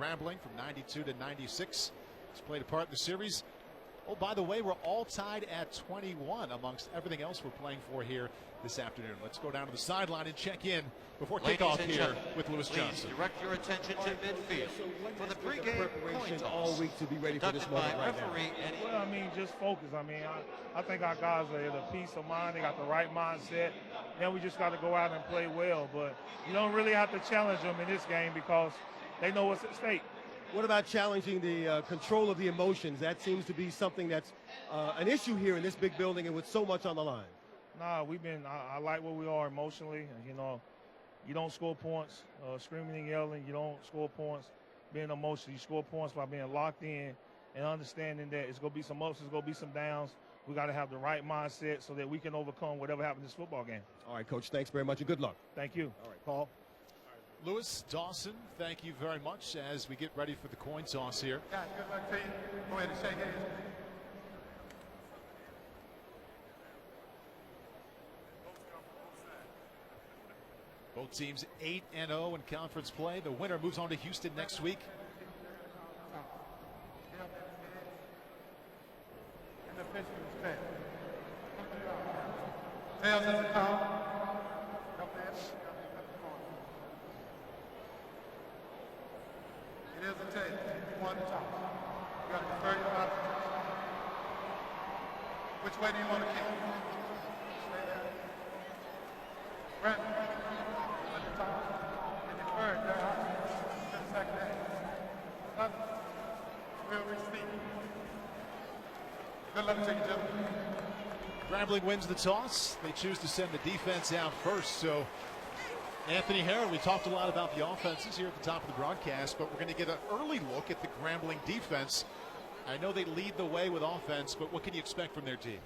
Grambling from 92 to 96. He's played a part in the series. Oh, by the way, we're all tied at 21 amongst everything else we're playing for here this afternoon. Let's go down to the sideline and check in before kickoff here with Lewis Johnson. Direct your attention to midfield for the pregame coin toss. All week to be ready for this moment right now. Well, I mean, just focus. I mean, I think our guys are at a peace of mind. They got the right mindset. Then we just got to go out and play well. But you don't really have to challenge them in this game because they know what's at stake. What about challenging the control of the emotions? That seems to be something that's an issue here in this big building and with so much on the line. Nah, I like where we are emotionally. You know, you don't score points screaming and yelling. You don't score points being emotional. You score points by being locked in and understanding that it's going to be some ups, it's going to be some downs. We got to have the right mindset so that we can overcome whatever happens in this football game. All right, Coach, thanks very much and good luck. Thank you. All right, Paul. Lewis, Dawson, thank you very much as we get ready for the coin toss here. Yeah, good luck to you. Go ahead and shake hands. Both teams 8-0 in conference play. The winner moves on to Houston next week. And the pitch is fair. Tails at the top. It is a tail. One top. You got to defer your options. Which way do you want to kick? Stay there. Right. At the top. And defer your options. To the second half. Nothing. We'll receive. Good luck to you, gentlemen. Grambling wins the toss. They choose to send the defense out first. So Anthony Herron, we talked a lot about the offenses here at the top of the broadcast, but we're going to get an early look at the Grambling defense. I know they lead the way with offense, but what can you expect from their team?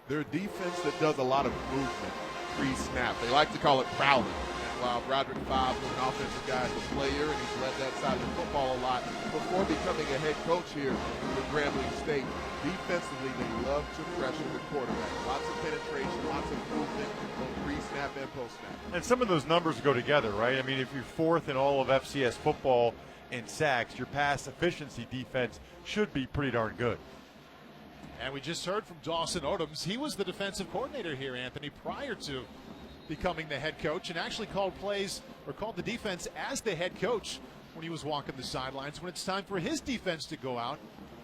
They're a defense that does a lot of movement pre-snap. They like to call it prowling. And while Broderick Fobbs was an offensive guy as a player, and he's led that side of the football a lot before becoming a head coach here with Grambling State, defensively they love to pressure the quarterback. Lots of penetration, lots of movement, both pre-snap and post-snap. And some of those numbers go together, right? I mean, if you're fourth in all of FCS football in sacks, your pass efficiency defense should be pretty darn good. And we just heard from Dawson Odoms. He was the defensive coordinator here, Anthony, prior to becoming the head coach, and actually called plays or called the defense as the head coach when he was walking the sidelines. When it's time for his defense to go out,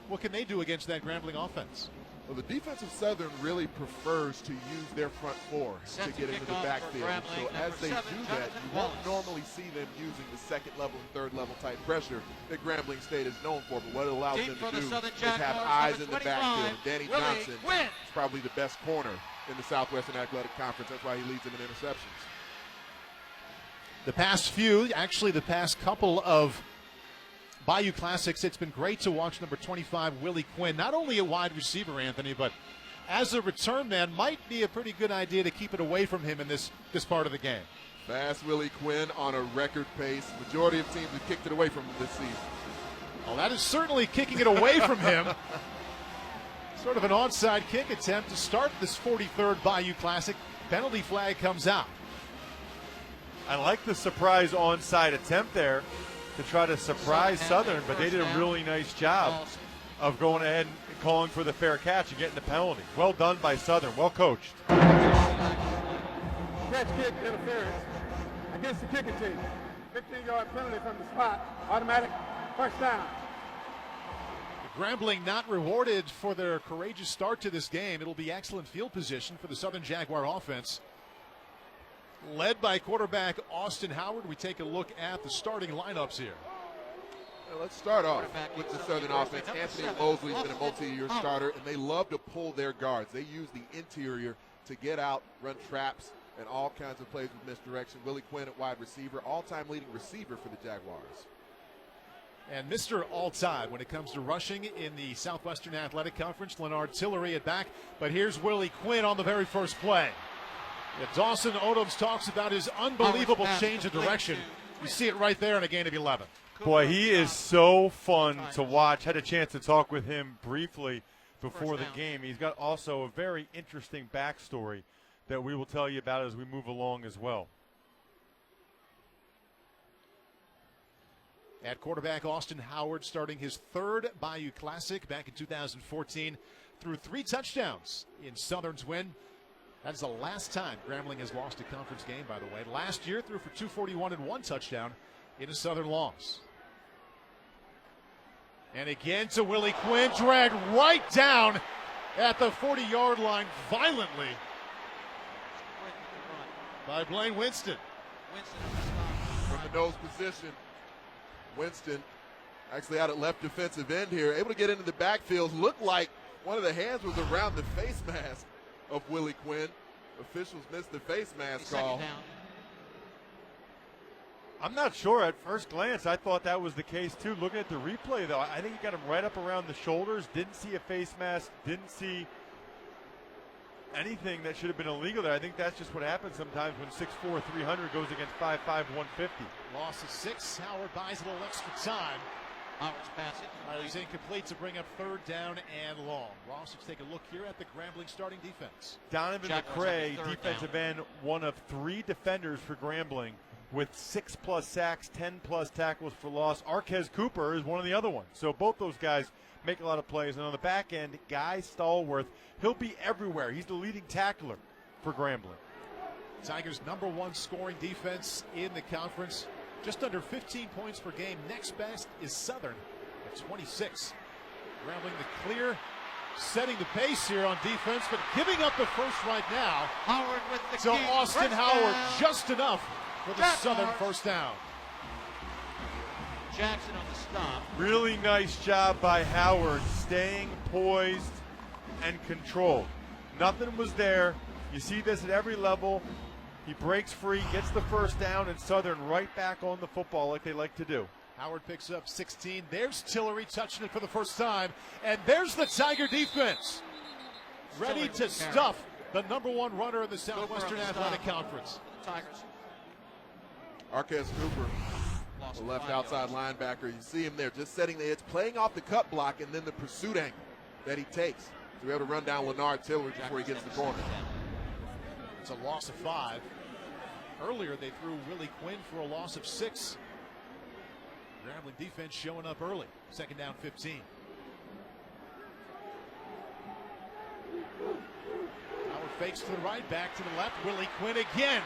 what can they do against that Grambling offense? Well, the defense of Southern really prefers to use their front four to get into the backfield. So as they do that, you won't normally see them using the second level and third level type pressure that Grambling State is known for. But what it allows them to do is have eyes in the backfield. Danny Johnson is probably the best corner in the Southwestern Athletic Conference. That's why he leads them in interceptions. The past few, actually the past couple of Bayou Classics, it's been great to watch number 25, Willie Quinn, not only a wide receiver, Anthony, but as a return man, might be a pretty good idea to keep it away from him in this part of the game. Fast Willie Quinn on a record pace. Majority of teams have kicked it away from him this season. Well, that is certainly kicking it away from him. Sort of an onside kick attempt to start this 43rd Bayou Classic. Penalty flag comes out. I like the surprise onside attempt there to try to surprise Southern, but they did a really nice job of going ahead and calling for the fair catch and getting the penalty. Well done by Southern. Well coached. Catch kick interference against the kicking team. 15-yard penalty from the spot. Automatic first down. Grambling not rewarded for their courageous start to this game. It'll be excellent field position for the Southern Jaguar offense. Led by quarterback Austin Howard, we take a look at the starting lineups here. Well, let's start off with the Southern offense. Anthony Mosley's been a multi-year starter, and they love to pull their guards. They use the interior to get out, run traps, and all kinds of plays with misdirection. Willie Quinn at wide receiver, all-time leading receiver for the Jaguars. And Mr. All-Time when it comes to rushing in the Southwestern Athletic Conference, Leonard Tillery at back. But here's Willie Quinn on the very first play. Yeah, Dawson Odoms talks about his unbelievable change of direction. You see it right there in a gain of 11. Boy, he is so fun to watch. Had a chance to talk with him briefly before the game. He's got also a very interesting backstory that we will tell you about as we move along as well. At quarterback, Austin Howard starting his third Bayou Classic back in 2014. Threw 3 touchdowns in Southern's win. That is the last time Grambling has lost a conference game, by the way. Last year, threw for 241 and 1 touchdown in a Southern loss. And again to Willie Quinn, dragged right down at the 40-yard line violently by Blaine Winston. From the nose position, Winston actually out at left defensive end here, able to get into the backfield. Looked like one of the hands was around the face mask of Willie Quinn. Officials missed the face mask call. I'm not sure. At first glance, I thought that was the case too. Looking at the replay, though, I think he got him right up around the shoulders. Didn't see a face mask. Didn't see anything that should have been illegal there. I think that's just what happens sometimes when 6'4", 300 goes against 5'5", 150. Loss of 6. Howard buys a little extra time. Howard's pass it. He's incomplete to bring up 3rd down and long. Ross, let's take a look here at the Grambling starting defense. Donovan McCray, defensive end, one of 3 defenders for Grambling with 6+ sacks, 10+ tackles for loss. Arquez Cooper is one of the other ones. So both those guys make a lot of plays. And on the back end, Guy Stallworth, he'll be everywhere. He's the leading tackler for Grambling. Tigers' #1 scoring defense in the conference. Just under 15 points per game. Next best is Southern at 26. Grambling the clear, setting the pace here on defense, but giving up the first right now. Howard with the So key. Austin First Howard down. just enough for the Southern first down. Jackson on the stop. Really nice job by Howard, staying poised and controlled. Nothing was there. You see this at every level. He breaks free, gets the first down, and Southern right back on the football like they like to do. Howard picks up 16. There's Tillery touching it for the first time. And there's the Tiger defense. Ready to stuff the #1 runner in the Southwestern Athletic Conference. Tigers. Arquez Cooper, the left outside linebacker. You see him there just setting the edge, playing off the cut block, and then the pursuit angle that he takes to be able to run down Leonard Tillery before he gets the corner. It's a loss of 5. Earlier, they threw Willie Quinn for a loss of 6. Grambling defense showing up early. 2nd down, 15. Howard fakes to the right, back to the left. Willie Quinn again.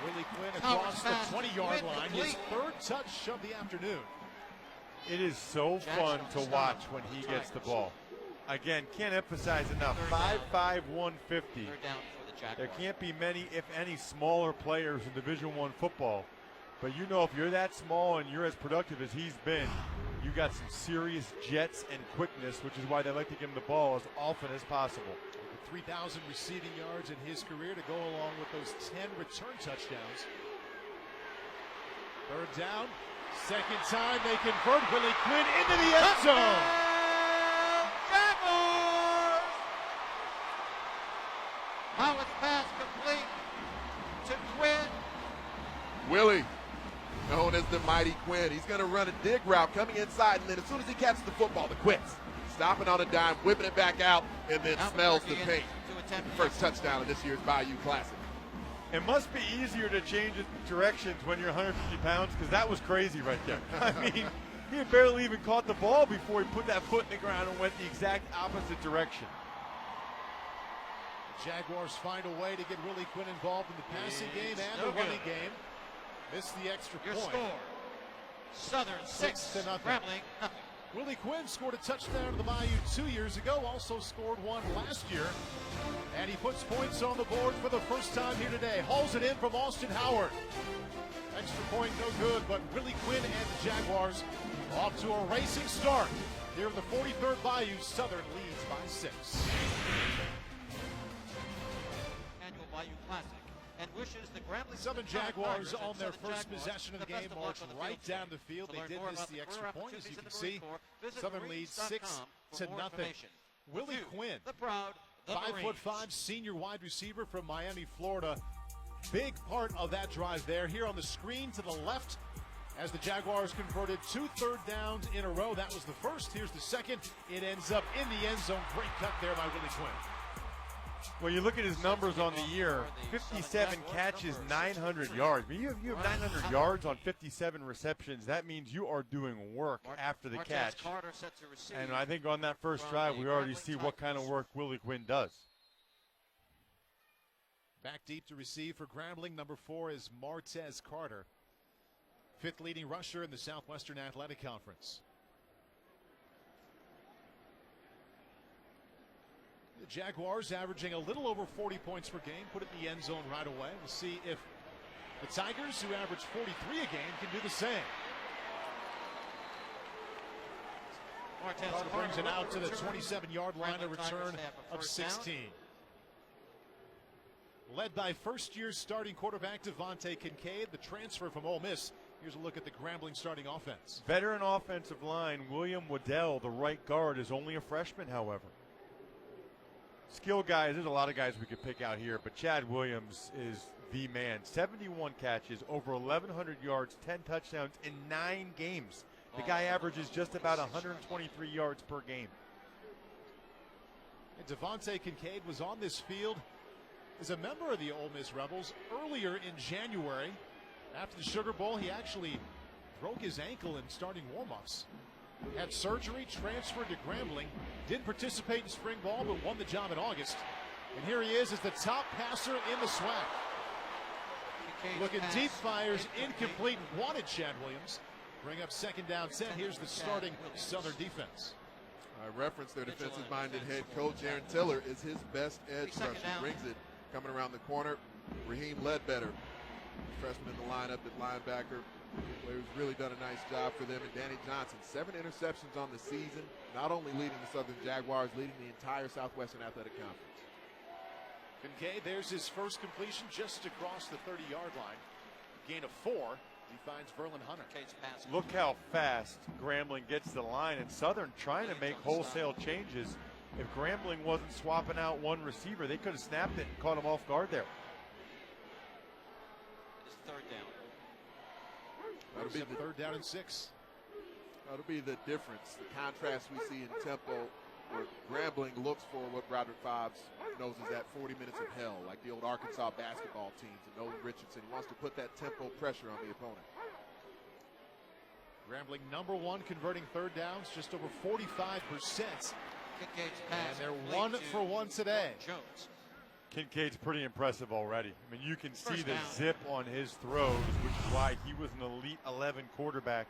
Willie Quinn across the 20-yard line. His 3rd touch of the afternoon. It is so fun to watch when he gets the ball. Again, can't emphasize enough. 5'5", 150. 3rd down for the Jaguars. There can't be many, if any, smaller players in Division I football. But you know, if you're that small and you're as productive as he's been, you got some serious jets and quickness, which is why they like to give him the ball as often as possible. 3,000 receiving yards in his career to go along with those 10 return touchdowns. 3rd down, 2nd time they convert. Willie Quinn into the end zone. Jaguars! Howard's pass complete to Quinn. Willie, known as the Mighty Quinn. He's going to run a dig route coming inside, and then as soon as he catches the football, the quicks. Stopping on a dime, whipping it back out, and then smells the paint. First touchdown of this year's Bayou Classic. It must be easier to change directions when you're 150 pounds, because that was crazy right there. I mean, he had barely even caught the ball before he put that foot in the ground and went the exact opposite direction. The Jaguars find a way to get Willie Quinn involved in the passing game and the running game. Missed the extra Your point. score. Southern 6 to nothing. Grambling nothing. Willie Quinn scored a touchdown to the Bayou 2 years ago, also scored one last year. And he puts points on the board for the first time here today. Hauls it in from Austin Howard. Extra point, no good, but Willie Quinn and the Jaguars off to a racing start. Here in the 43rd Bayou, Southern leads by 6. Annual Bayou Classic. And wishes the Grambling Southern Jaguars on their first possession of the game marched right down the field. They did miss the extra point, as you can see. Southern leads 6 to nothing. Willie Quinn, the proud, 5'5" senior wide receiver from Miami, Florida. Big part of that drive there. Here on the screen to the left, as the Jaguars converted 2 third downs in a row. That was the first. Here's the second. It ends up in the end zone. Great cut there by Willie Quinn. Well, you look at his numbers on the year, 57 catches, 900 yards. I mean, you have 900 yards on 57 receptions. That means you are doing work after the catch. And I think on that first drive, we already see what kind of work Willie Quinn does. Back deep to receive for Grambling. Number 4 is Martez Carter, 5th leading rusher in the Southwestern Athletic Conference. The Jaguars averaging a little over 40 points per game, put it in the end zone right away. We'll see if the Tigers, who average 43 a game, can do the same. Carter brings it out to the 27-yard line, a return of 16. Led by first-year starting quarterback Devontae Kincaid, the transfer from Ole Miss. Here's a look at the Grambling starting offense. Veteran offensive line, William Waddell, the right guard, is only a freshman, however. Skill guys, there's a lot of guys we could pick out here, but Chad Williams is the man. 71 catches, over 1,100 yards, 10 touchdowns in 9 games. The guy averages just about 123 yards per game. And Devontae Kincaid was on this field as a member of the Ole Miss Rebels earlier in January. After the Sugar Bowl, he actually broke his ankle in starting warm-ups. Had surgery, transferred to Grambling, didn't participate in spring ball, but won the job in August. And here he is as the top passer in the SWAC. Looking deep, fires incomplete, wanted Chad Williams. Bring up second down 10. Here's the starting Southern defense. I referenced their defensive-minded head coach. Aaron Tiller is his best edge rusher. Brings it coming around the corner. Raheem Ledbetter, freshman in the lineup at linebacker. Who's really done a nice job for them. And Danny Johnson, 7 interceptions on the season, not only leading the Southern Jaguars, leading the entire Southwestern Athletic Conference. Kincaid, there's his first completion just across the 30-yard line. Gain of 4. He finds Verlin Hunter. Look how fast Grambling gets to the line, and Southern trying to make wholesale changes. If Grambling wasn't swapping out one receiver, they could have snapped it and caught him off guard there. It's third down. That'll be the third down and 6. That'll be the difference, the contrast we see in tempo, where Grambling looks for what Broderick Fobbs knows is that 40 minutes of hell, like the old Arkansas basketball teams and Nolan Richardson. He wants to put that tempo pressure on the opponent. Grambling number 1 converting third downs, just over 45%. And they're 1 for 1 today. Kincaid's pretty impressive already. I mean, you can see the zip on his throws, which is why he was an Elite 11 quarterback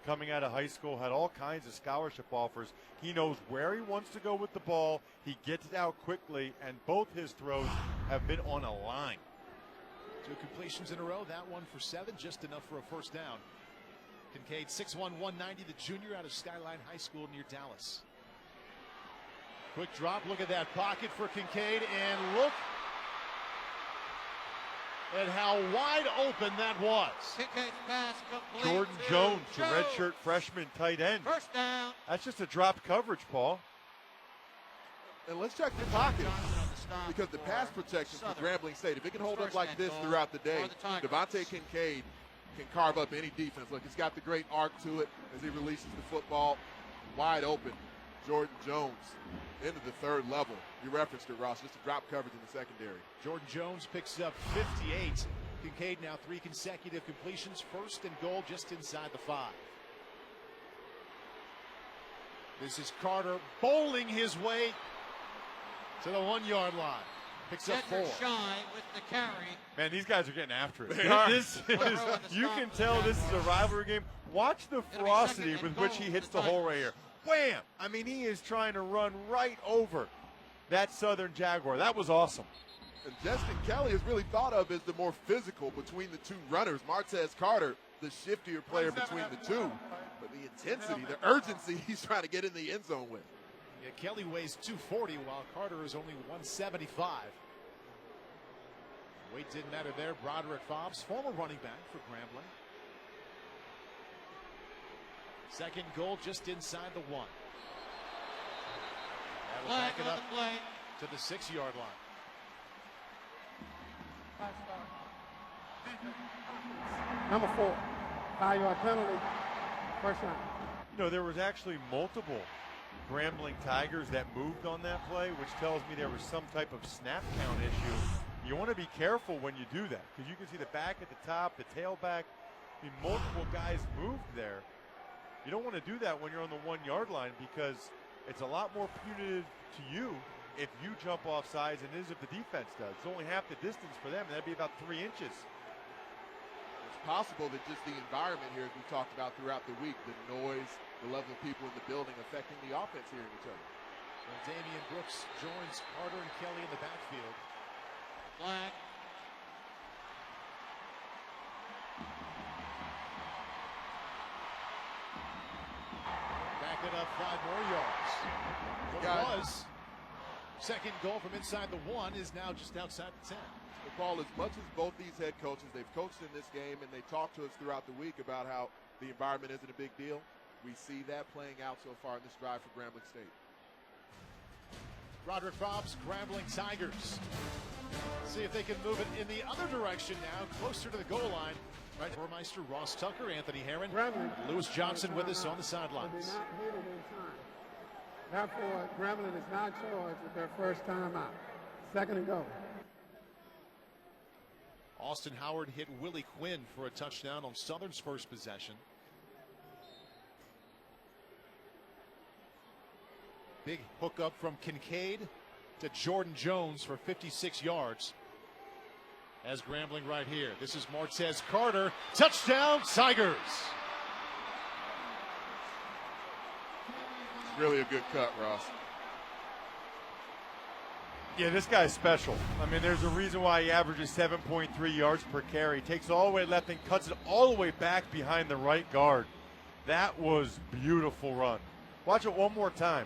coming out of high school, had all kinds of scholarship offers. He knows where he wants to go with the ball. He gets it out quickly, and both his throws have been on a line. 2 completions in a row, that one for 7, just enough for a first down. Kincaid, 6'1", 190, the junior out of Skyline High School near Dallas. Quick drop, look at that pocket for Kincaid, and look at how wide open that was. Jordan Jones, the redshirt freshman tight end. First down. That's just a drop coverage, Paul. And let's check the pocket, because the pass protection for Grambling State, if it can hold up like this throughout the day, Devontae Kincaid can carve up any defense. Look, he's got the great arc to it as he releases the football. Wide open. Jordan Jones into the third level. You referenced it, Ross, just a drop coverage in the secondary. Jordan Jones picks up 58. Kincaid now 3 consecutive completions. First and goal just inside the 5. This is Carter bowling his way to the 1-yard line. Picks up 4. Shy with the carry. Man, these guys are getting after it. They are. You can tell this is a rivalry game. Watch the ferocity with which he hits the hole right here. Wham! I mean, he is trying to run right over that Southern Jaguar. That was awesome. And Justin Kelly is really thought of as the more physical between the 2 runners. Martez Carter, the shiftier player between the 2. But the intensity, the urgency he's trying to get in the end zone with. Yeah, Kelly weighs 240 while Carter is only 175. Weight didn't matter there. Broderick Fobbs, former running back for Grambling. Second goal just inside the 1. That'll back it up to the 6-yard line. Number 4, 5-yard penalty, first down. You know, there was actually multiple Grambling Tigers that moved on that play, which tells me there was some type of snap count issue. You want to be careful when you do that because you can see the back at the top, the tailback. I mean, multiple guys moved there. You don't want to do that when you're on the 1 yard line because it's a lot more punitive to you if you jump off sides than it is if the defense does. It's only half the distance for them, and that'd be about 3 inches. It's possible that just the environment here, as we talked about throughout the week, the noise, the level of people in the building affecting the offense hearing each other. And Damian Brooks joins Carter and Kelly in the backfield. Flag. Back it up 5 more yards. What was second goal from inside the 1 is now just outside the 10. Paul, as much as both these head coaches, they've coached in this game and they talked to us throughout the week about how the environment isn't a big deal, we see that playing out so far in this drive for Grambling State. Roderick Fobbs, Grambling Tigers. See if they can move it in the other direction now, closer to the goal line. Right, Burmeister, Ross Tucker, Anthony Herron, Lewis Johnson with us on the sidelines. They did not hit it in time. Therefore, Grambling is not charged with their first time out. Second and goal. Austin Howard hit Willie Quinn for a touchdown on Southern's first possession. Big hookup from Kincaid to Jordan Jones for 56 yards. As Grambling right here. This is Martez Carter. Touchdown, Tigers. Really a good cut, Ross. Yeah, this guy's special. I mean, there's a reason why he averages 7.3 yards per carry. Takes it all the way left and cuts it all the way back behind the right guard. That was beautiful run. Watch it one more time.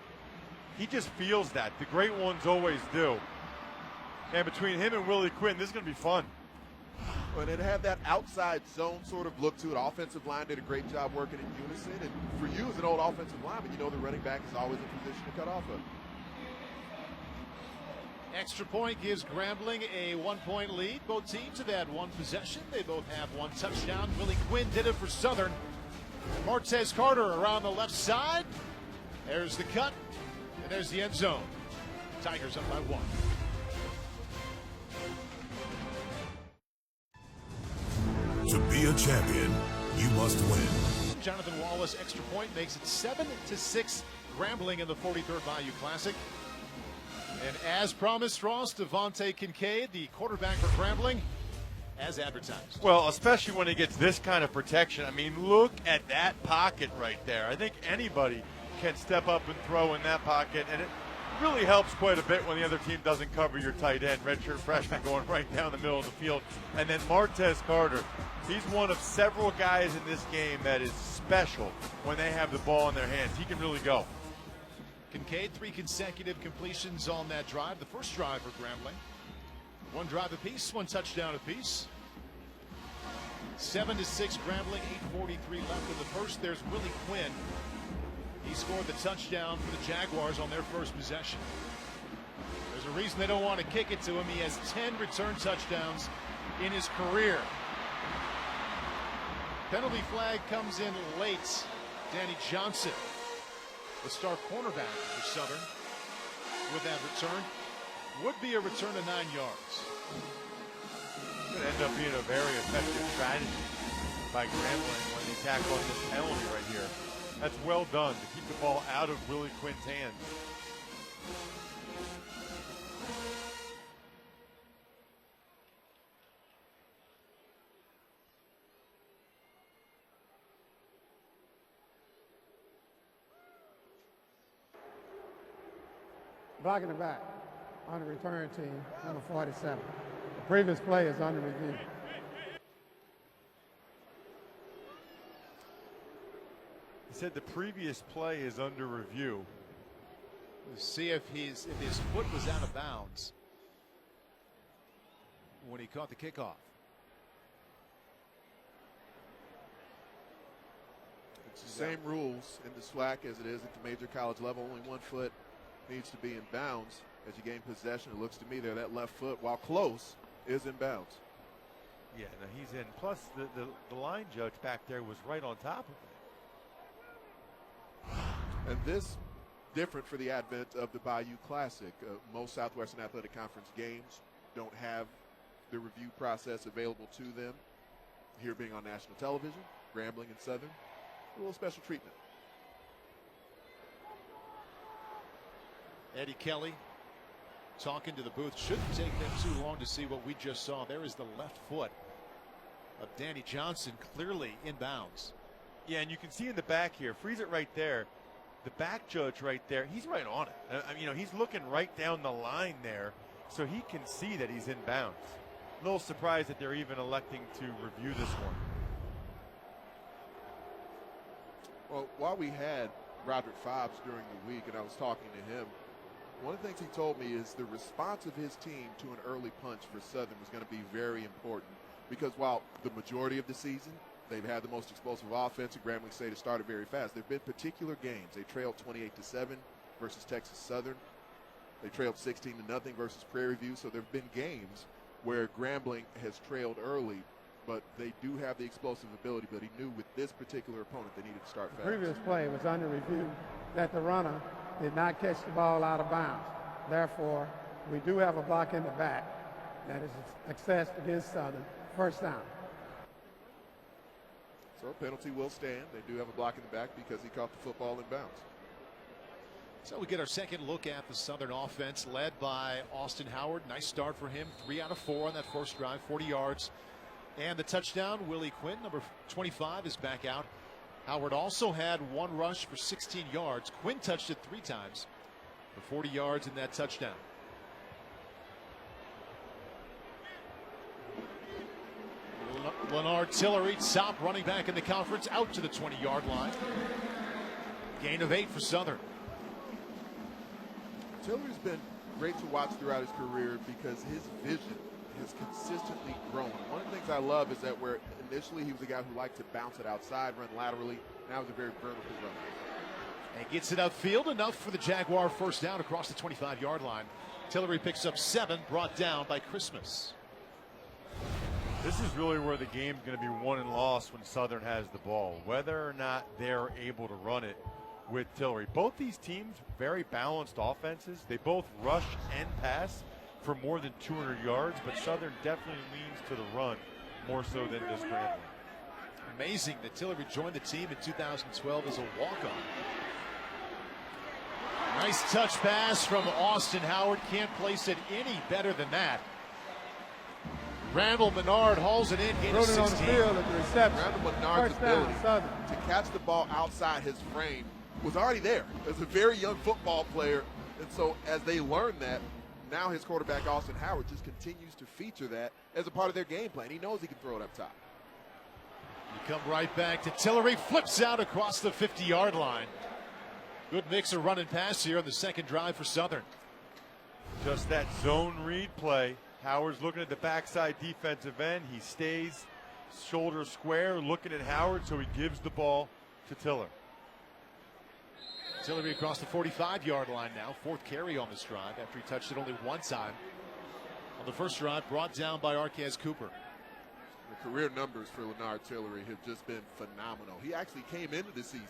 He just feels that. The great ones always do. And between him and Willie Quinn, this is going to be fun. And it had that outside zone sort of look to it. Offensive line did a great job working in unison. And for you as an old offensive lineman, you know the running back is always in position to cut off of. Extra point gives Grambling a 1-point lead. Both teams have had one possession. They both have one touchdown. Willie Quinn did it for Southern. Martez Carter around the left side. There's the cut. And there's the end zone. Tigers up by 1. To be a champion, you must win. Jonathan Wallace extra point makes it 7-6 Grambling in the 43rd Bayou Classic. And as promised, Ross, Devontae Kincaid, the quarterback for Grambling, as advertised. Well, especially when he gets this kind of protection. I mean, look at that pocket right there. I think anybody can step up and throw in that pocket, and it really helps quite a bit when the other team doesn't cover your tight end. Redshirt freshman going right down the middle of the field. And then Martez Carter, he's one of several guys in this game that is special when they have the ball in their hands. He can really go. Kincaid, 3 consecutive completions on that drive. The first drive for Grambling. 1 drive apiece, 1 touchdown apiece. 7-6 Grambling, 8:43 left in the first. There's Willie Quinn. He scored the touchdown for the Jaguars on their first possession. There's a reason they don't want to kick it to him. He has 10 return touchdowns in his career. Penalty flag comes in late. Danny Johnson, the star cornerback for Southern, with that return. Would be a return to 9 yards. It's going to end up being a very effective strategy by Grambling when they tackle on this penalty right here. That's well done to keep the ball out of Willie Quinn's hands. Blocking the back on the return team, number 47. The previous play is under review. He said the previous play is under review. We'll see if his foot was out of bounds when he caught the kickoff. It's the same rules in the SWAC as it is at the major college level. Only 1 foot needs to be in bounds. As you gain possession, it looks to me there that left foot, while close, is in bounds. Yeah, no, he's in. Plus, the line judge back there was right on top of it. And this different for the advent of the Bayou Classic. Most Southwestern Athletic Conference games don't have the review process available to them. Here being on national television, Grambling and Southern, a little special treatment. Eddie Kelly talking to the booth. Shouldn't take them too long to see what we just saw. There is the left foot of Danny Johnson, clearly inbounds. Yeah, and you can see in the back here, freeze it right there. The back judge right there, he's right on it. I mean, he's looking right down the line there, so he can see that he's inbounds. A little surprised that they're even electing to review this one. Well, while we had Roderick Fobbs during the week and I was talking to him, one of the things he told me is the response of his team to an early punch for Southern was going to be very important, because while the majority of the season they've had the most explosive offense, and Grambling State has started very fast, there have been particular games. They trailed 28-7 versus Texas Southern. They trailed 16-0 versus Prairie View. So there have been games where Grambling has trailed early, but they do have the explosive ability. But he knew with this particular opponent they needed to start fast. The previous play was under review that the runner did not catch the ball out of bounds. Therefore, we do have a block in the back that is accessed against Southern. First down. So a penalty will stand. They do have a block in the back because he caught the football in bounds. So we get our second look at the Southern offense led by Austin Howard. Nice start for him. 3 out of 4 on that first drive, 40 yards. And the touchdown, Willie Quinn, number 25, is back out. Howard also had 1 rush for 16 yards. Quinn touched it 3 times for 40 yards in that touchdown. Leonard Tillery, top running back in the conference, out to the 20-yard line. Gain of 8 for Southern. Tillery's been great to watch throughout his career because his vision has consistently grown. One of the things I love is that where initially he was a guy who liked to bounce it outside, run laterally, now he's a very vertical runner. And gets it upfield, enough for the Jaguar first down across the 25-yard line. Tillery picks up 7, brought down by Christmas. This is really where the game's going to be won and lost when Southern has the ball, whether or not they're able to run it with Tillery. Both these teams, very balanced offenses. They both rush and pass for more than 200 yards, but Southern definitely leans to the run more so than does Grambling. Amazing that Tillery joined the team in 2012 as a walk-on. Nice touch pass from Austin Howard. Can't place it any better than that. Randall Menard hauls it in, gain of 16. On the field at the reception. Randall Menard's ability to catch the ball outside his frame was already there as a very young football player. And so as they learn that, now his quarterback, Austin Howard, just continues to feature that as a part of their game plan. He knows he can throw it up top. You come right back to Tillery, flips out across the 50-yard line. Good mix of run and pass here on the second drive for Southern. Just that zone read play. Howard's looking at the backside defensive end. He stays shoulder square, looking at Howard, so he gives the ball to Tiller. Tillery across the 45-yard line now. 4th carry on this drive after he touched it only 1 time. On the first drive, brought down by Arquez Cooper. The career numbers for Leonard Tillery have just been phenomenal. He actually came into the season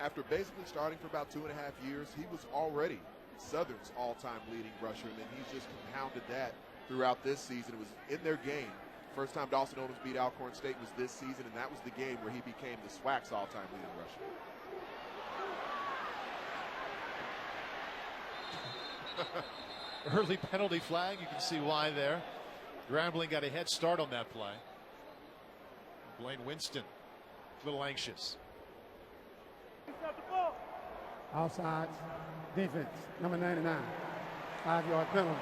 after basically starting for about 2.5 years. He was already Southern's all-time leading rusher, and then he's just compounded that throughout this season. It was in their game. First time Dawson Odoms beat Alcorn State was this season, and that was the game where he became the SWAC's all-time leading rusher. Early penalty flag. You can see why there. Grambling got a head start on that play. Blaine Winston, a little anxious. Outside defense, number 99. 5-yard penalty.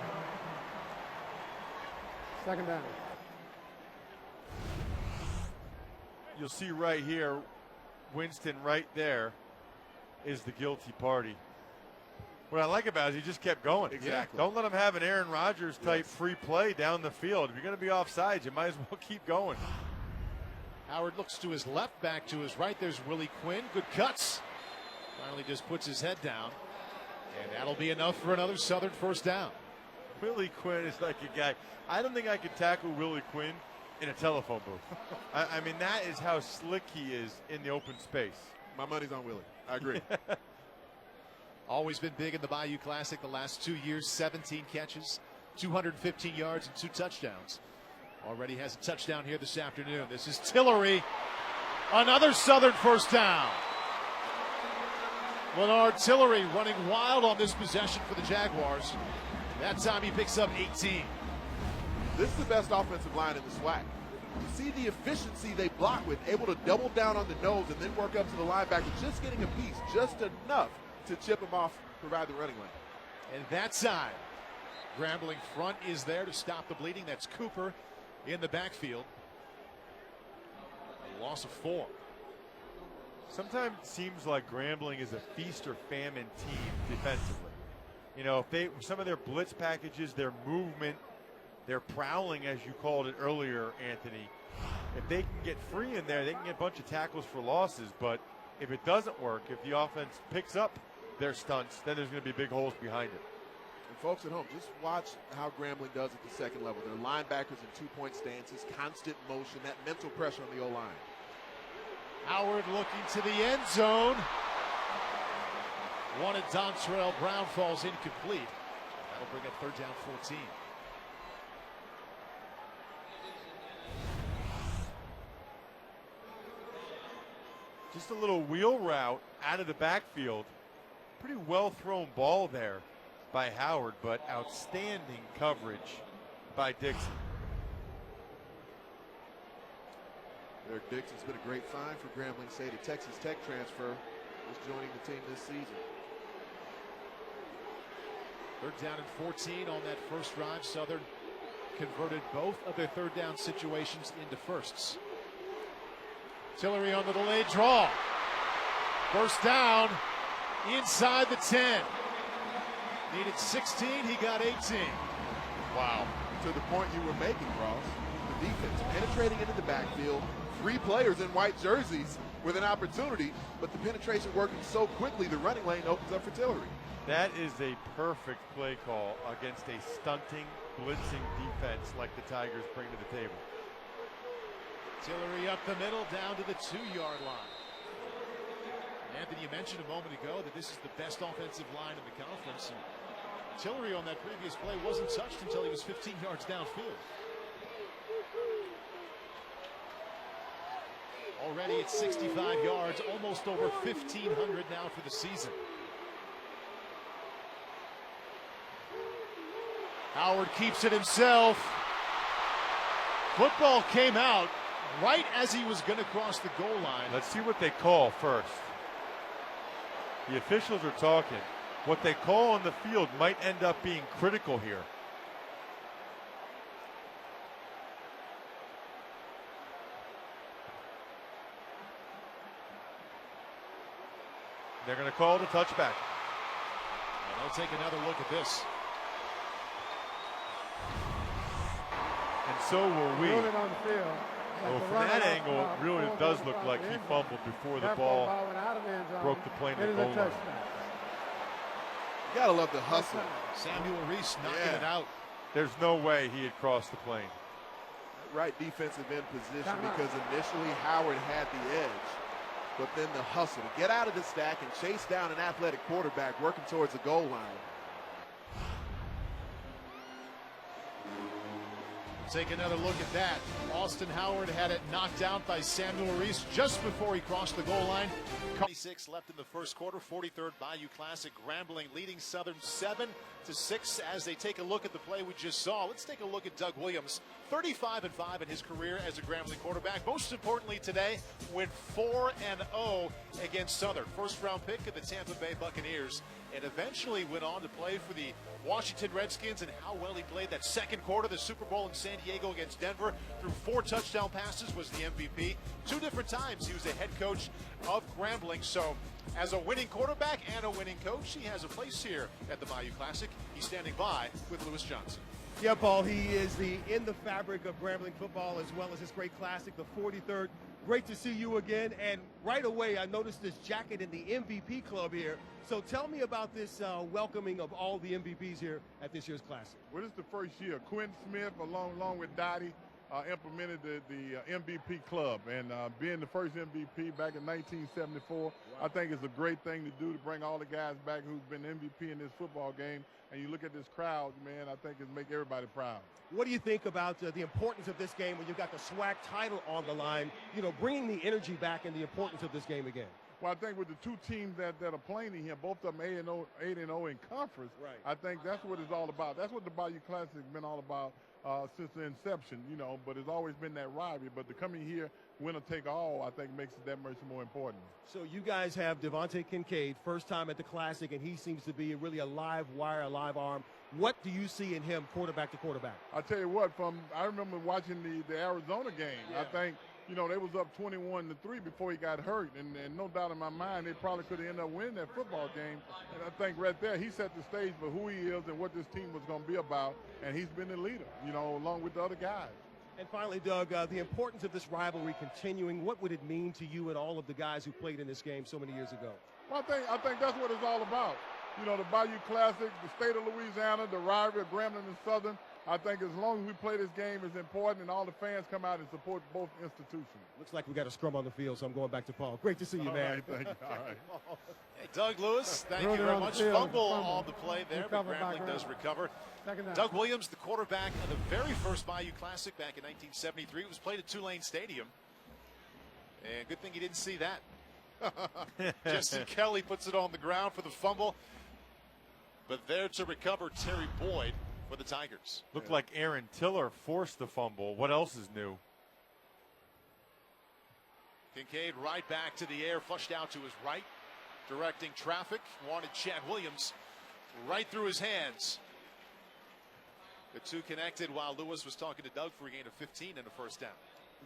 Second down. You'll see right here, Winston right there is the guilty party. What I like about it is he just kept going. Exactly. Don't let him have an Aaron Rodgers type free play down the field. If you're going to be offsides, you might as well keep going. Howard looks to his left, back to his right. There's Willie Quinn. Good cuts. Finally just puts his head down. And that'll be enough for another Southern first down. Willie Quinn is like a guy. I don't think I could tackle Willie Quinn in a telephone booth. I mean, that is how slick he is in the open space. My money's on Willie. I agree. Always been big in the Bayou Classic the last 2 years. 17 catches, 215 yards, and 2 touchdowns. Already has a touchdown here this afternoon. This is Tillery. Another Southern first down. Leonard Tillery running wild on this possession for the Jaguars. That time he picks up 18. This is the best offensive line in the SWAC. You see the efficiency they block with, able to double down on the nose and then work up to the linebacker, just getting a piece, just enough to chip him off, provide the running lane. And that time, Grambling front is there to stop the bleeding. That's Cooper in the backfield. A loss of 4. Sometimes it seems like Grambling is a feast or famine team defensively. You know, if some of their blitz packages, their movement, their prowling, as you called it earlier, Anthony, if they can get free in there, they can get a bunch of tackles for losses. But if it doesn't work, if the offense picks up their stunts, then there's going to be big holes behind it. And folks at home, just watch how Grambling does at the second level. Their linebackers in 2-point stances, constant motion, that mental pressure on the O-line. Howard looking to the end zone. Wanted Dontrell Brown, falls incomplete. That'll bring up third down 14. Just a little wheel route out of the backfield. Pretty well thrown ball there by Howard, but outstanding coverage by Dixon. Eric Dixon's been a great find for Grambling State. A Texas Tech transfer is joining the team this season. Third down and 14 on that first drive. Southern converted both of their third down situations into firsts. Tillery on the delayed draw. First down inside the 10. Needed 16, he got 18. Wow. To the point you were making, Ross. The defense penetrating into the backfield. 3 players in white jerseys with an opportunity, but the penetration working so quickly, the running lane opens up for Tillery. That is a perfect play call against a stunting, blitzing defense like the Tigers bring to the table. Tillery up the middle, down to the 2-yard line. Anthony, you mentioned a moment ago that this is the best offensive line in the conference. And Tillery on that previous play wasn't touched until he was 15 yards downfield. Already at 65 yards, almost over 1,500 now for the season. Howard keeps it himself. Football came out right as he was going to cross the goal line. Let's see what they call first. The officials are talking. What they call on the field might end up being critical here. They're going to call it a touchback. And they'll take another look at this. And so will we. Rolling on the field. Well, from that angle, it really does look like he fumbled before the ball broke the plane to the goal line. You gotta love the hustle. Samuel Reese knocking it out. There's no way he had crossed the plane. Right defensive end position, because initially Howard had the edge, but then the hustle to get out of the stack and chase down an athletic quarterback working towards the goal line. Take another look at that. Austin Howard had it knocked out by Samuel Reese just before he crossed the goal line. 26 left in the first quarter. 43rd Bayou Classic. Grambling leading Southern 7-6 as they take a look at the play we just saw. Let's take a look at Doug Williams. 35-5 in his career as a Grambling quarterback. Most importantly today, went 4-0 against Southern. First round pick of the Tampa Bay Buccaneers, and eventually went on to play for the Washington Redskins. And how well he played that second quarter, the Super Bowl in San Diego against Denver. Threw 4 touchdown passes, was the MVP. 2 different times he was the head coach of Grambling. So as a winning quarterback and a winning coach, he has a place here at the Bayou Classic. He's standing by with Lewis Johnson. Yeah, Paul, he is in the fabric of Grambling football as well as this great classic, the 43rd. Great to see you again. And right away, I noticed this jacket in the MVP club here. So tell me about this welcoming of all the MVPs here at this year's classic. Well, this is the first year. Quinn Smith, along with Dottie, implemented the MVP club, and being the first MVP back in 1974, I think it's a great thing to do to bring all the guys back who's been MVP in this football game. And you look at this crowd, man, I think it'll make everybody proud. What do you think about the importance of this game when you've got the SWAC title on the line, bringing the energy back and the importance of this game again? Well, I think with the two teams that are playing in here, both of them 8-0 in conference, right. I think that's what it's all about. That's what the Bayou Classic has been all about since the inception, but it's always been that rivalry. But to come in here, winner take all, I think makes it that much more important. So you guys have Devontae Kincaid, first time at the Classic, and he seems to be really a live wire, a live arm. What do you see in him, quarterback to quarterback? I tell you what, I remember watching the Arizona game. Yeah. I think, they was up 21-3 before he got hurt, and no doubt in my mind they probably could have ended up winning that football game. And I think right there he set the stage for who he is and what this team was going to be about, and he's been the leader, along with the other guys. And finally, Doug, the importance of this rivalry continuing, what would it mean to you and all of the guys who played in this game so many years ago? Well, I think that's what it's all about. The Bayou Classic, the state of Louisiana, the rivalry of Grambling and Southern. I think as long as we play this game is important and all the fans come out and support both institutions. Looks like we got a scrum on the field, so I'm going back to Paul. Great to see you, man. Right, thank you. All right. Hey, Doug Lewis, thank you very much. Fumble on the play there, but Grambling does recover. Doug Williams, the quarterback of the very first Bayou Classic back in 1973. It was played at Tulane Stadium. And good thing he didn't see that. Jesse Kelly puts it on the ground for the fumble. But there to recover, Terry Boyd for the Tigers. Looked like Aaron Tiller forced the fumble. What else is new? Kincaid right back to the air, flushed out to his right, directing traffic. Wanted Chad Williams right through his hands. The two connected while Lewis was talking to Doug for a gain of 15 and a first down.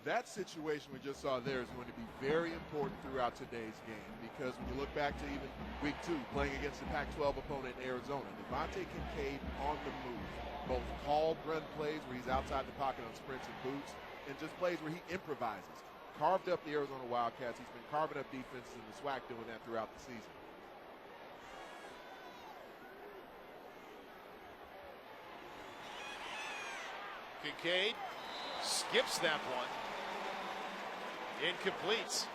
That situation we just saw there is going to be very important throughout today's game, because when you look back to even week 2, playing against the Pac-12 opponent in Arizona, Devontae Kincaid on the move, both called run plays where he's outside the pocket on sprints and boots, and just plays where he improvises. Carved up the Arizona Wildcats. He's been carving up defenses in the SWAC, doing that throughout the season. Kincaid skips that one. Incomplete.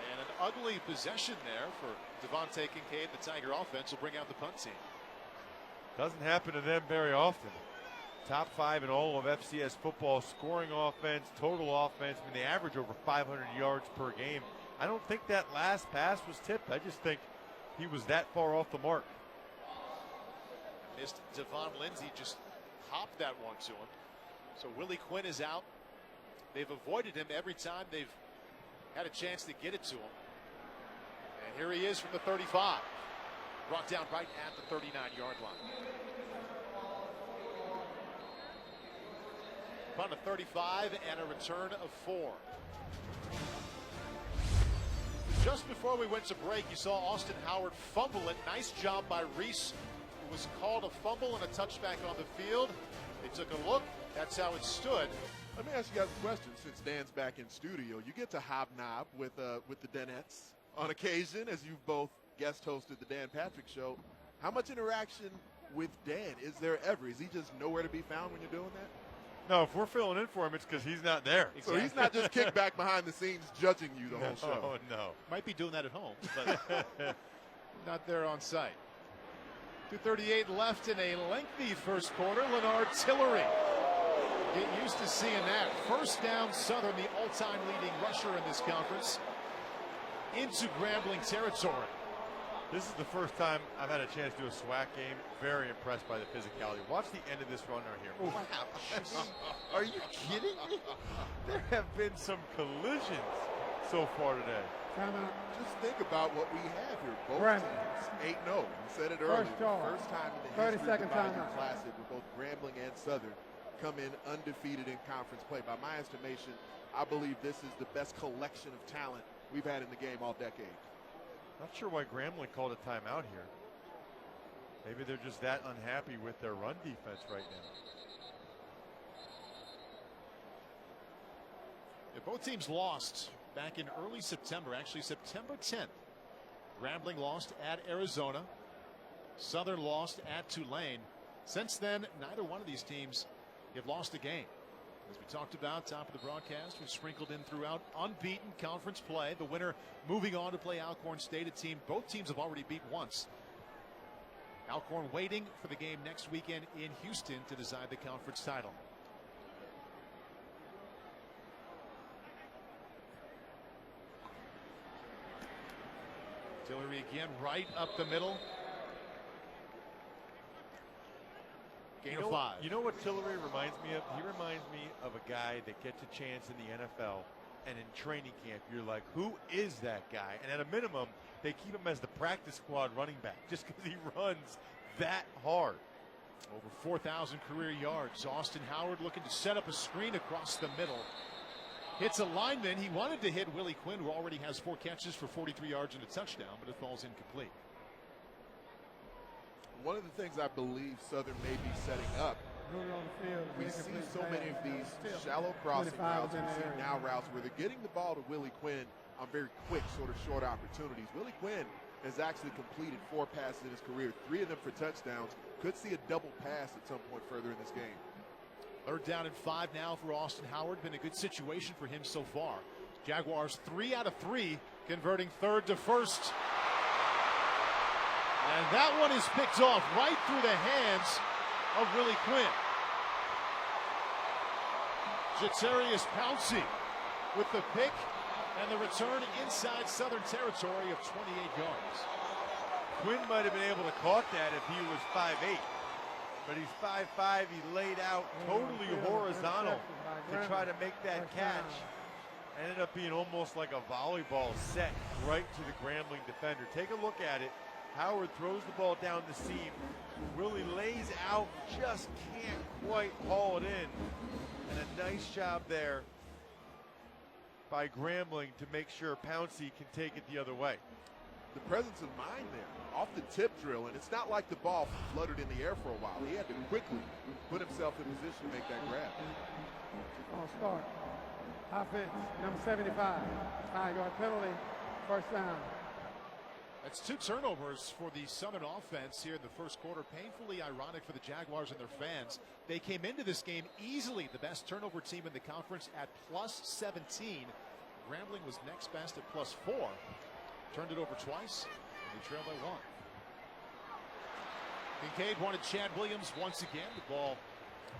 And an ugly possession there for Devontae Kincaid. The Tiger offense will bring out the punt team. Doesn't happen to them very often. Top 5 in all of FCS football, scoring offense, total offense. I mean, they average over 500 yards per game. I don't think that last pass was tipped. I just think he was that far off the mark. Missed Devon Lindsay, just hopped that one to him. So Willie Quinn is out. They've avoided him every time they've had a chance to get it to him. And here he is from the 35. Brought down right at the 39-yard line. Punt of 35 and a return of 4. Just before we went to break, you saw Austin Howard fumble it. Nice job by Reese. It was called a fumble and a touchback on the field. They took a look. That's how it stood. Let me ask you guys a question. Since Dan's back in studio, you get to hobnob with the Danettes on occasion, as you've both guest hosted the Dan Patrick Show. How much interaction with Dan is there ever? Is he just nowhere to be found when you're doing that? No, if we're filling in for him, it's because he's not there. Exactly. So he's not just kicked back behind the scenes judging you the whole show. Oh, no. Might be doing that at home, but not there on site. 2:38 left in a lengthy first quarter. Leonard Tillery. Get used to seeing that. First down, Southern, the all-time leading rusher in this conference, into Grambling territory. This is the first time I've had a chance to do a SWAC game. Very impressed by the physicality. Watch the end of this run right here. Wow. Are you kidding me? There have been some collisions so far today. Just think about what we have here. Both teams 8-0. You said it earlier. First time in the history of the Bayou Classic with both Grambling and Southern come in undefeated in conference play. By my estimation, I believe this is the best collection of talent we've had in the game all decade. Not sure why Grambling called a timeout here. Maybe they're just that unhappy with their run defense right now. Yeah, both teams lost back in early September, actually September 10th. Grambling lost at Arizona. Southern lost at Tulane. Since then, neither one of these teams have lost a game. As we talked about, top of the broadcast, we sprinkled in throughout unbeaten conference play. The winner moving on to play Alcorn State, a team both teams have already beat once. Alcorn waiting for the game next weekend in Houston to decide the conference title. Tillery again right up the middle. Gain of 5. You know what Tillery reminds me of? He reminds me of a guy that gets a chance in the NFL, and in training camp, you're like, who is that guy? And at a minimum, they keep him as the practice squad running back just because he runs that hard. Over 4,000 career yards. Austin Howard looking to set up a screen across the middle. Hits a lineman. He wanted to hit Willie Quinn, who already has 4 catches for 43 yards and a touchdown, but it falls incomplete. One of the things I believe Southern may be setting up, we see so many of these shallow crossing routes. We see now routes where they're getting the ball to Willie Quinn on very quick, sort of short opportunities. Willie Quinn has actually completed 4 passes in his career, 3 of them for touchdowns. Could see a double pass at some point further in this game. 3rd down and 5 now for Austin Howard. Been a good situation for him so far. Jaguars 3 out of 3, converting 3rd to 1st. And that one is picked off right through the hands of Willie Quinn. Jatarius Pouncey with the pick and the return inside Southern territory of 28 yards. Quinn might have been able to caught that if he was 5'8", but he's 5'5". He laid out totally horizontal to try to make that catch. Ended up being almost like a volleyball set right to the Grambling defender. Take a look at it. Howard throws the ball down the seam. Willie lays out, just can't quite haul it in. And a nice job there by Grambling to make sure Pouncey can take it the other way. The presence of mind there, off the tip drill, and it's not like the ball fluttered in the air for a while. He had to quickly put himself in position to make that grab. On start. Offense, number 75. 5-yard penalty, 1st down. That's 2 turnovers for the Southern offense here in the first quarter. Painfully ironic for the Jaguars and their fans. They came into this game easily the best turnover team in the conference at plus 17. Grambling was next best at plus 4. Turned it over twice, and they trailed by 1. Kincaid wanted Chad Williams once again. The ball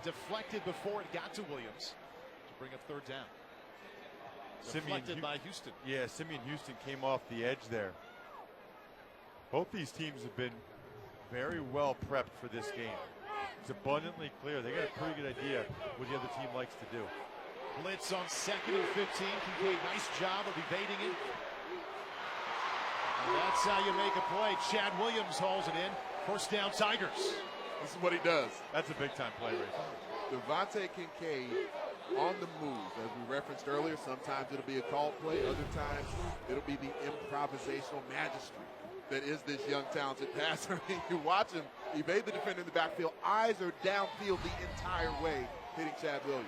deflected before it got to Williams to bring up 3rd down. Deflected by Houston. Yeah, Simeon Houston came off the edge there. Both these teams have been very well prepped for this game. It's abundantly clear. They got a pretty good idea what the other team likes to do. Blitz on 2nd and 15. Kincaid, nice job of evading it. And that's how you make a play. Chad Williams hauls it in. 1st down, Tigers. This is what he does. That's a big-time play right there. Devontae Kincaid on the move. As we referenced earlier, sometimes it'll be a called play. Other times it'll be the improvisational magistry that is this young, talented passer. You watch him evade the defender in the backfield. Eyes are downfield the entire way, hitting Chad Williams.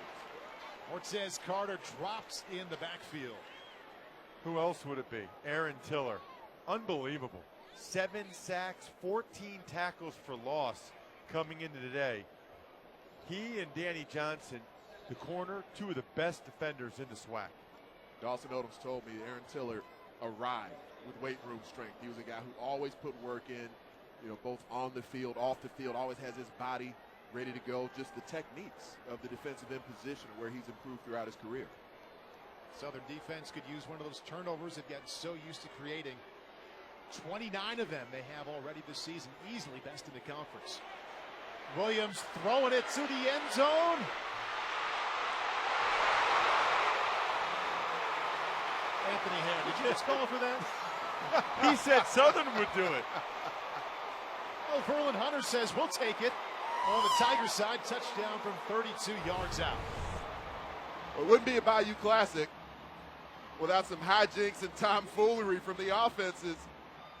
Ortez Carter drops in the backfield. Who else would it be? Aaron Tiller. Unbelievable. 7 sacks, 14 tackles for loss coming into today. He and Danny Johnson, the corner, 2 of the best defenders in the SWAC. Dawson Odoms told me Aaron Tiller arrived with weight room strength. He was a guy who always put work in, both on the field, off the field, always has his body ready to go. Just the techniques of the defensive imposition where he's improved throughout his career. Southern defense could use one of those turnovers they've gotten so used to creating. 29 of them they have already this season, easily best in the conference. Williams throwing it to the end zone. Anthony Hare, did you just call for that? He said Southern would do it. Well, Verlin Hunter says we'll take it. On the Tiger side, touchdown from 32 yards out. Well, it wouldn't be a Bayou Classic without some hijinks and tomfoolery from the offenses.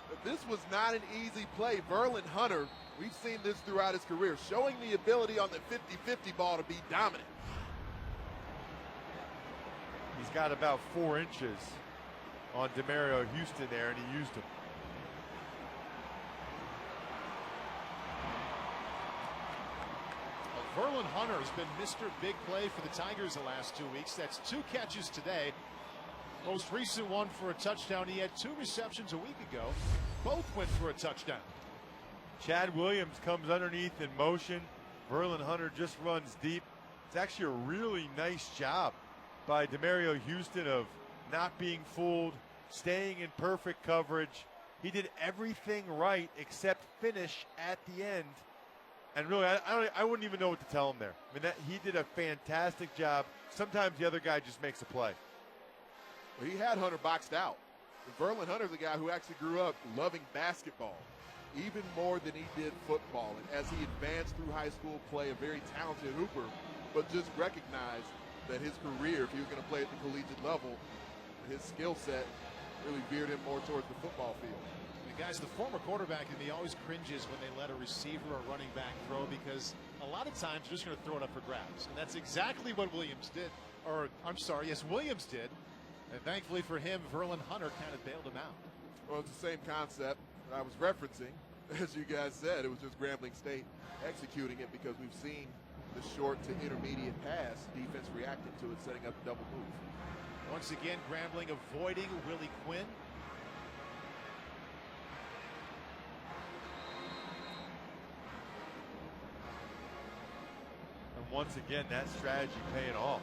But this was not an easy play. Verlin Hunter, we've seen this throughout his career, showing the ability on the 50-50 ball to be dominant. He's got about 4 inches on Demario Houston there, and he used him. Verlin Hunter has been Mr. Big Play for the Tigers the last 2 weeks. That's 2 catches today. Most recent one for a touchdown. He had 2 receptions a week ago. Both went for a touchdown. Chad Williams comes underneath in motion. Verlin Hunter just runs deep. It's actually a really nice job by Demario Houston of not being fooled, staying in perfect coverage. He did everything right except finish at the end. And really, I wouldn't even know what to tell him there. I mean, he did a fantastic job. Sometimes the other guy just makes a play. Well, he had Hunter boxed out. And Verlin Hunter's a guy who actually grew up loving basketball, even more than he did football. And as he advanced through high school play, a very talented hooper, but just recognized that his career, if he was going to play at the collegiate level, his skill set really veered him more towards the football field. Guys, the former quarterback in me always cringes when they let a receiver or running back throw, because a lot of times you're just going to throw it up for grabs. And that's exactly what Williams did. Or, I'm sorry, yes, Williams did. And thankfully for him, Verlin Hunter kind of bailed him out. Well, it's the same concept that I was referencing. As you guys said, it was just Grambling State executing it, because we've seen the short to intermediate pass, defense reacting to it, setting up a double move. Once again, Grambling avoiding Willie Quinn. Once again, that strategy paying off.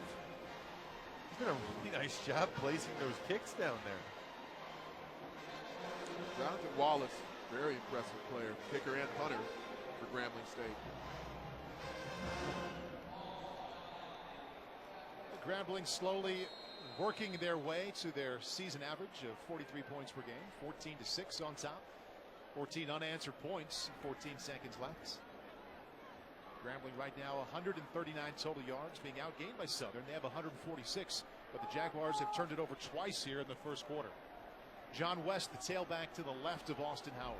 He's done a really nice job placing those kicks down there. Jonathan Wallace, very impressive player, kicker and punter for Grambling State. Grambling slowly working their way to their season average of 43 points per game, 14-6 on top, 14 unanswered points, 14 seconds left. Grambling right now 139 total yards, being outgained by Southern. They have 146, but the Jaguars have turned it over twice here in the first quarter. John West, the tailback to the left of Austin Howard.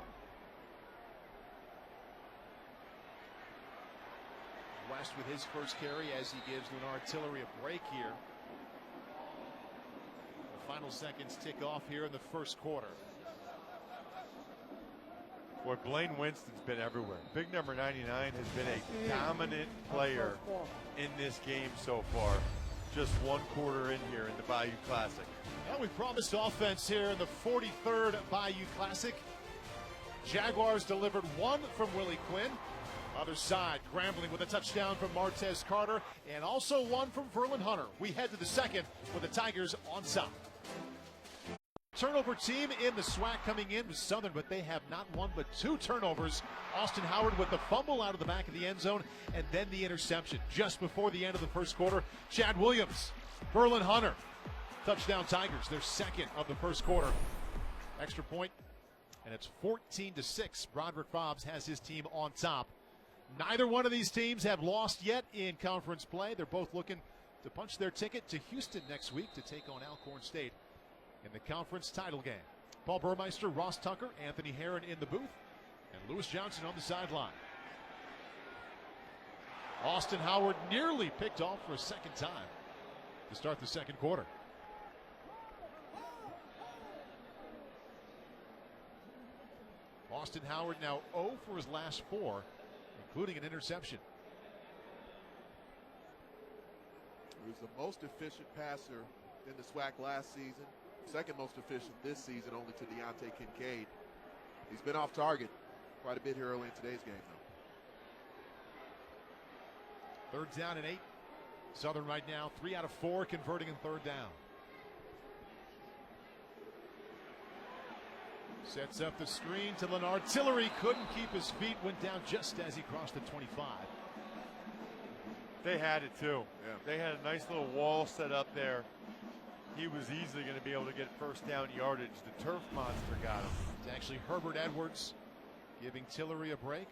West with his first carry as he gives Leonard Tillery a break here. The final seconds tick off here in the first quarter. Boy, Blaine Winston's been everywhere. Big number 99 has been a dominant player in this game so far. Just one quarter in here in the Bayou Classic. Well, we promised offense here in the 43rd Bayou Classic. Jaguars delivered one from Willie Quinn. Other side, Grambling with a touchdown from Martez Carter, and also one from Verlin Hunter. We head to the second with the Tigers on top. Turnover team in the SWAC coming in with Southern, but they have not one but 2 turnovers. Austin Howard with the fumble out of the back of the end zone, and then the interception just before the end of the first quarter. Chad Williams, Verlin Hunter, touchdown Tigers, their second of the first quarter. Extra point, and it's 14-6. Broderick Fobbs has his team on top. Neither one of these teams have lost yet in conference play. They're both looking to punch their ticket to Houston next week to take on Alcorn State in the conference title game. Paul Burmeister, Ross Tucker, Anthony Herron in the booth, and Lewis Johnson on the sideline. Austin Howard nearly picked off for a second time to start the second quarter. Austin Howard now 0 for his last 4, including an interception. He was the most efficient passer in the SWAC last season. Second most efficient this season, only to Deontay Kincaid. He's been off target quite a bit here early in today's game, though. 3rd down and 8. Southern right now 3 out of 4 converting in 3rd down. Sets up the screen to Leonard Tillery. Couldn't keep his feet. Went down just as he crossed the 25. They had it too. Yeah. They had a nice little wall set up there. He was easily going to be able to get first down yardage. The turf monster got him. It's actually Herbert Edwards giving Tillery a break.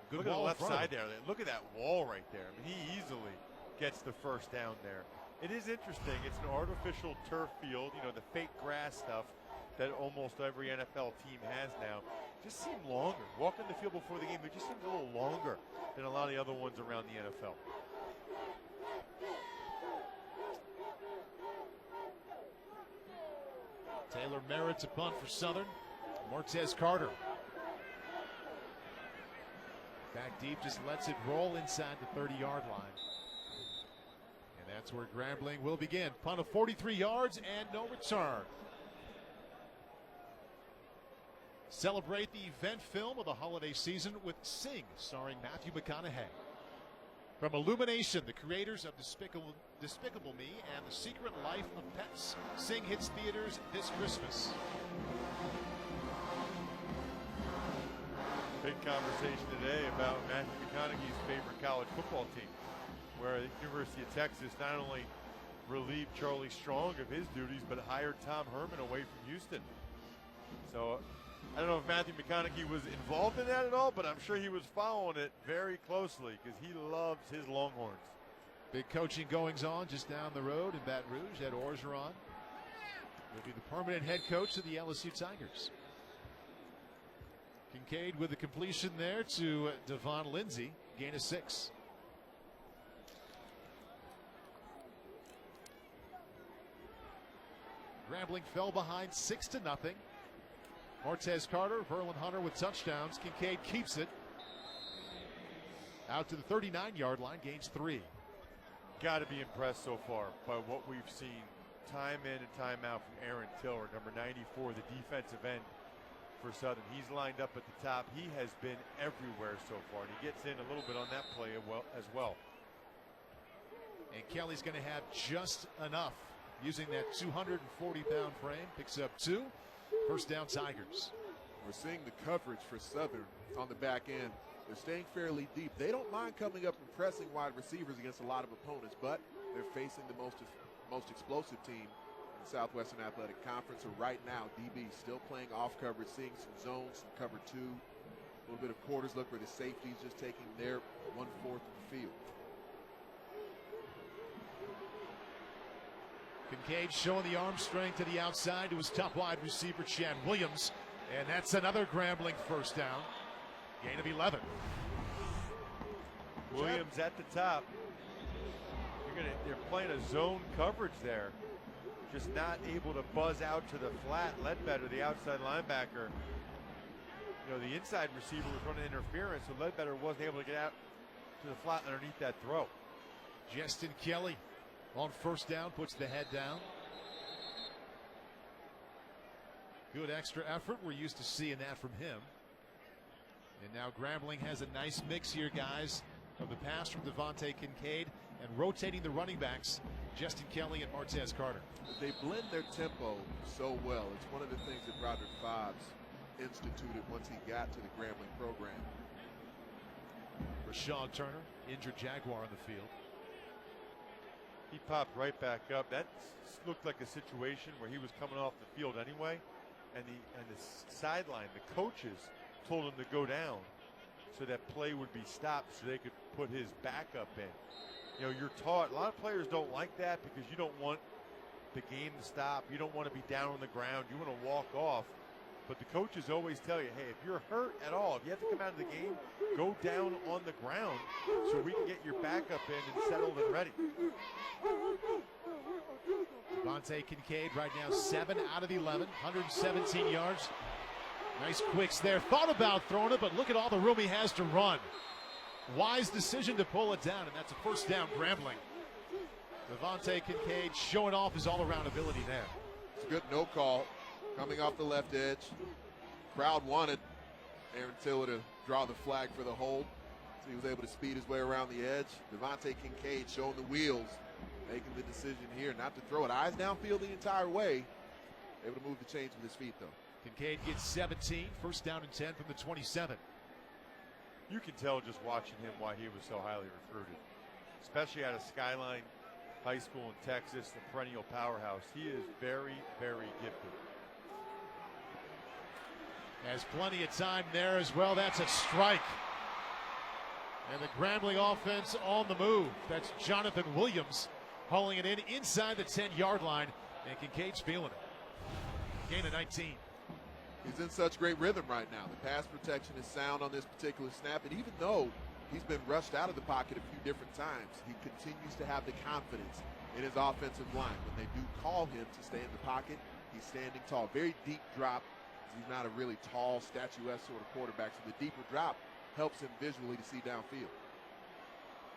Good Look at the wall left in front of side him. there. Look at that wall right there. I mean, he easily gets the first down there. It is interesting. It's an artificial turf field, you know, the fake grass stuff that almost every NFL team has now. Just seemed longer. Walking the field before the game, it just seemed a little longer than a lot of the other ones around the NFL. Taylor merits a punt for Southern. Martez Carter. Back deep, just lets it roll inside the 30-yard line. And that's where Grambling will begin. Punt of 43 yards and no return. Celebrate the event film of the holiday season with Sing, starring Matthew McConaughey. From Illumination, the creators of Despicable Me and The Secret Life of Pets, Sing hits theaters this Christmas. Big conversation today about Matthew McConaughey's favorite college football team, where the University of Texas not only relieved Charlie Strong of his duties, but hired Tom Herman away from Houston. So I don't know if Matthew McConaughey was involved in that at all, but I'm sure he was following it very closely because he loves his Longhorns. Big coaching goings on just down the road in Baton Rouge. Ed Orgeron will be the permanent head coach of the LSU Tigers. Kincaid with the completion there to Devon Lindsay, gain of 6. Grambling fell behind 6-0. Martez Carter, Verlin Hunter with touchdowns. Kincaid keeps it out to the 39-yard line, gains 3. Got to be impressed so far by what we've seen time in and time out from Aaron Tiller, number 94, the defensive end for Southern. He's lined up at the top. He has been everywhere so far, and he gets in a little bit on that play as well. And Kelly's going to have just enough using that 240-pound frame. Picks up 2. First down, Tigers. We're seeing the coverage for Southern on the back end. They're staying fairly deep. They don't mind coming up and pressing wide receivers against a lot of opponents, but they're facing the most explosive team in the Southwestern Athletic Conference. So right now, DB still playing off coverage, seeing some zones, some cover 2, a little bit of quarters look where the safety's just taking their 1/4 of the field. Kincaid showing the arm strength to the outside to his top wide receiver, Chad Williams. And that's another Grambling first down. Gain of 11. Williams at the top. They're playing a zone coverage there. Just not able to buzz out to the flat. Ledbetter, the outside linebacker. You know, the inside receiver was running interference, so Ledbetter wasn't able to get out to the flat underneath that throw. Justin Kelly on first down, puts the head down. Good extra effort. We're used to seeing that from him. And now Grambling has a nice mix here, guys, of the pass from Devontae Kincaid and rotating the running backs, Justin Kelly and Martez Carter. They blend their tempo so well. It's one of the things that Broderick Fobbs instituted once he got to the Grambling program. Rashad Turner, injured Jaguar on the field. He popped right back up. That looked like a situation where he was coming off the field anyway, and the sideline, the coaches told him to go down so that play would be stopped so they could put his backup in. You know, you're taught, a lot of players don't like that because you don't want the game to stop. You don't want to be down on the ground. You want to walk off. But the coaches always tell you, hey, if you're hurt at all, if you have to come out of the game, go down on the ground so we can get your backup in and settled and ready. Devontae Kincaid right now 7 out of 11, 117 yards. Nice quicks there. Thought about throwing it, but look at all the room he has to run. Wise decision to pull it down, and that's a first down, Grambling. Devontae Kincaid showing off his all-around ability there. It's a good no call coming off the left edge. Crowd wanted Aaron Tiller to draw the flag for the hold, so he was able to speed his way around the edge. Devontae Kincaid showing the wheels, making the decision here not to throw it. Eyes downfield the entire way. Able to move the chains with his feet, though. Kincaid gets 17, first down and 10 from the 27. You can tell just watching him why he was so highly recruited, especially out of Skyline High School in Texas, the perennial powerhouse. He is very, very gifted. Has plenty of time there as well. That's a strike. And the Grambling offense on the move. That's Jonathan Williams hauling it in inside the 10-yard line. And Kincaid's feeling it. Gain of 19. He's in such great rhythm right now. The pass protection is sound on this particular snap. And even though he's been rushed out of the pocket a few different times, he continues to have the confidence in his offensive line. When they do call him to stay in the pocket, he's standing tall. Very deep drop. He's not a really tall, statuesque sort of quarterback. So the deeper drop helps him visually to see downfield.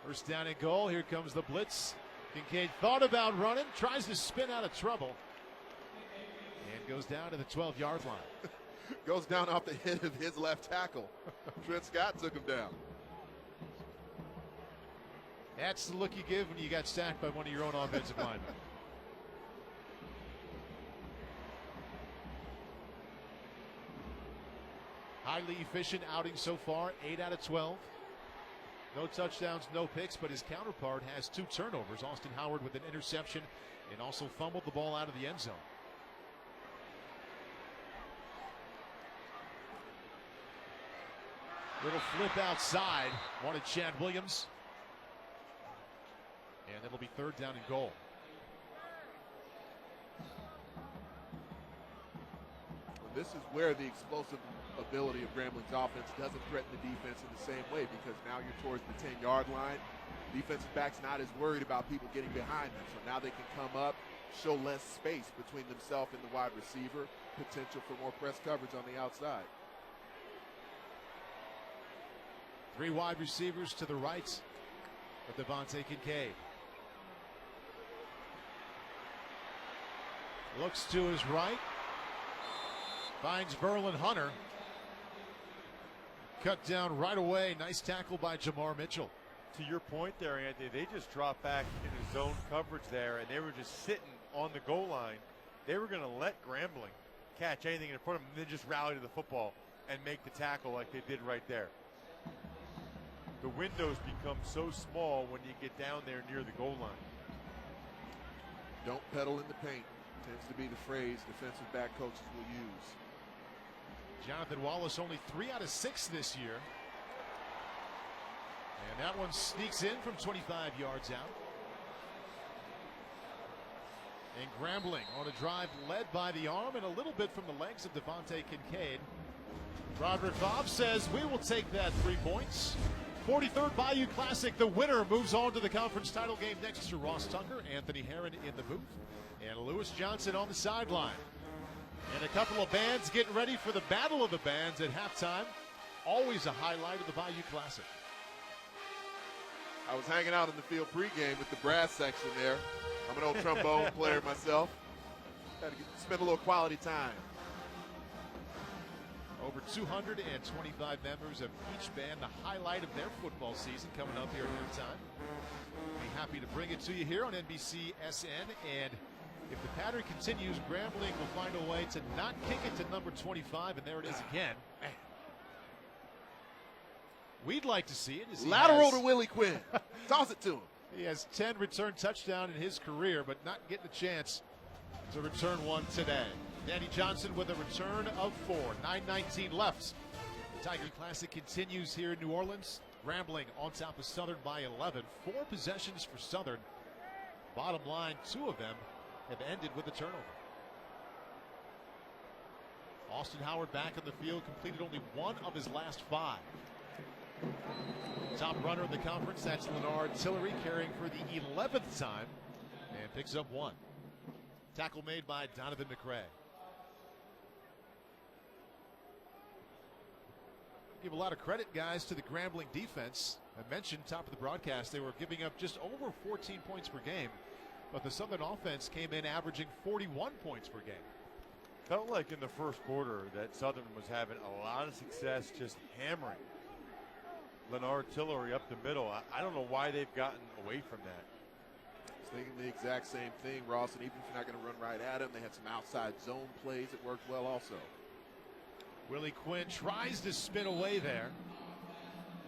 First down and goal. Here comes the blitz. Kincaid thought about running, tries to spin out of trouble, and goes down to the 12-yard line. Goes down off the head of his left tackle. Trent Scott took him down. That's the look you give when you got sacked by one of your own offensive linemen. Highly efficient outing so far, 8 out of 12. No touchdowns, no picks, but his counterpart has 2 turnovers. Austin Howard with an interception and also fumbled the ball out of the end zone. Little flip outside, wanted Chad Williams. And it'll be 3rd down and goal. This is where the explosive ability of Grambling's offense doesn't threaten the defense in the same way, because now you're towards the 10-yard line. Defensive back's not as worried about people getting behind them, so now they can come up, show less space between themselves and the wide receiver, potential for more press coverage on the outside. 3 wide receivers to the right of Devontae Kincaid. Looks to his right. Finds Verlin Hunter. Cut down right away. Nice tackle by Jamar Mitchell. To your point there, Anthony, they just dropped back into zone coverage there, and they were just sitting on the goal line. They were going to let Grambling catch anything in front of them, and then just rally to the football and make the tackle like they did right there. The windows become so small when you get down there near the goal line. Don't pedal in the paint tends to be the phrase defensive back coaches will use. Jonathan Wallace only 3 out of 6 this year. And that one sneaks in from 25 yards out. And Grambling on a drive led by the arm and a little bit from the legs of Devontae Kincaid. Roderick Bob says we will take that 3 points. 43rd Bayou Classic, the winner moves on to the conference title game next to Ross Tucker, Anthony Herron in the booth, and Lewis Johnson on the sideline. And a couple of bands getting ready for the Battle of the Bands at halftime. Always a highlight of the Bayou Classic. I was hanging out in the field pregame with the brass section there. I'm an old trombone player myself. Had to spend a little quality time. Over 225 members of each band, the highlight of their football season coming up here at halftime. Be happy to bring it to you here on NBC SN. And if the pattern continues, Grambling will find a way to not kick it to number 25, and there it is again. Man. We'd like to see it. Lateral to Willie Quinn. Toss it to him. He has 10 return touchdowns in his career, but not getting a chance to return one today. Danny Johnson with a return of 4. 9:19 left. The Tiger Classic continues here in New Orleans. Grambling on top of Southern by 11. 4 possessions for Southern. Bottom line, 2 of them have ended with a turnover. Austin Howard back in the field, completed only 1 of his last 5. Top runner in the conference, that's Leonard Tillery, carrying for the 11th time and picks up 1. Tackle made by Donovan McRae. Give a lot of credit, guys, to the Grambling defense. I mentioned top of the broadcast they were giving up just over 14 points per game, but the Southern offense came in averaging 41 points per game. Felt like in the first quarter that Southern was having a lot of success just hammering Leonard Tillery up the middle. I don't know why they've gotten away from that. I was thinking the exact same thing, Ross, and even if you're not going to run right at him, they had some outside zone plays that worked well also. Willie Quinn tries to spin away there.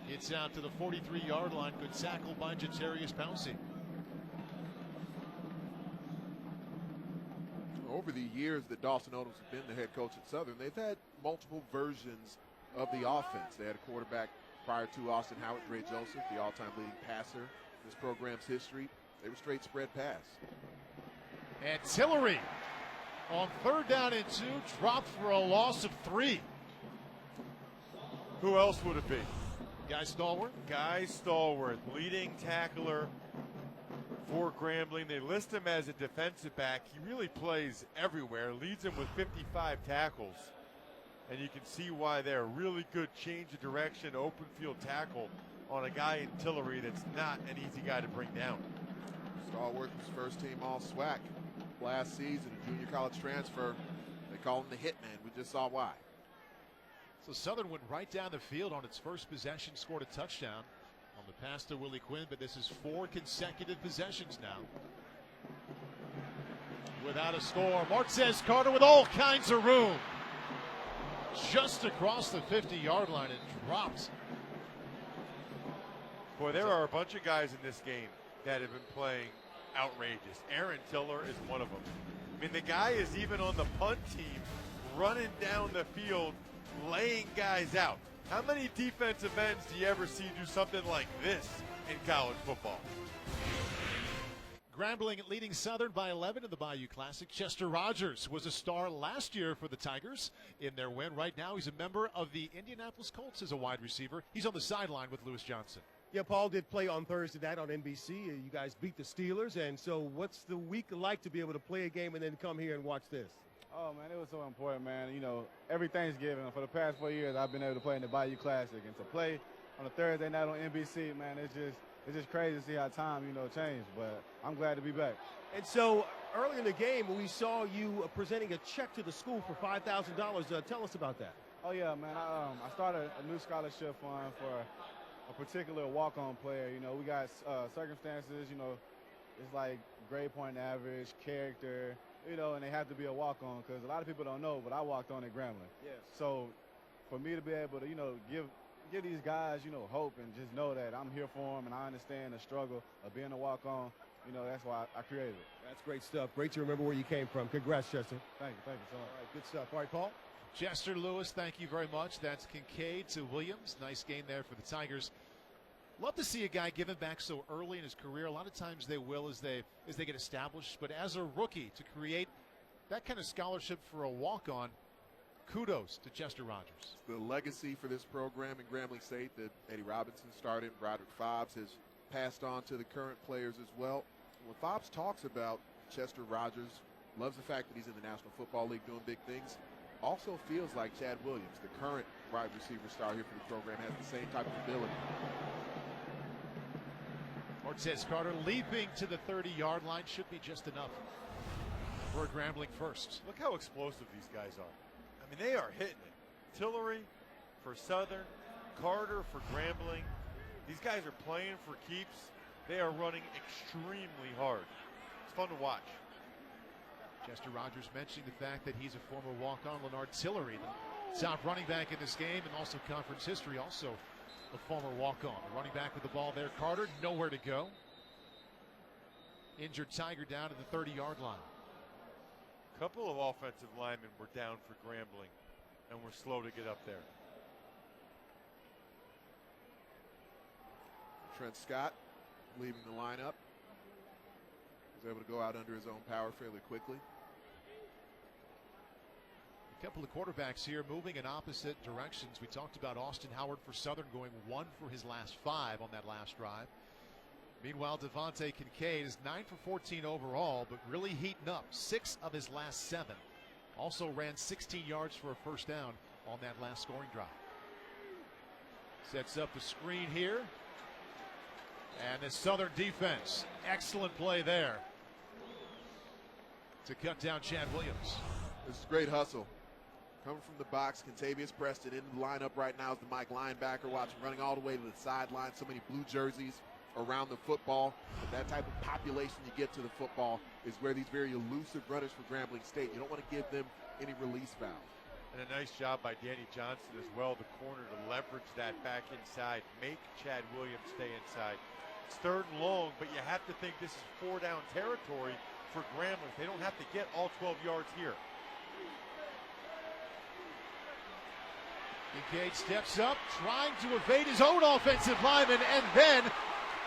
Gets out to the 43-yard line. Good tackle by Jatarius Pouncey. Over the years that Dawson Odoms has been the head coach at Southern, they've had multiple versions of the offense. They had a quarterback prior to Austin Howard, Dre Joseph, the all-time leading passer in this program's history. They were straight spread pass. And Tillery on 3rd down and 2, dropped for a loss of 3. Who else would it be? Guy Stallworth? Guy Stallworth, leading tackler for Grambling. They list him as a defensive back. He really plays everywhere, leads him with 55 tackles. and you can see why they're really good change of direction, open field tackle on a guy in Tillery that's not an easy guy to bring down. Stallworth was first team all SWAC last season, a junior college transfer. They call him the Hitman. We just saw why. So Southern went right down the field on its first possession, scored a touchdown on the pass to Willie Quinn, but this is 4 consecutive possessions now without a score. Martez Carter with all kinds of room. Just across the 50-yard line and dropped. Boy, there are a bunch of guys in this game that have been playing outrageous. Aaron Tiller is one of them. I mean, the guy is even on the punt team, running down the field, laying guys out. How many defensive ends do you ever see do something like this in college football? Grambling leading Southern by 11 in the Bayou Classic. Chester Rogers was a star last year for the Tigers in their win. Right now, he's a member of the Indianapolis Colts as a wide receiver. He's on the sideline with Lewis Johnson. Yeah, Paul did play on Thursday night on NBC. You guys beat the Steelers, and so what's the week like to be able to play a game and then come here and watch this? Oh, man, it was so important, man. You know, every Thanksgiving for the past 4 years, I've been able to play in the Bayou Classic, and to play on a Thursday night on NBC, man, it's just crazy to see how time, changed. But I'm glad to be back. And so early in the game, we saw you presenting a check to the school for $5,000. Tell us about that. Oh, yeah, man. I started a new scholarship fund for a particular walk-on player. We got circumstances, it's like grade point average, character, and they have to be a walk-on because a lot of people don't know, but I walked on at Grambling. Yes. So for me to be able to, give these guys, hope and just know that I'm here for them and I understand the struggle of being a walk-on, that's why I created it. That's great stuff. Great to remember where you came from. Congrats, Chester. Thank you so much. All right, good stuff. All right, Paul. Chester, Lewis, thank you very much. That's Kincaid to Williams. Nice game there for the Tigers. Love to see a guy given back so early in his career. A lot of times they will as they get established. But as a rookie, to create that kind of scholarship for a walk-on, kudos to Chester Rogers. The legacy for this program in Grambling State that Eddie Robinson started, Broderick Fobbs has passed on to the current players as well. When Fobbs talks about Chester Rogers, loves the fact that he's in the National Football League doing big things. Also feels like Chad Williams, the current wide receiver star here for the program, has the same type of ability. Martez Carter leaping to the 30-yard line should be just enough for a Grambling first. Look how explosive these guys are. I mean, they are hitting it. Tillery for Southern, Carter for Grambling. These guys are playing for keeps. They are running extremely hard. It's fun to watch. Chester Rogers mentioning the fact that he's a former walk-on. Leonard Tillery, the top running back in this game, and also conference history, also a former walk-on. Running back with the ball there, Carter, nowhere to go. Injured Tiger down to the 30-yard line. A couple of offensive linemen were down for Grambling, and were slow to get up there. Trent Scott leaving the lineup. Was able to go out under his own power fairly quickly. A couple of quarterbacks here moving in opposite directions. We talked about Austin Howard for Southern going 1 for his last 5 on that last drive. Meanwhile, Devontae Kincaid is 9 for 14 overall, but really heating up. 6 of his last 7. Also ran 16 yards for a first down on that last scoring drive. Sets up the screen here. And the Southern defense, excellent play there to cut down Chad Williams. This is great hustle. Coming from the box, Contavious Preston in the lineup right now is the Mike linebacker. Watch him running all the way to the sideline. So many blue jerseys around the football. But that type of population you get to the football is where these very elusive runners for Grambling State, you don't want to give them any release valve. And a nice job by Danny Johnson as well, the corner, to leverage that back inside, make Chad Williams stay inside. It's 3rd and long, but you have to think this is 4-down territory for Grambling. They don't have to get all 12 yards here. Kincaid steps up, trying to evade his own offensive lineman, and then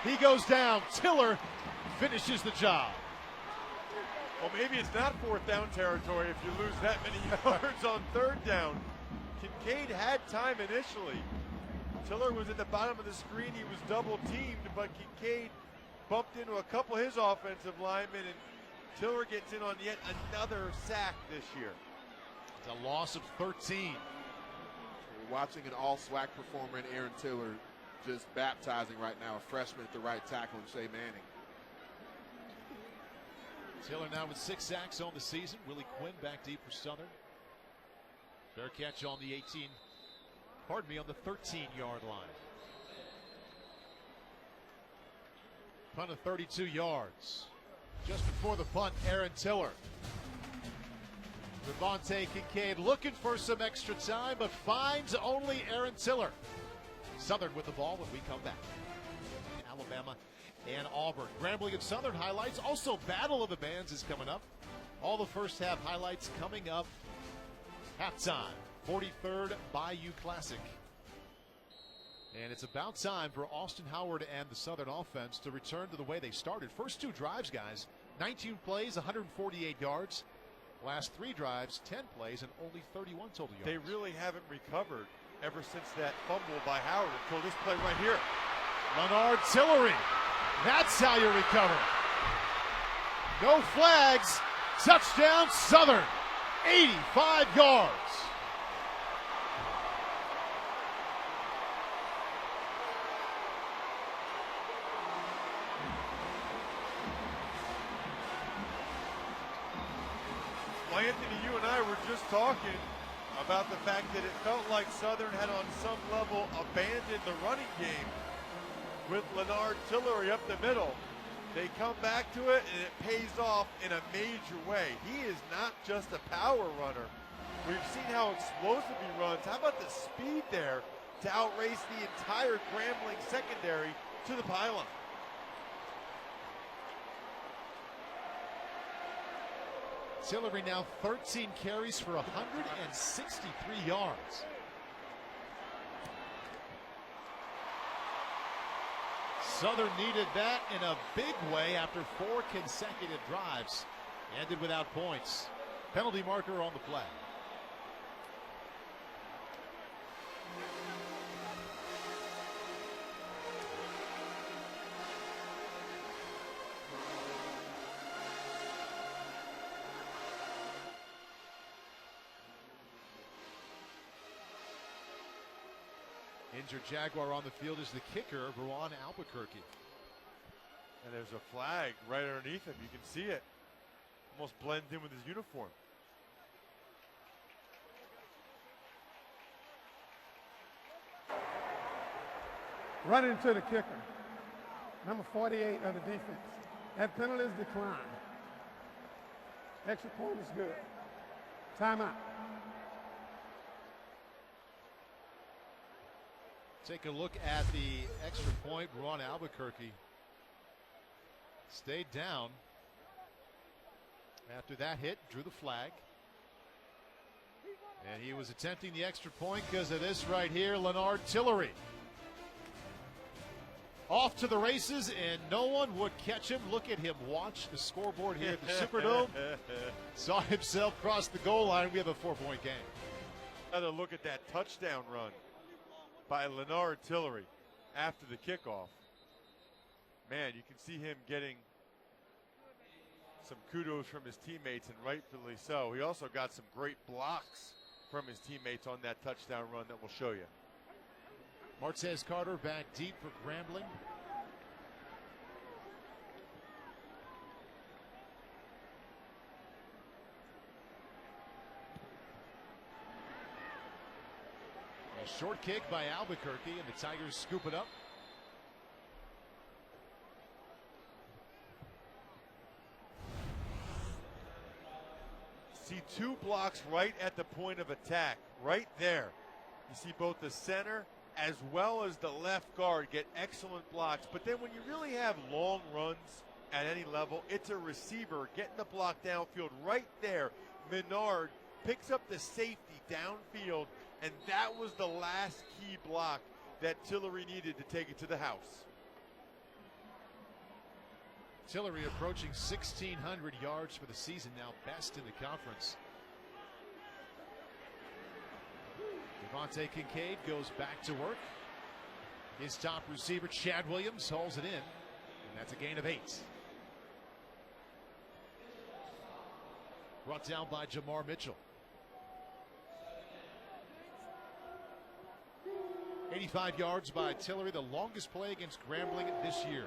he goes down. Tiller finishes the job. Well, maybe it's not 4th down territory if you lose that many yards on 3rd down. Kincaid had time initially. Tiller was at the bottom of the screen. He was double teamed, but Kincaid bumped into a couple of his offensive linemen, and Tiller gets in on yet another sack this year. It's a loss of 13. watching an all-SWAC performer in Aaron Tiller just baptizing right now, a freshman at the right tackle in Shea Manning. Tiller now with 6 sacks on the season. Willie Quinn back deep for Southern. Fair catch on the 13-yard line. Punt of 32 yards. Just before the punt, Aaron Tiller. Devontae Kincaid looking for some extra time, but finds only Aaron Tiller. Southern with the ball when we come back. Alabama and Auburn. Grambling and Southern highlights. Also, Battle of the Bands is coming up. All the first half highlights coming up. Halftime, 43rd Bayou Classic. And it's about time for Austin Howard and the Southern offense to return to the way they started. First 2 drives, guys, 19 plays, 148 yards. Last 3 drives, 10 plays, and only 31 total yards. They really haven't recovered ever since that fumble by Howard until this play right here. Leonard Tillery. That's how you recover. No flags. Touchdown Southern. 85 yards. Well, Anthony, you and I were just talking about the fact that it felt like Southern had on some level abandoned the running game with Leonard Tillery up the middle. They come back to it, and it pays off in a major way. He is not just a power runner. We've seen how explosive he runs. How about the speed there to outrace the entire Grambling secondary to the pylon? Tillery now 13 carries for 163 yards. Southern needed that in a big way after 4 consecutive drives. Ended without points. Penalty marker on the play. Injured Jaguar on the field is the kicker, Ron Albuquerque. And there's a flag right underneath him. You can see it. Almost blends in with his uniform. Running to the kicker, number 48 of the defense. That penalty is declined. Extra point is good. Timeout. Take a look at the extra point. Ron Albuquerque stayed down after that hit, drew the flag. And he was attempting the extra point because of this right here, Leonard Tillery. Off to the races, and no one would catch him. Look at him watch the scoreboard here at the Superdome. Saw himself cross the goal line. We have a 4-point game. Another look at that touchdown run by Leonard Tillery after the kickoff. Man, you can see him getting some kudos from his teammates, and rightfully so. He also got some great blocks from his teammates on that touchdown run that we'll show you. Martez Carter back deep for Grambling. A short kick by Albuquerque, and the Tigers scoop it up. See 2 blocks right at the point of attack, right there. You see both the center as well as the left guard get excellent blocks. But then when you really have long runs at any level, it's a receiver getting the block downfield right there. Menard picks up the safety downfield, and that was the last key block that Tillery needed to take it to the house. Tillery approaching 1,600 yards for the season, now best in the conference. Devontae Kincaid goes back to work. His top receiver, Chad Williams, hauls it in, and that's a gain of 8. Brought down by Jamar Mitchell. 85 yards by Tillery, the longest play against Grambling this year.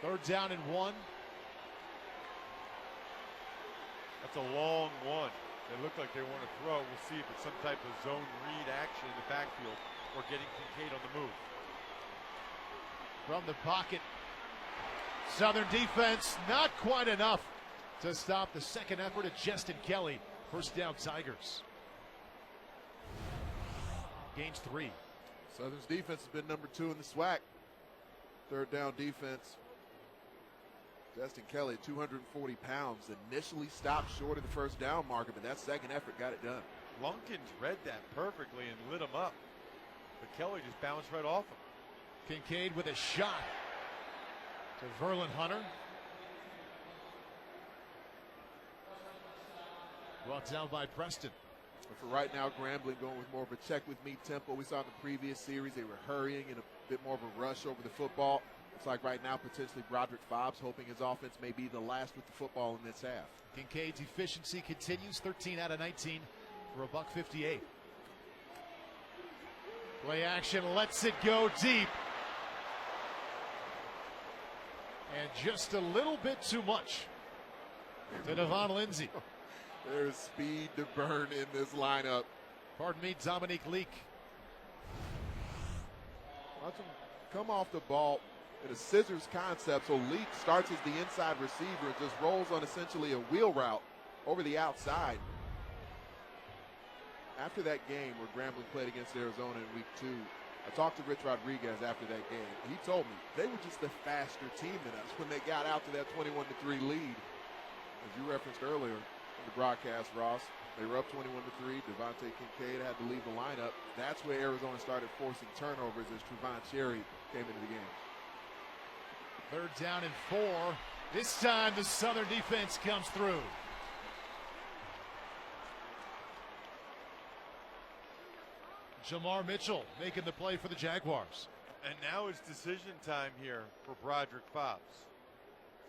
Third down and 1. That's a long one. They look like they want to throw. We'll see if it's some type of zone read action in the backfield or getting Kincaid on the move. From the pocket, Southern defense not quite enough to stop the second effort of Justin Kelly. First down, Tigers. Gains 3. Southern's defense has been number 2 in the SWAC. Third down defense. Justin Kelly, 240 pounds, initially stopped short of the first down marker, but that second effort got it done. Lunkins read that perfectly and lit him up, but Kelly just bounced right off him. Kincaid with a shot to Verlin Hunter. Brought down by Preston. But for right now, Grambling going with more of a check with me tempo. We saw in the previous series they were hurrying and a bit more of a rush over the football. Looks like right now potentially Broderick Fobbs hoping his offense may be the last with the football in this half. Kincaid's efficiency continues, 13 out of 19 for $158. Play action lets it go deep. And just a little bit too much to Devon Lindsay. There's speed to burn in this lineup. Pardon me, Dominique Leak. Watch him come off the ball in a scissors concept. So Leak starts as the inside receiver and just rolls on essentially a wheel route over the outside. After that game where Grambling played against Arizona in week 2, I talked to Rich Rodriguez after that game. He told me they were just a faster team than us when they got out to that 21-3 lead. As you referenced earlier in the broadcast, Ross, they were up 21-3. Devontae Kincaid had to leave the lineup. That's where Arizona started forcing turnovers as Trevon Cherry came into the game. Third down and 4. This time the Southern defense comes through. Jamar Mitchell making the play for the Jaguars. And now it's decision time here for Broderick Fobbs.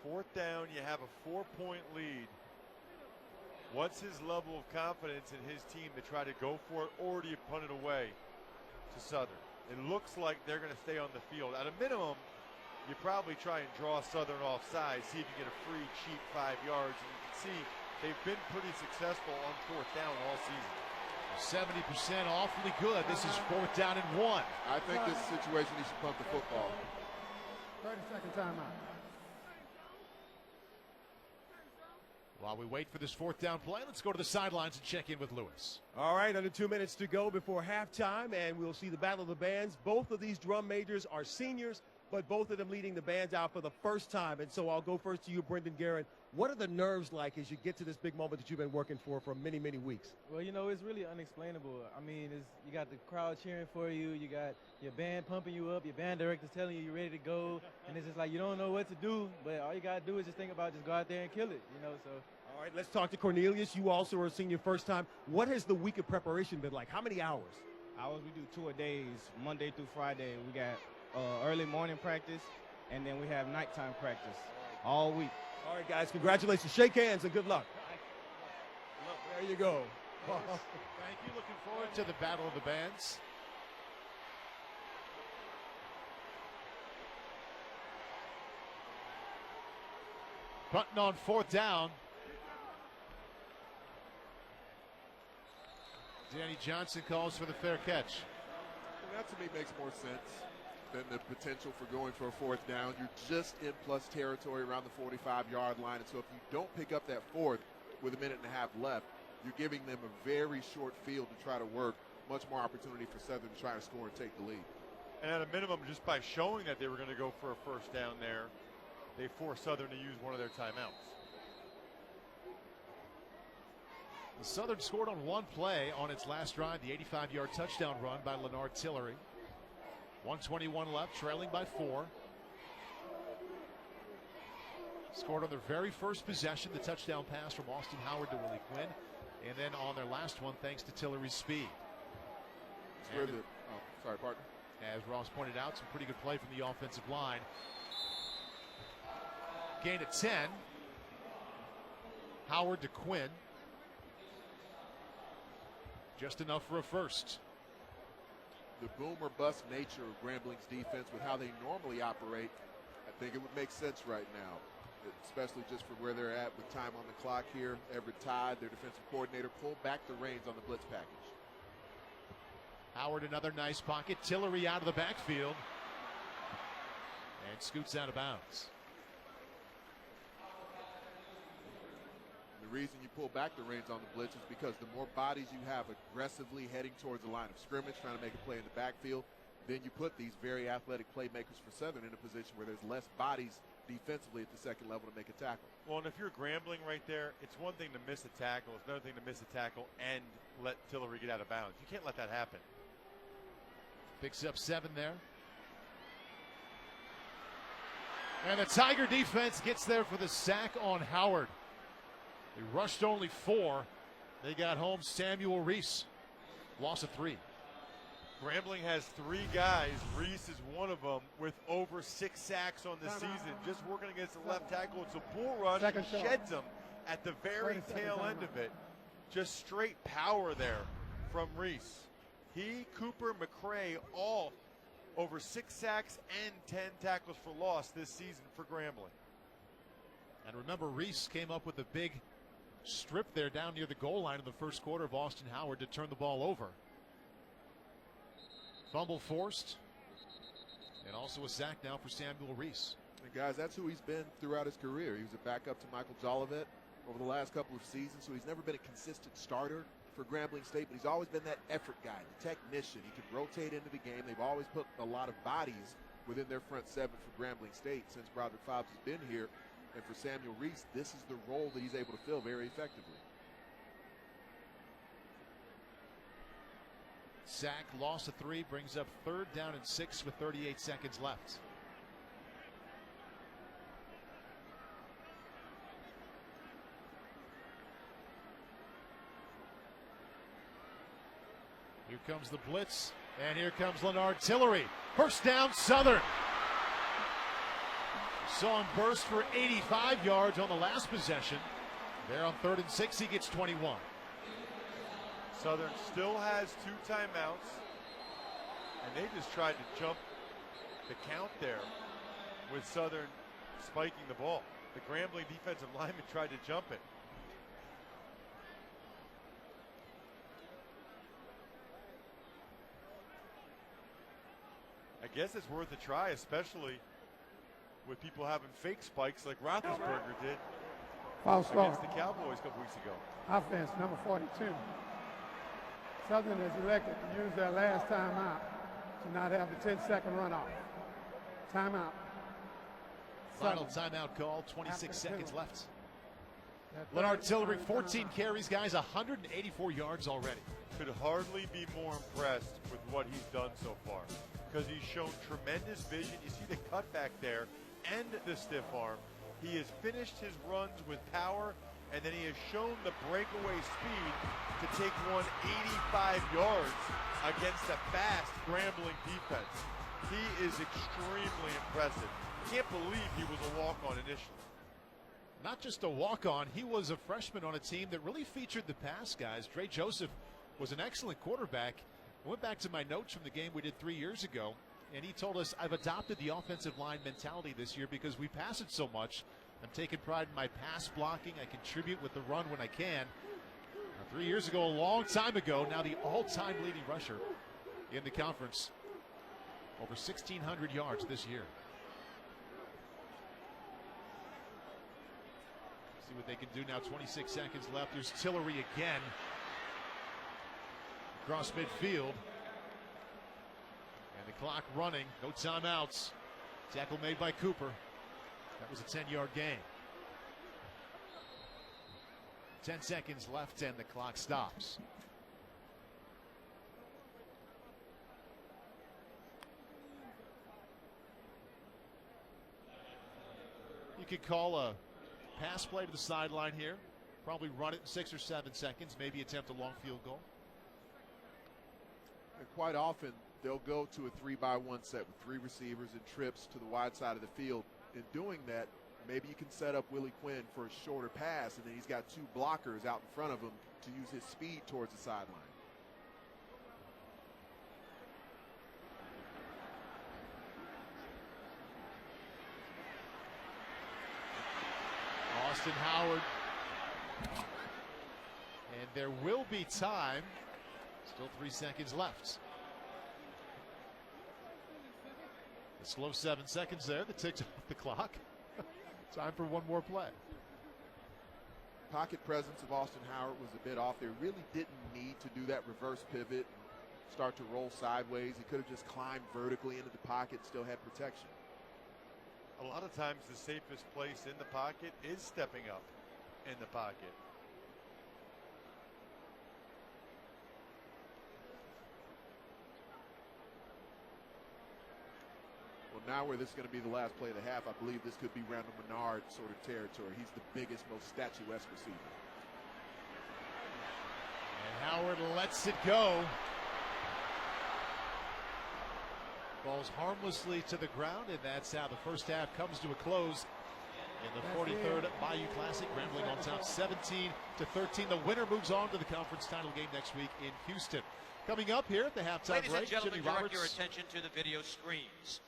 Fourth down, you have a 4-point lead. What's his level of confidence in his team to try to go for it, or do you punt it away to Southern? It looks like they're going to stay on the field. At a minimum, you probably try and draw Southern offside, see if you get a free, cheap 5 yards. And you can see they've been pretty successful on fourth down all season. 70% awfully good. This is fourth down and 1. I think this is a situation he should punt the football. 30-second timeout. While we wait for this fourth down play, let's go to the sidelines and check in with Lewis. All right, under 2 minutes to go before halftime, and we'll see the battle of the bands. Both of these drum majors are seniors, but both of them leading the bands out for the first time. And so I'll go first to you, Brendan Guerin. What are the nerves like as you get to this big moment that you've been working for many, many weeks? Well, you know, it's really unexplainable. I mean, you got the crowd cheering for you. You got your band pumping you up. Your band director's telling you you're ready to go. And it's just like you don't know what to do. But all you got to do is just think about just go out there and kill it, you know. So. All right, let's talk to Cornelius. You also are a senior first time. What has the week of preparation been like? How many hours? We do 2 days, Monday through Friday. We got early morning practice, and then we have nighttime practice all week. All right, guys, congratulations. Shake hands and good luck. There you go. Thank you. Looking forward to the battle of the bands. Punting on fourth down. Danny Johnson calls for the fair catch. And that to me makes more sense than the potential for going for a fourth down. You're just in plus territory around the 45-yard line. And so if you don't pick up that fourth with a minute and a half left, you're giving them a very short field to try to work. Much more opportunity for Southern to try to score and take the lead. And at a minimum, just by showing that they were going to go for a first down there, they forced Southern to use one of their timeouts. The Southern scored on one play on its last drive, the 85-yard touchdown run by Leonard Tillery. 1:21 left, trailing by 4. Scored on their very first possession, the touchdown pass from Austin Howard to Willie Quinn. And then on their last one, thanks to Tillery's speed. Sorry, partner. As Ross pointed out, some pretty good play from the offensive line. Gain of 10. Howard to Quinn. Just enough for a first. The boom or bust nature of Grambling's defense with how they normally operate, I think it would make sense right now, especially just for where they're at with time on the clock here. Everett Todd, their defensive coordinator, pulled back the reins on the blitz package. Howard, another nice pocket. Tillery out of the backfield and scoots out of bounds. The reason you pull back the reins on the blitz is because the more bodies you have aggressively heading towards the line of scrimmage, trying to make a play in the backfield, then you put these very athletic playmakers for Southern in a position where there's less bodies defensively at the second level to make a tackle. Well, and if you're Grambling right there, it's one thing to miss a tackle. It's another thing to miss a tackle and let Tillery get out of bounds. You can't let that happen. Picks up 7 there. And the Tiger defense gets there for the sack on Howard. They rushed only 4. They got home Samuel Reese. Loss of 3. Grambling has 3 guys. Reese is one of them with over 6 sacks on the season. Just working against the left tackle. It's a bull rush. He sheds him at the very tail end of it. Just straight power there from Reese. He, Cooper, McCray, all over 6 sacks and 10 tackles for loss this season for Grambling. And remember, Reese came up with a big strip there down near the goal line in the first quarter of Austin Howard to turn the ball over. Fumble forced. And also a sack now for Samuel Reese. And guys, that's who he's been throughout his career. He was a backup to Michael Jolivet over the last couple of seasons, so he's never been a consistent starter for Grambling State, but he's always been that effort guy, the technician. He can rotate into the game. They've always put a lot of bodies within their front 7 for Grambling State since Broderick Fobbs has been here. And for Samuel Reese, this is the role that he's able to fill very effectively. Sack, loss of 3, brings up 3rd down and 6 with 38 seconds left. Here comes the blitz, and here comes Leonard Tillery. First down, Southern. Saw him burst for 85 yards on the last possession. There on 3rd and 6, he gets 21. Southern still has 2 timeouts, and they just tried to jump the count there with Southern spiking the ball. The Grambling defensive lineman tried to jump it. I guess it's worth a try, especially with people having fake spikes like Roethlisberger did against the Cowboys a couple weeks ago. Offense, number 42. Southern has elected to use their last timeout to not have the 10-second runoff. Timeout. Final timeout call, 26 seconds left. Leonard Tillery, 14 carries, guys, 184 yards already. Could hardly be more impressed with what he's done so far, because he's shown tremendous vision. You see the cutback there and the stiff arm. He has finished his runs with power, and then he has shown the breakaway speed to take one 85 yards against a fast Grambling defense. He is extremely impressive. Can't believe he was a walk-on initially. Not just a walk-on, he was a freshman on a team that really featured the pass guys. Dre Joseph was an excellent quarterback. I went back to my notes from the game we did 3 years ago, and he told us, I've adopted the offensive line mentality this year because we pass it so much. I'm taking pride in my pass blocking. I contribute with the run when I can. Now, 3 years ago, a long time ago, now the all-time leading rusher in the conference. Over 1,600 yards this year. See what they can do now. 26 seconds left. There's Tillery again. Across midfield. And the clock running. No timeouts. Tackle made by Cooper. That was a 10-yard gain. 10 seconds left and the clock stops. You could call a pass play to the sideline here. Probably run it in 6 or 7 seconds, maybe attempt a long field goal. And quite often, they'll go to a 3-by-1 set with 3 receivers and trips to the wide side of the field. In doing that, maybe you can set up Willie Quinn for a shorter pass, and then he's got 2 blockers out in front of him to use his speed towards the sideline. Austin Howard. And there will be time. Still 3 seconds left. A slow 7 seconds there that ticks off the clock. Time for one more play. Pocket presence of Austin Howard was a bit off there. Really didn't need to do that reverse pivot and start to roll sideways. He could have just climbed vertically into the pocket, still had protection. A lot of times the safest place in the pocket is stepping up in the pocket. Well, now where this is going to be the last play of the half, I believe this could be Randall Menard sort of territory. He's the biggest, most statuesque receiver. And Howard lets it go. Falls harmlessly to the ground, and that's how the first half comes to a close in the 43rd Bayou Classic. Grambling on top 17-13. The winner moves on to the conference title game next week in Houston. Coming up here at the halftime break, Ladies and gentlemen, Jimmy direct Roberts. your attention to the video screens.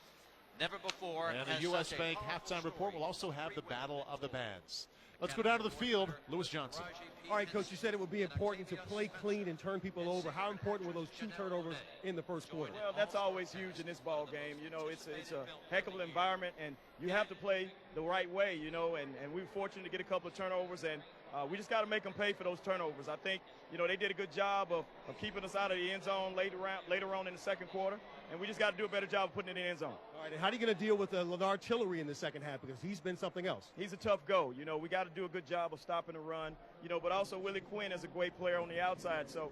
Never before And has the U.S. such a Bank powerful halftime report will story also have the frequently Battle of the unfolded. Bands. Let's go down to the field. Lewis Johnson. All right, Coach, you said it would be important to play clean and turn people over. How important were those 2 turnovers in the first quarter? Well, that's always huge in this ball game. You know, it's a heck of an environment, and you have to play the right way, you know, and we were fortunate to get a couple of turnovers, and we just got to make them pay for those turnovers. I think, you know, they did a good job of keeping us out of the end zone later on in the second quarter, and we just got to do a better job of putting it in the end zone. All right, and how are you going to deal with Leonard Tillery in the second half? Because he's been something else. He's a tough go. You know, we got to do a good job of stopping the run, you know, but also Willie Quinn is a great player on the outside. So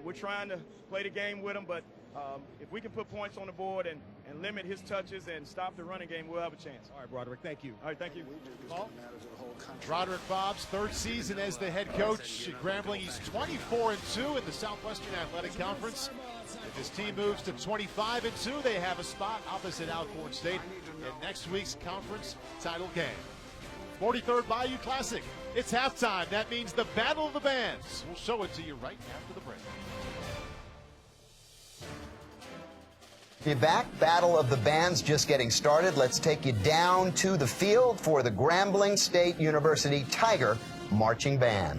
we're trying to play the game with him, but if we can put points on the board and limit his touches and stop the running game, we'll have a chance. All right, Broderick, thank you. All right, thank you. Paul? Broderick Bob's 3rd season as the head coach at Grambling. He's 24-2 in the Southwestern Athletic Conference. If his team moves to 25-2, they have a spot opposite Alcorn State in next week's conference title game. 43rd Bayou Classic. It's halftime. That means the Battle of the Bands. We'll show it to you right after the break. Be back. Battle of the Bands just getting started. Let's take you down to the field for the Grambling State University Tiger Marching Band.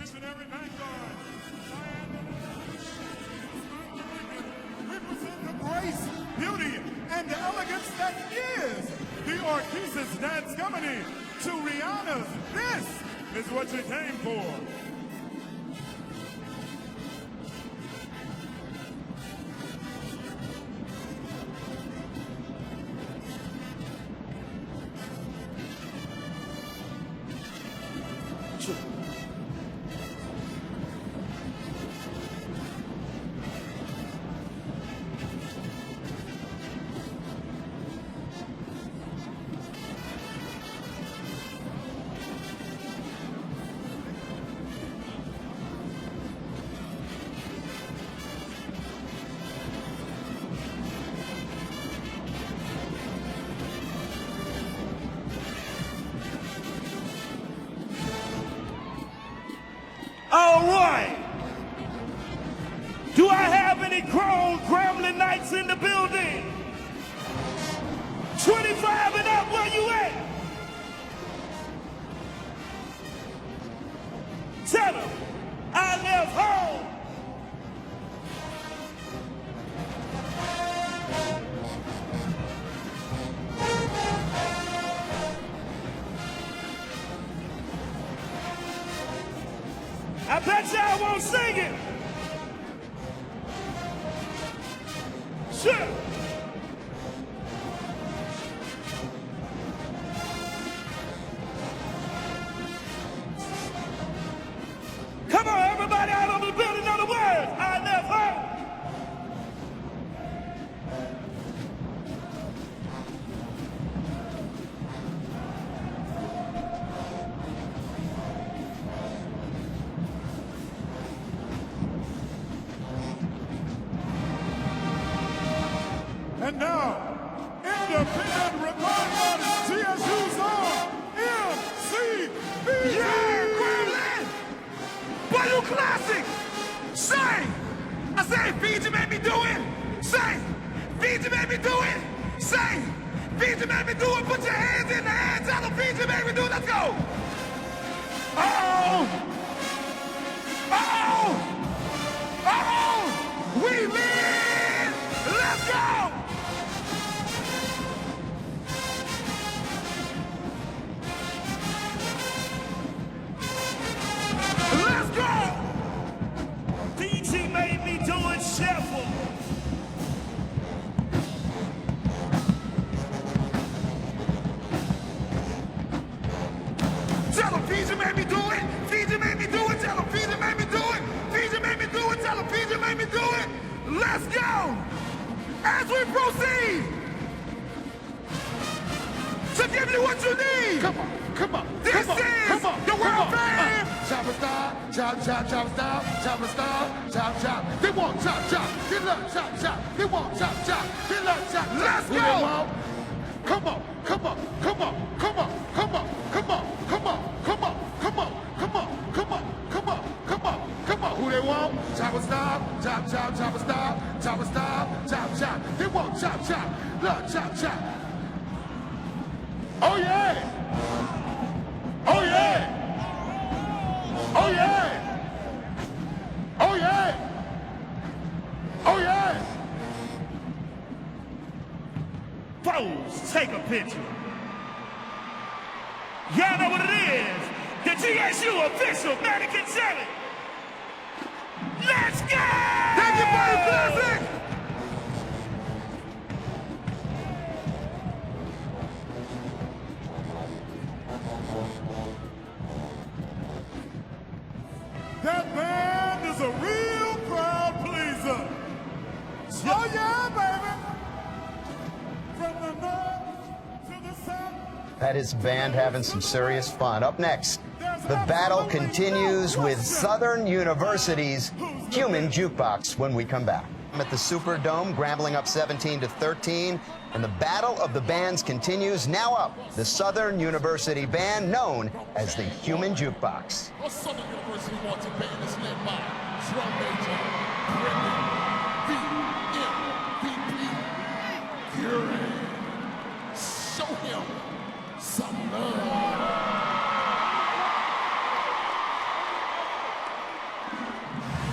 Represent the grace, beauty, and elegance that is the Orchesis Dance Company. To Rihanna's This Is What You Came For. All right. Do I have any grown Grambling Knights in the building? 25 and up, where you at? Tell them I left home. I bet y'all won't sing it. Sure. Come on, everybody out of the building, know the words. I left home. And now, independent recording artist GSU's on MCB. Yeah, Grambling! Bayou Classic! Say! I say, Fiji made me do it! Say! Fiji made me do it! Say! Fiji made me do it! Put your hands in the air! Tell them Fiji made me do it! Let's go! Uh-oh! Uh-oh! Uh-oh! We win! Let's go! Let's go! Fiji made me do it, Sheffield. Tell them Fiji made me do it. Fiji made me do it. Tell them Fiji made me do it. Fiji made me do it. Tell them Fiji made me do it. Let's go. As we proceed to give you what you need. Come on, come on. This come on, is come on, the world fame. Chopper style, chop, chop, chop style, chopper style, chop, chop. They want chop, chop. They love chop, chop. They want chop, chop. They love chop, chop. Let's Who go. they want? Come on, come on, come on, come on, come on, come on, come on, come on, come on, come on, come on, come on, come on, come on. Who they want? Chopper style, chop, chop, chopper style, chopper style, chop, chop. They want chop, chop. Love chop, chop. Oh yeah! Oh yeah! Oh yeah! Oh yeah! Oh yeah! Pose, take a picture. Y'all know what it is. The GSU official mannequin challenge. Let's go! Thank you, Bayou Classic. That band is a real crowd pleaser. Oh yeah, baby. From the north to the south. That is band having some serious fun. Up next, the battle continues with Southern University's Human Jukebox when we come back. At the Superdome, Grambling up 17-13, and the battle of the bands continues. Now up, the Southern University band known as the Human Jukebox. A Southern University marching band is led by drum major Grambling VMVP Curie. Show him some love.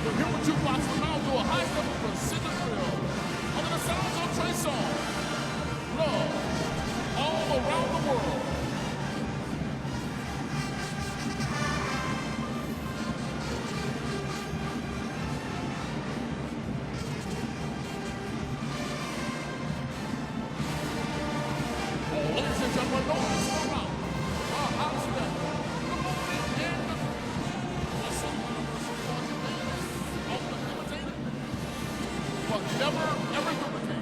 The Human Jukebox will now do a high-level precision drill under the sounds of Trey Songz. Love all around the world. Ladies and gentlemen, noise around our house today. The moment and the Southern University marching band is often imitated, but never ever duplicated.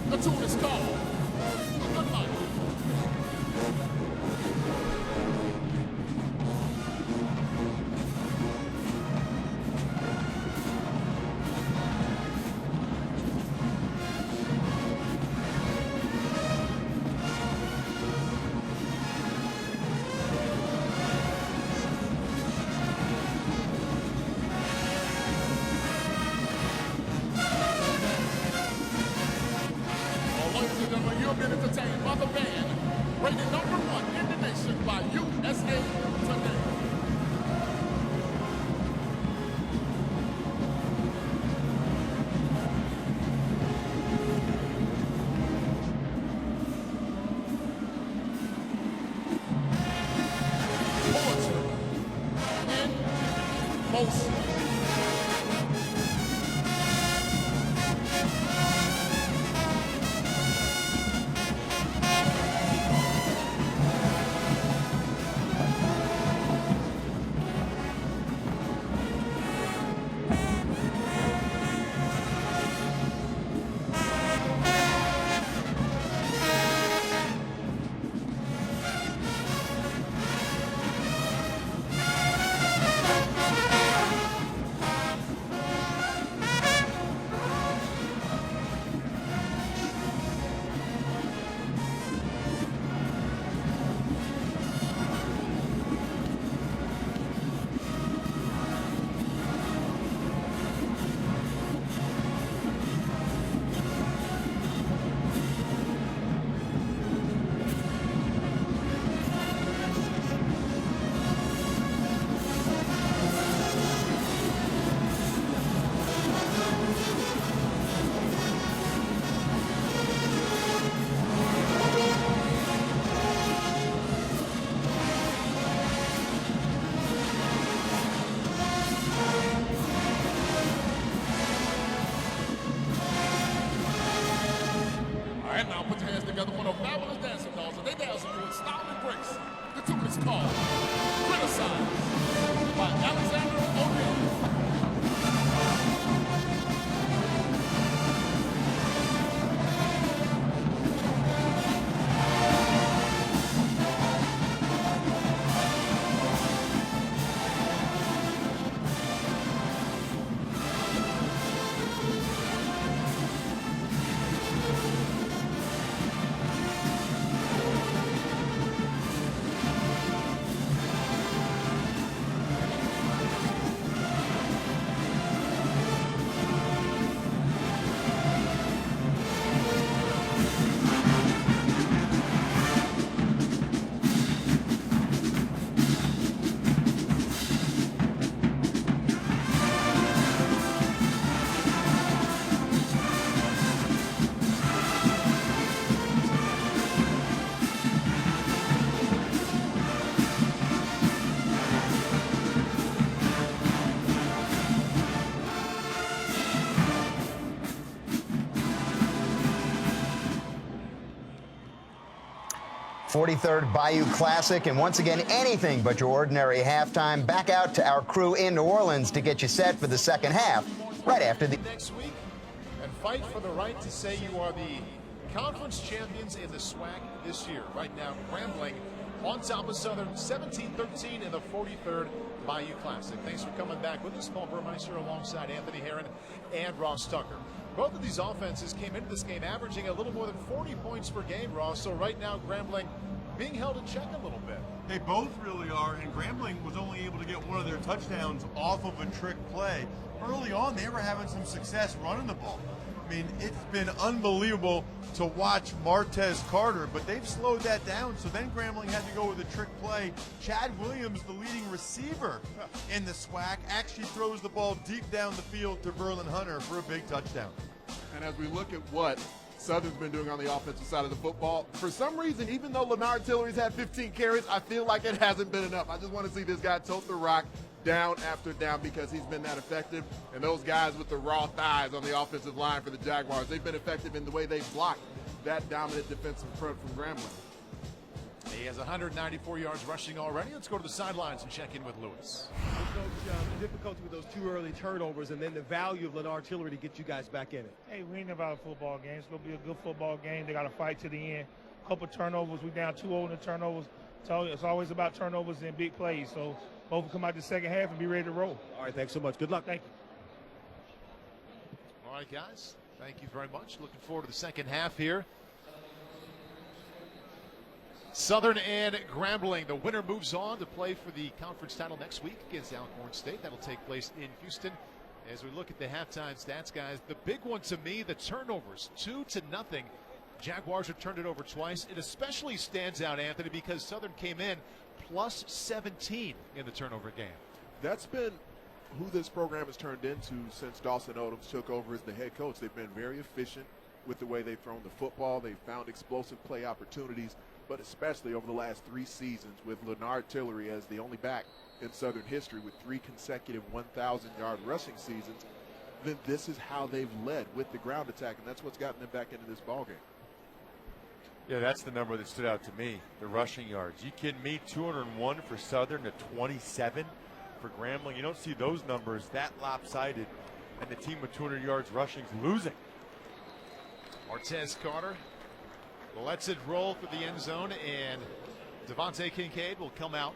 The tune is called Good Life. You've been entertained by the band, rated #1 in the nation by USA Today. Poetry in motion. side by Alexander O'Neill. .43rd Bayou Classic, and once again, anything but your ordinary halftime. Back out to our crew in New Orleans to get you set for the second half, right after the... Next week, and fight for the right to say you are the conference champions in the SWAC this year. Right now, Grambling on top of Southern, 17-13 in the 43rd Bayou Classic. Thanks for coming back with us. Paul Burmeister alongside Anthony Herron and Ross Tucker. Both of these offenses came into this game averaging a little more than 40 points per game, Ross. So right now, Grambling being held in check a little bit. They both really are, and Grambling was only able to get one of their touchdowns off of a trick play. Early on, they were having some success running the ball. I mean, it's been unbelievable to watch Martez Carter, but they've slowed that down, so then Grambling had to go with a trick play. Chad Williams, the leading receiver in the SWAC, actually throws the ball deep down the field to Verlin Hunter for a big touchdown. And as we look at what Southern's been doing on the offensive side of the football, for some reason, even though Leonard Tillery's had 15 carries, I feel like it hasn't been enough. I just want to see this guy tote the rock down after down because he's been that effective. And those guys with the raw thighs on the offensive line for the Jaguars, they've been effective in the way they've blocked that dominant defensive front from Grambling. He has 194 yards rushing already. Let's go to the sidelines and check in with Lewis. Coach, the difficulty with those two early turnovers and then the value of Leonard Tillery to get you guys back in it. Hey, we ain't about a football game. It's going to be a good football game. They got to fight to the end. Couple turnovers. We down 2-0 in the turnovers. So it's always about turnovers and big plays. So both will come out the second half and be ready to roll. All right, thanks so much. Good luck. Thank you. All right, guys. Thank you very much. Looking forward to the second half here. Southern and Grambling. The winner moves on to play for the conference title next week against Alcorn State. That'll take place in Houston. As we look at the halftime stats, guys, the big one to me, the turnovers, 2-0. Jaguars have turned it over twice. It especially stands out, Anthony, because Southern came in plus 17 in the turnover game. That's been who this program has turned into since Dawson Odoms took over as the head coach. They've been very efficient with the way they've thrown the football. They've found explosive play opportunities, but especially over the last 3 seasons with Leonard Tillery as the only back in Southern history with 3 consecutive 1,000-yard rushing seasons, then this is how they've led with the ground attack, and that's what's gotten them back into this ballgame. Yeah, that's the number that stood out to me, the rushing yards. You kidding me? 201 for Southern to 27 for Grambling. You don't see those numbers that lopsided, and the team with 200 yards rushing is losing. Martez Carter lets it roll for the end zone, and Devontae Kincaid will come out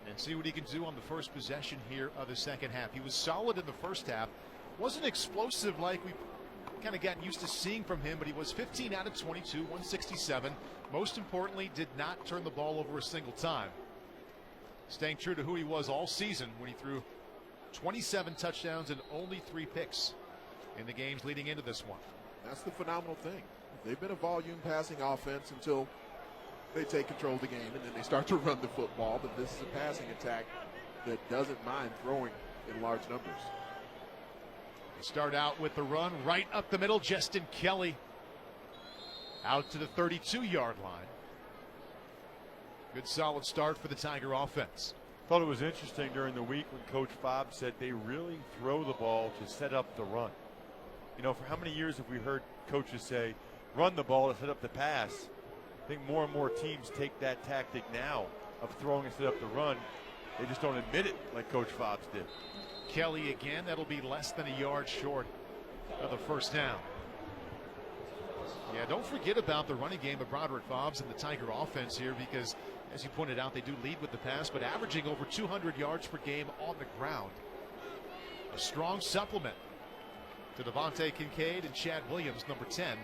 and see what he can do on the first possession here of the second half. He was solid in the first half. Wasn't explosive like we kind of gotten used to seeing from him, but he was 15 out of 22, 167. Most importantly, did not turn the ball over a single time. Staying true to who he was all season when he threw 27 touchdowns and only 3 picks in the games leading into this one. That's the phenomenal thing. They've been a volume passing offense until they take control of the game and then they start to run the football, but this is a passing attack that doesn't mind throwing in large numbers. They start out with the run right up the middle. Justin Kelly out to the 32-yard line. Good solid start for the Tiger offense. Thought it was interesting during the week when Coach Fobb said they really throw the ball to set up the run. You know, for how many years have we heard coaches say, run the ball to set up the pass? I think more and more teams take that tactic now of throwing instead of the run. They just don't admit it like Coach Fobbs did. Kelly again, that'll be less than a yard short of the first down. Yeah, don't forget about the running game of Broderick Fobbs and the Tiger offense here, because as you pointed out, they do lead with the pass, but averaging over 200 yards per game on the ground. A strong supplement to Devontae Kincaid and Chad Williams, number 10,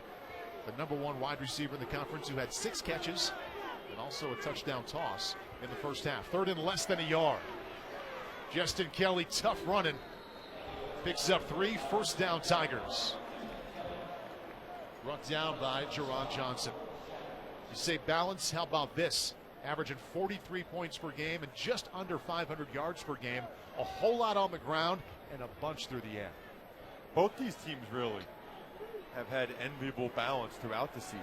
the number 1 wide receiver in the conference, who had 6 catches and also a touchdown toss in the first half. Third and less than a yard. Justin Kelly, tough running, picks up 3, first down Tigers. Brought down by Jerron Johnson. You say balance, how about this? Averaging 43 points per game and just under 500 yards per game. A whole lot on the ground and a bunch through the air. Both these teams really have had enviable balance throughout the season.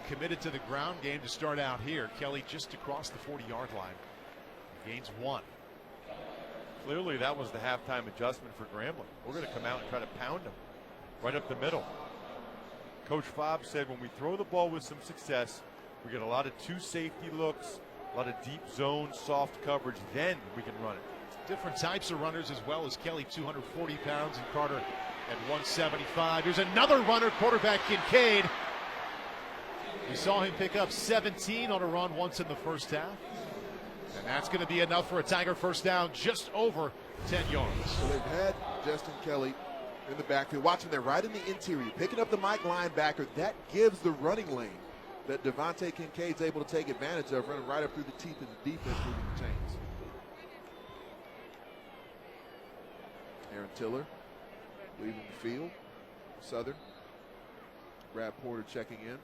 Committed to the ground game to start out here. Kelly just across the 40-yard line. Gains 1. Clearly that was the halftime adjustment for Grambling. We're going to come out and try to pound them right up the middle. Coach Fobbs said when we throw the ball with some success, we get a lot of 2 safety looks, a lot of deep zone, soft coverage, then we can run it. Different types of runners as well, as Kelly 240 pounds and Carter at 175. Here's another runner, quarterback Kincaid. We saw him pick up 17 on a run once in the first half. And that's going to be enough for a Tiger first down, just over 10 yards. So they've had Justin Kelly in the backfield. Watching there right in the interior, picking up the Mike linebacker. That gives the running lane that Devontae Kincaid's able to take advantage of, running right up through the teeth of the defense, moving the chains. Aaron Tiller leaving the field. Southern. Brad Porter checking in.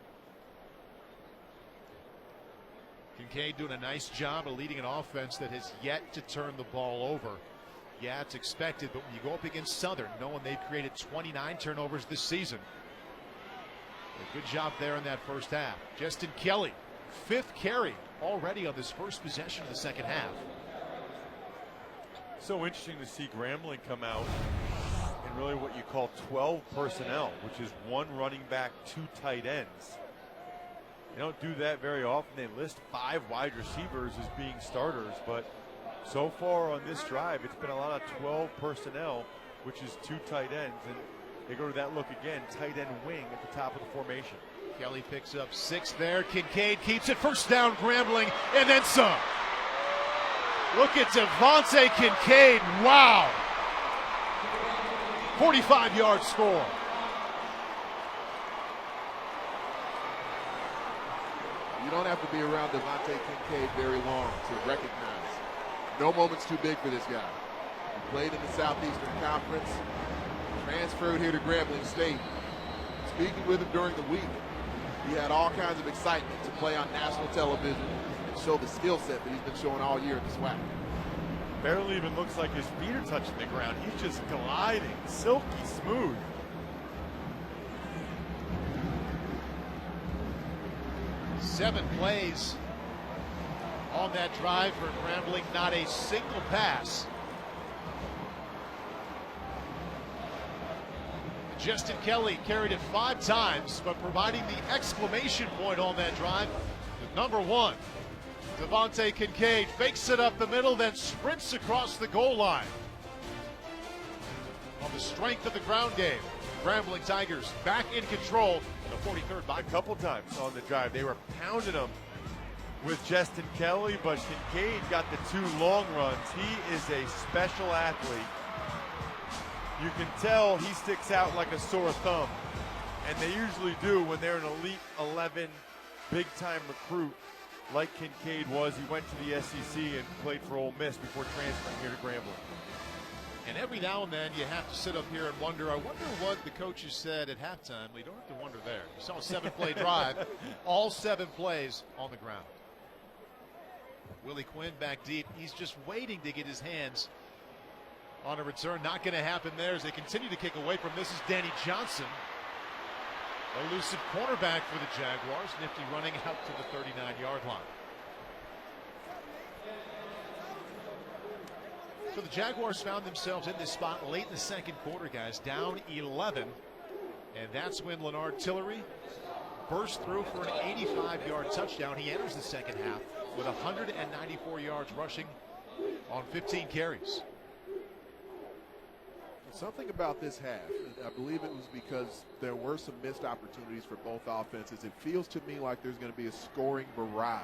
Kincaid doing a nice job of leading an offense that has yet to turn the ball over. Yeah, it's expected, but when you go up against Southern, knowing they've created 29 turnovers this season, a good job there in that first half. Justin Kelly, 5th carry already on this first possession of the second half. So interesting to see Grambling come out in really what you call 12 personnel, which is 1 running back, 2 tight ends. You don't do that very often. They list 5 wide receivers as being starters, but so far on this drive, it's been a lot of 12 personnel, which is 2 tight ends. And they go to that look again, tight end wing at the top of the formation. Kelly picks up 6 there. Kincaid keeps it, first down Grambling, and then some. Look at Devontae Kincaid. Wow. 45-yard score. You don't have to be around Devontae Kincaid very long to recognize no moment's too big for this guy. He played in the Southeastern Conference, transferred here to Grambling State. Speaking with him during the week, he had all kinds of excitement to play on national television and show the skill set that he's been showing all year at the SWAC. Barely even looks like his feet are touching the ground. He's just gliding, silky smooth. Seven plays on that drive for Grambling, not a single pass. Justin Kelly carried it 5 times, but providing the exclamation point on that drive with number 1. Devontae Kincaid fakes it up the middle, then sprints across the goal line. On the strength of the ground game, Grambling Tigers back in control. The 43rd by a couple times on the drive. They were pounding him with Justin Kelly, but Kincaid got the 2 long runs. He is a special athlete. You can tell he sticks out like a sore thumb, and they usually do when they're an Elite 11 big-time recruit like Kincaid was. He went to the SEC and played for Ole Miss before transferring here to Grambling. And every now and then you have to sit up here and wonder, I wonder what the coaches said at halftime. Well, you don't have to wonder there. You saw a 7-play drive, all 7 plays on the ground. Willie Quinn back deep. He's just waiting to get his hands on a return. Not going to happen there as they continue to kick away from this is Danny Johnson. Elusive cornerback for the Jaguars. Nifty running out to the 39-yard line. So the Jaguars found themselves in this spot late in the second quarter, guys, down 11. And that's when Leonard Tillery burst through for an 85-yard touchdown. He enters the second half with 194 yards rushing on 15 carries. Something about this half, and I believe it was because there were some missed opportunities for both offenses. It feels to me like there's going to be a scoring barrage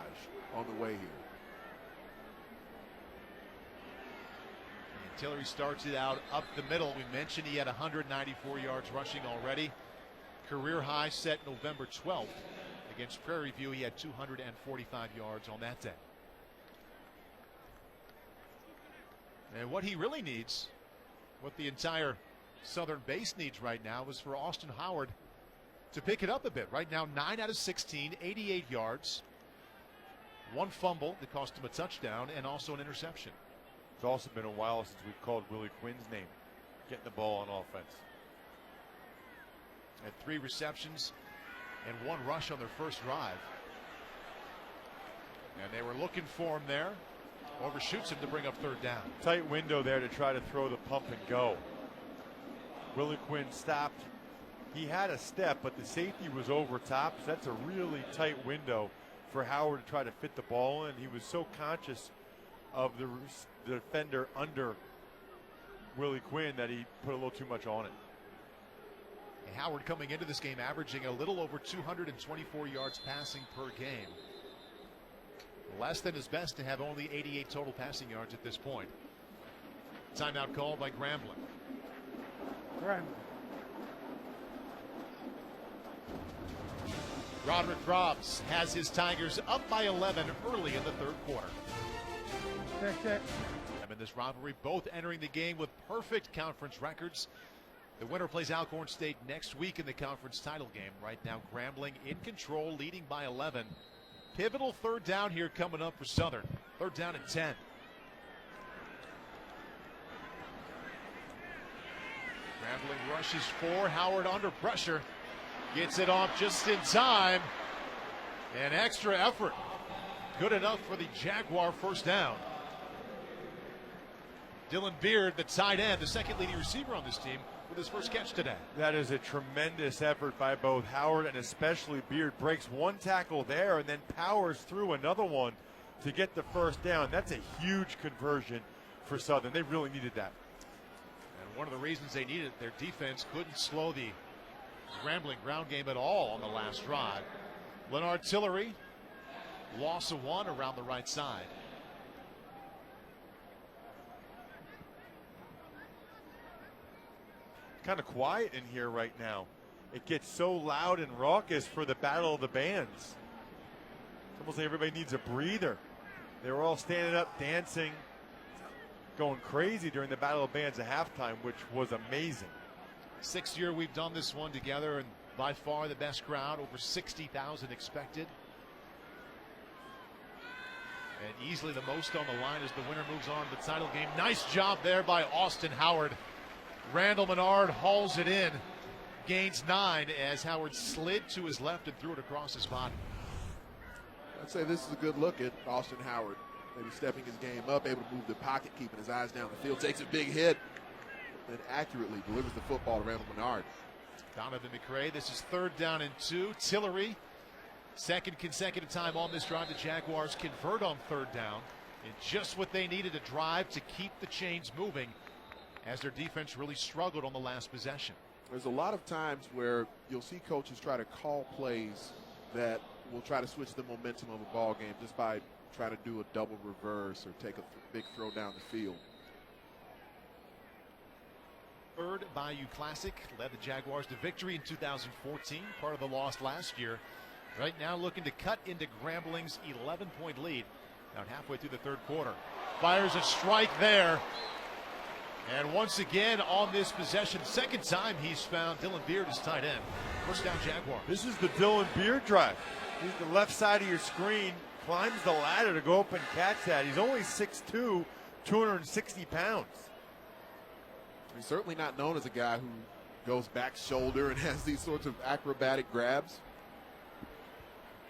on the way here. And Tillery starts it out up the middle. We mentioned he had 194 yards rushing already. Career high set November 12th. Against Prairie View, he had 245 yards on that day. And what he really needs, what the entire Southern base needs right now, is for Austin Howard to pick it up a bit. Right now, 9 out of 16, 88 yards, 1 fumble that cost him a touchdown, and also an interception. It's also been a while since we've called Willie Quinn's name, getting the ball on offense. Had 3 receptions and 1 rush on their first drive. And they were looking for him there. Overshoots him to bring up 3rd down. Tight window there to try to throw the pump and go. Willie Quinn stopped. He had a step, but the safety was over top. So that's a really tight window for Howard to try to fit the ball in. He was so conscious of the defender under Willie Quinn that he put a little too much on it. And Howard coming into this game averaging a little over 224 yards passing per game. Less than his best to have only 88 total passing yards at this point. Timeout called by Grambling. Roderick Robbs has his Tigers up by 11 early in the 3rd quarter. Check. In this rivalry, both entering the game with perfect conference records. The winner plays Alcorn State next week in the conference title game. Right now, Grambling in control, leading by 11. Pivotal 3rd down here coming up for Southern. 3rd down and 10. Grambling rushes 4. Howard under pressure. Gets it off just in time. An extra effort. Good enough for the Jaguar 1st down. Dylan Beard, the tight end, the 2nd leading receiver on this team, with his 1st catch today. That is a tremendous effort by both Howard and especially Beard. Breaks 1 tackle there and then powers through another one to get the 1st down. That's a huge conversion for Southern. They really needed that. And one of the reasons they needed it, their defense couldn't slow the Grambling ground game at all on the last drive. Leonard Tillery, loss of 1 around the right side. Kind of quiet in here right now. It gets so loud and raucous for the Battle of the Bands. It's almost like everybody needs a breather. They were all standing up, dancing, going crazy during the Battle of Bands at halftime, which was amazing. 6th year we've done this one together, and by far the best crowd, over 60,000 expected. And easily the most on the line as the winner moves on to the title game. Nice job there by Austin Howard. Randall Menard hauls it in, gains 9 as Howard slid to his left and threw it across his body. I'd say this is a good look at Austin Howard. Maybe stepping his game up, able to move the pocket, keeping his eyes down the field, takes a big hit, then accurately delivers the football to Randall Menard. Donovan McRae, this is 3rd down and 2. Tillery, 2nd consecutive time on this drive. The Jaguars convert on 3rd down. And just what they needed to drive to keep the chains moving, as their defense really struggled on the last possession. There's a lot of times where you'll see coaches try to call plays that will try to switch the momentum of a ball game just by trying to do a double reverse or take a big throw down the field. 3rd Bayou Classic led the Jaguars to victory in 2014, part of the loss last year. Right now looking to cut into Grambling's 11-point lead about halfway through the 3rd quarter. Fires a strike there. And once again on this possession, 2nd time he's found Dylan Beard as tight end. 1st down Jaguar. This is the Dylan Beard drive. He's the left side of your screen, climbs the ladder to go up and catch that. He's only 6'2", 260 pounds. He's certainly not known as a guy who goes back shoulder and has these sorts of acrobatic grabs.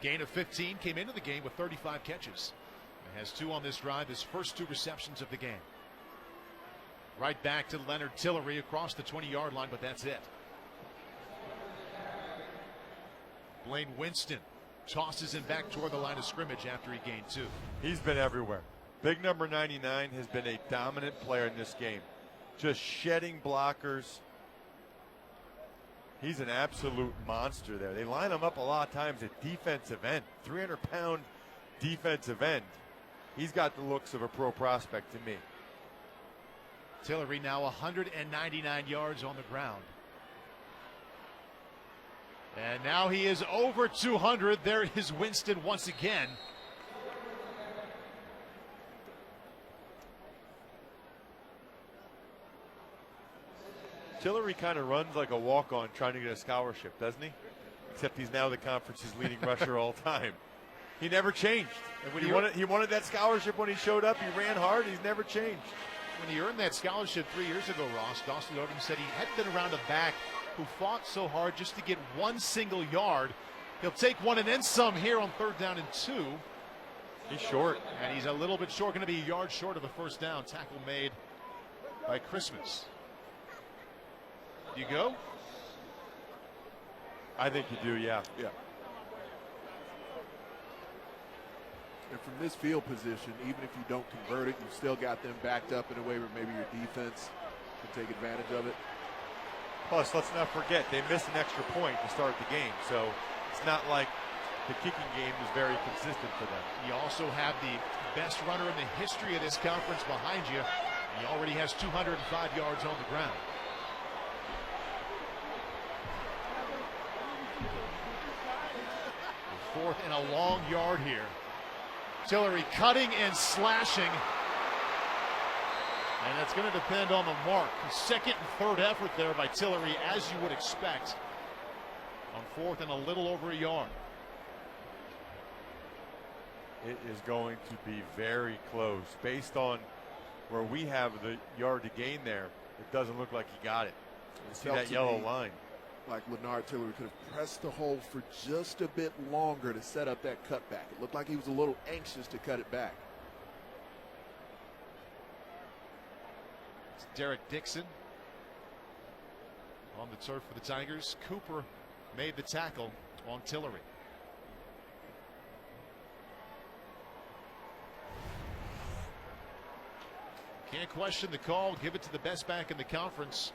Gain of 15, came into the game with 35 catches. And has 2 on this drive, his first 2 receptions of the game. Right back to Leonard Tillery across the 20-yard line, but that's it. Blaine Winston tosses him back toward the line of scrimmage after he gained 2. He's been everywhere. Big number 99 has been a dominant player in this game. Just shedding blockers. He's an absolute monster there. They line him up a lot of times at defensive end. 300-pound defensive end. He's got the looks of a pro prospect to me. Tillery now 199 yards on the ground. And now he is over 200. There is Winston once again. Tillery kind of runs like a walk-on trying to get a scholarship, doesn't he? Except he's now the conference's leading rusher all time. He never changed. And when he wanted that scholarship when he showed up. He ran hard. He's never changed. When he earned that scholarship 3 years ago, Ross, Dawson Odom said he hadn't been around a back who fought so hard just to get one single yard. He'll take one and then some here on 3rd down and 2. He's short. And he's a little bit short, going to be a yard short of a first down. Tackle made by Christmas. You go? I think you do, yeah. Yeah. And from this field position, even if you don't convert it, you've still got them backed up in a way where maybe your defense can take advantage of it. Plus, let's not forget, they missed an extra point to start the game, so it's not like the kicking game is very consistent for them. You also have the best runner in the history of this conference behind you. He already has 205 yards on the ground. Fourth and a long yard here. Tillery cutting and slashing. And that's going to depend on the mark. The second and 3rd effort there by Tillery, as you would expect, on 4th and a little over a yard. It is going to be very close. Based on where we have the yard to gain there, it doesn't look like he got it. You see that yellow line. Like Leonard Tillery could have pressed the hole for just a bit longer to set up that cutback. It looked like he was a little anxious to cut it back. It's Derek Dixon on the turf for the Tigers. Cooper made the tackle on Tillery. Can't question the call. Give it to the best back in the conference.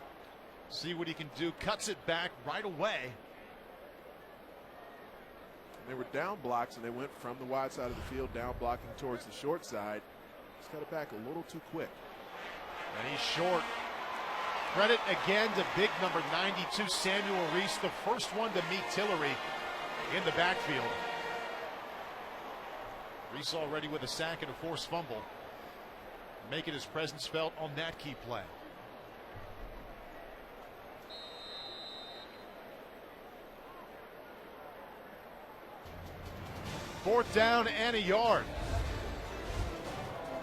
See what he can do. Cuts it back right away. And they were down blocks, and they went from the wide side of the field down blocking towards the short side. Just cut it back a little too quick. And he's short. Credit again to big number 92, Samuel Reese, the first one to meet Tillery in the backfield. Reese already with a sack and a forced fumble, making his presence felt on that key play. Fourth down and a yard.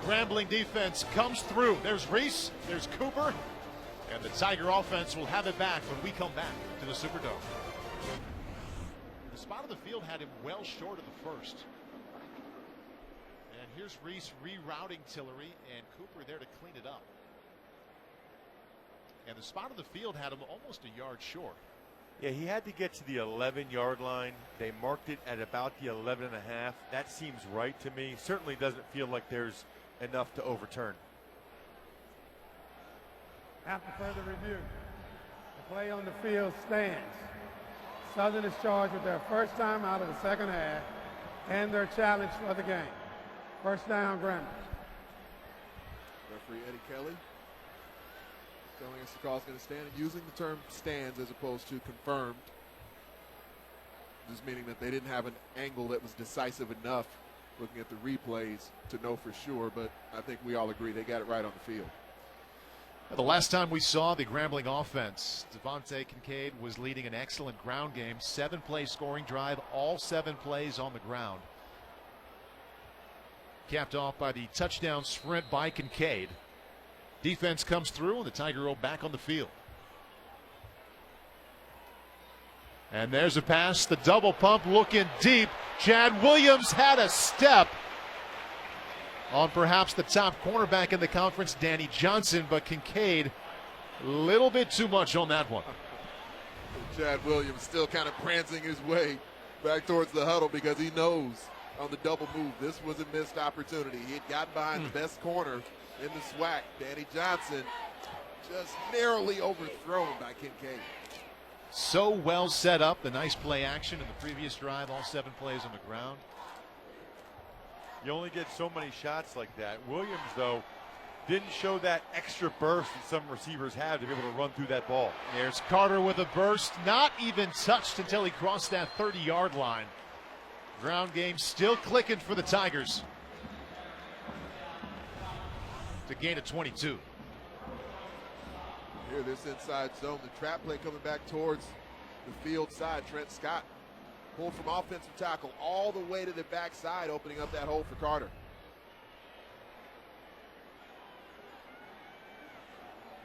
Grambling defense comes through. There's Reese, there's Cooper, and the Tiger offense will have it back when we come back to the Superdome. The spot of the field had him well short of the first. And here's Reese rerouting Tillery, and Cooper there to clean it up. And the spot of the field had him almost a yard short. Yeah, he had to get to the 11-yard line. They marked it at about the 11.5. That seems right to me. Certainly doesn't feel like there's enough to overturn. After further review, the play on the field stands. Southern is charged with their first time out of the second half and their challenge for the game. First down, Grambling. Referee Eddie Kelly telling us the call is going to stand, and using the term stands as opposed to confirmed, just meaning that they didn't have an angle that was decisive enough looking at the replays to know for sure, but I think we all agree they got it right on the field. The last time we saw the Grambling offense, Devontae Kincaid was leading an excellent ground game. 7-play scoring drive, all 7 plays on the ground. Capped off by the touchdown sprint by Kincaid. Defense comes through, and the Tiger roll back on the field. And there's a pass, the double pump looking deep. Chad Williams had a step on perhaps the top cornerback in the conference, Danny Johnson, but Kincaid, a little bit too much on that one. Chad Williams still kind of prancing his way back towards the huddle because he knows on the double move this was a missed opportunity. He had gotten behind the best corner in the SWAC. Danny Johnson just narrowly overthrown by Kincaid. So well set up. The nice play action in the previous drive. All 7 plays on the ground. You only get so many shots like that. Williams, though, didn't show that extra burst that some receivers have to be able to run through that ball. There's Carter with a burst. Not even touched until he crossed that 30-yard line. Ground game still clicking for the Tigers. It's a gain of 22. Here, this inside zone, the trap play coming back towards the field side. Trent Scott pulled from offensive tackle all the way to the backside, opening up that hole for Carter.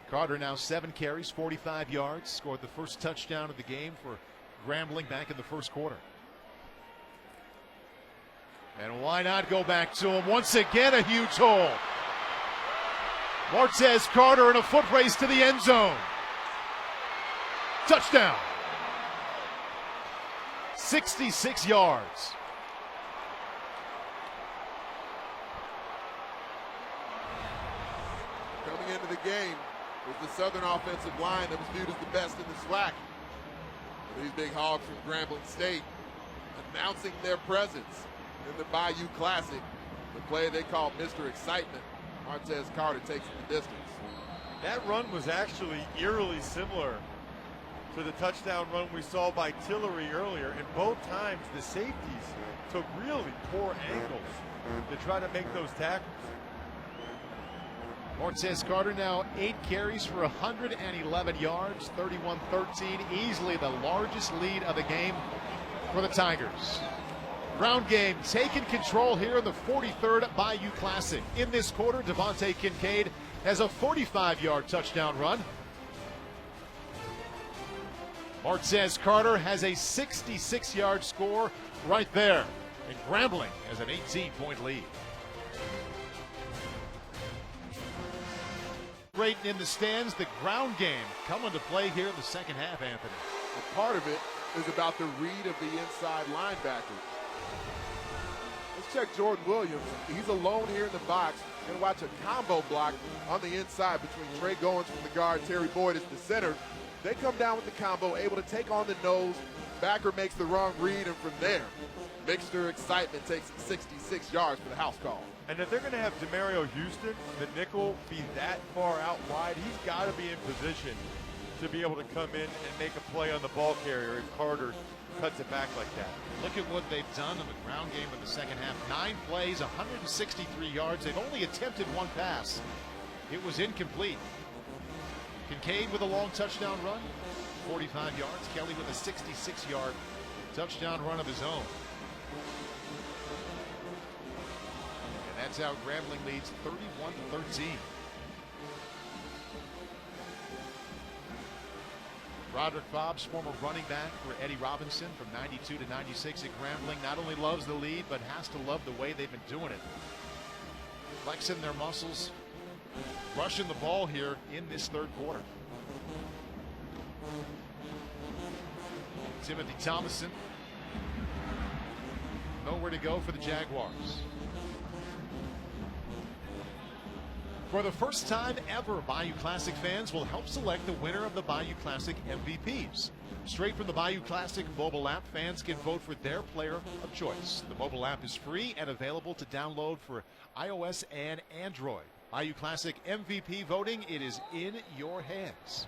Carter now 7 carries, 45 yards, scored the first touchdown of the game for Grambling back in the first quarter. And why not go back to him? Once again, a huge hole. Martez Carter in a foot race to the end zone. Touchdown. 66 yards. Coming into the game was the Southern offensive line that was viewed as the best in the SWAC. These big hogs from Grambling State announcing their presence in the Bayou Classic. The play they call Mr. Excitement. Martez Carter takes it the distance. That run was actually eerily similar to the touchdown run we saw by Tillery earlier. And both times the safeties took really poor angles to try to make those tackles. Martez Carter now 8 carries for 111 yards, 31-13, easily the largest lead of the game for the Tigers. Ground game taking control here in the 43rd Bayou Classic. In this quarter, Devontae Kincaid has a 45-yard touchdown run. Martez Carter has a 66-yard score right there. And Grambling has an 18-point lead. Great in the stands, the ground game coming to play here in the second half, Anthony. And part of it is about the read of the inside linebacker. Let's check Jordan Williams. He's alone here in the box. And watch a combo block on the inside between Trey Goins from the guard, Terry Boyd is the center. They come down with the combo, able to take on the nose. Backer makes the wrong read, and from there, Mr. Excitement takes 66 yards for the house call. And if they're going to have Demario Houston, the nickel, be that far out wide, he's got to be in position to be able to come in and make a play on the ball carrier if Carter cuts it back like that. Look at what they've done in the ground game in the second half. 9 plays, 163 yards. They've only attempted 1 pass. It was incomplete. Kincaid with a long touchdown run, 45 yards. Kelly with a 66-yard touchdown run of his own. And that's how Grambling leads 31-13. Roderick Fobbs, former running back for Eddie Robinson from 92 to 96 at Grambling, not only loves the lead, but has to love the way they've been doing it. Flexing their muscles, rushing the ball here in this third quarter. Timothy Thomason, nowhere to go for the Jaguars. For the first time ever, Bayou Classic fans will help select the winner of the Bayou Classic MVPs. Straight from the Bayou Classic mobile app, fans can vote for their player of choice. The mobile app is free and available to download for iOS and Android. Bayou Classic MVP voting, it is in your hands.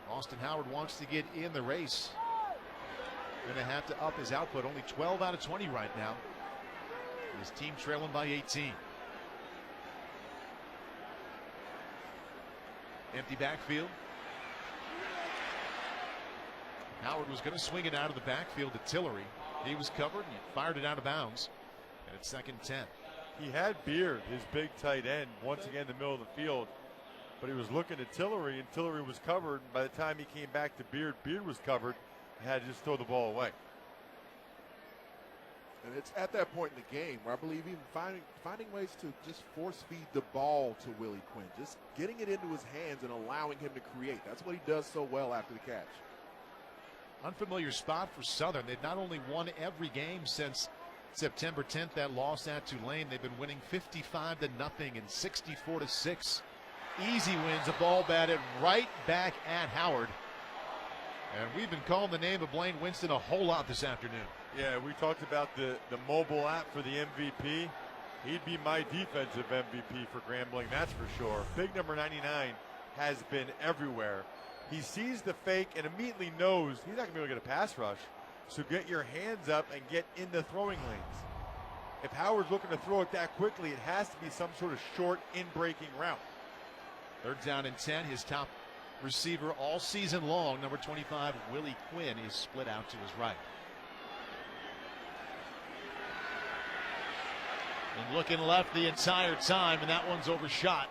Austin Howard wants to get in the race. Going to have to up his output. Only 12 out of 20 right now. His team trailing by 18. Empty backfield. Howard was going to swing it out of the backfield to Tillery. He was covered and fired it out of bounds. And it's 2nd and 10. He had Beard, his big tight end, once again in the middle of the field. But he was looking at Tillery, and Tillery was covered. By the time he came back to Beard, Beard was covered. He had to just throw the ball away. And it's at that point in the game where I believe even finding ways to just force feed the ball to Willie Quinn, just getting it into his hands and allowing him to create. That's what he does so well after the catch. unfamiliar spot for Southern. They've not only won every game since September 10th, that loss at Tulane. They've been winning 55-0 and 64-6. Easy wins, a ball batted right back at Howard. And we've been calling the name of Blaine Winston a whole lot this afternoon. Yeah, we talked about the mobile app for the MVP. He'd be my defensive MVP for Grambling, that's for sure. Big number 99 has been everywhere. He sees the fake and immediately knows he's not going to be able to get a pass rush. So get your hands up and get in the throwing lanes. If Howard's looking to throw it that quickly, it has to be some sort of short in-breaking route. 3rd down and 10. His top receiver all season long, number 25, Willie Quinn, is split out to his right. And looking left the entire time, and that one's overshot.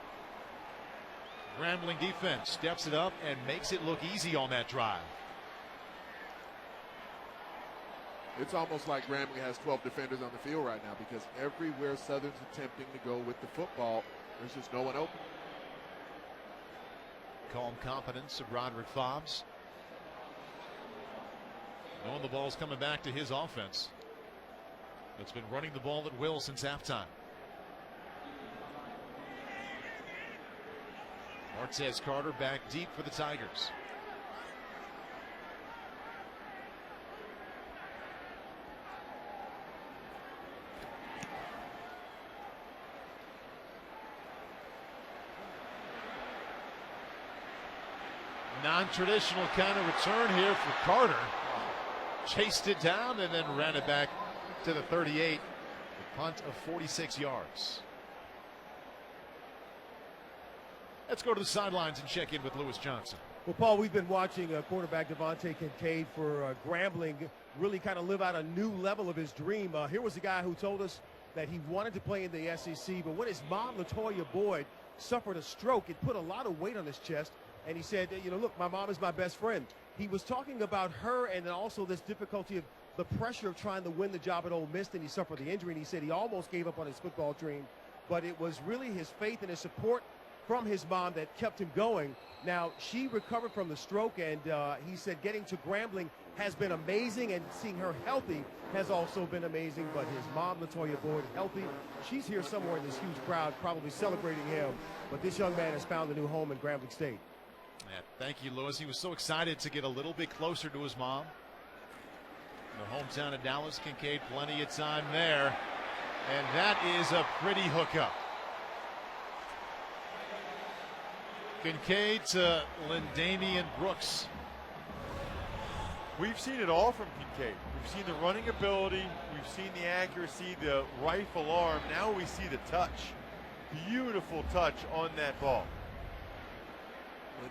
Grambling defense steps it up and makes it look easy on that drive. It's almost like Grambling has 12 defenders on the field right now, because everywhere Southern's attempting to go with the football, there's just no one open. Calm confidence of Roderick Fobbs, knowing the ball's coming back to his offense. That's been running the ball at will since halftime. Martez Carter back deep for the Tigers. Non-traditional kind of return here for Carter. Chased it down and then ran it back to the 38. A punt of 46 yards. Let's go to the sidelines and check in with Lewis Johnson. Well, Paul, we've been watching quarterback Devontae Kincaid for Grambling really kind of live out a new level of his dream. Here was a guy who told us that he wanted to play in the SEC, but when his mom, LaToya Boyd, suffered a stroke, it put a lot of weight on his chest. And he said, you know, look, my mom is my best friend. He was talking about her and then also this difficulty of the pressure of trying to win the job at Ole Miss, and he suffered the injury, and he said he almost gave up on his football dream. But it was really his faith and his support from his mom that kept him going. Now, she recovered from the stroke, and he said getting to Grambling has been amazing, and seeing her healthy has also been amazing. But his mom, LaToya Boyd, healthy. She's here somewhere in this huge crowd, probably celebrating him. But this young man has found a new home in Grambling State. Yeah, thank you, Lewis. He was so excited to get a little bit closer to his mom. In the hometown of Dallas, Kincaid, plenty of time there. And that is a pretty hookup. Kincaid to Lindamian Brooks. We've seen it all from Kincaid. We've seen the running ability, we've seen the accuracy, the rifle arm. Now we see the touch. Beautiful touch on that ball.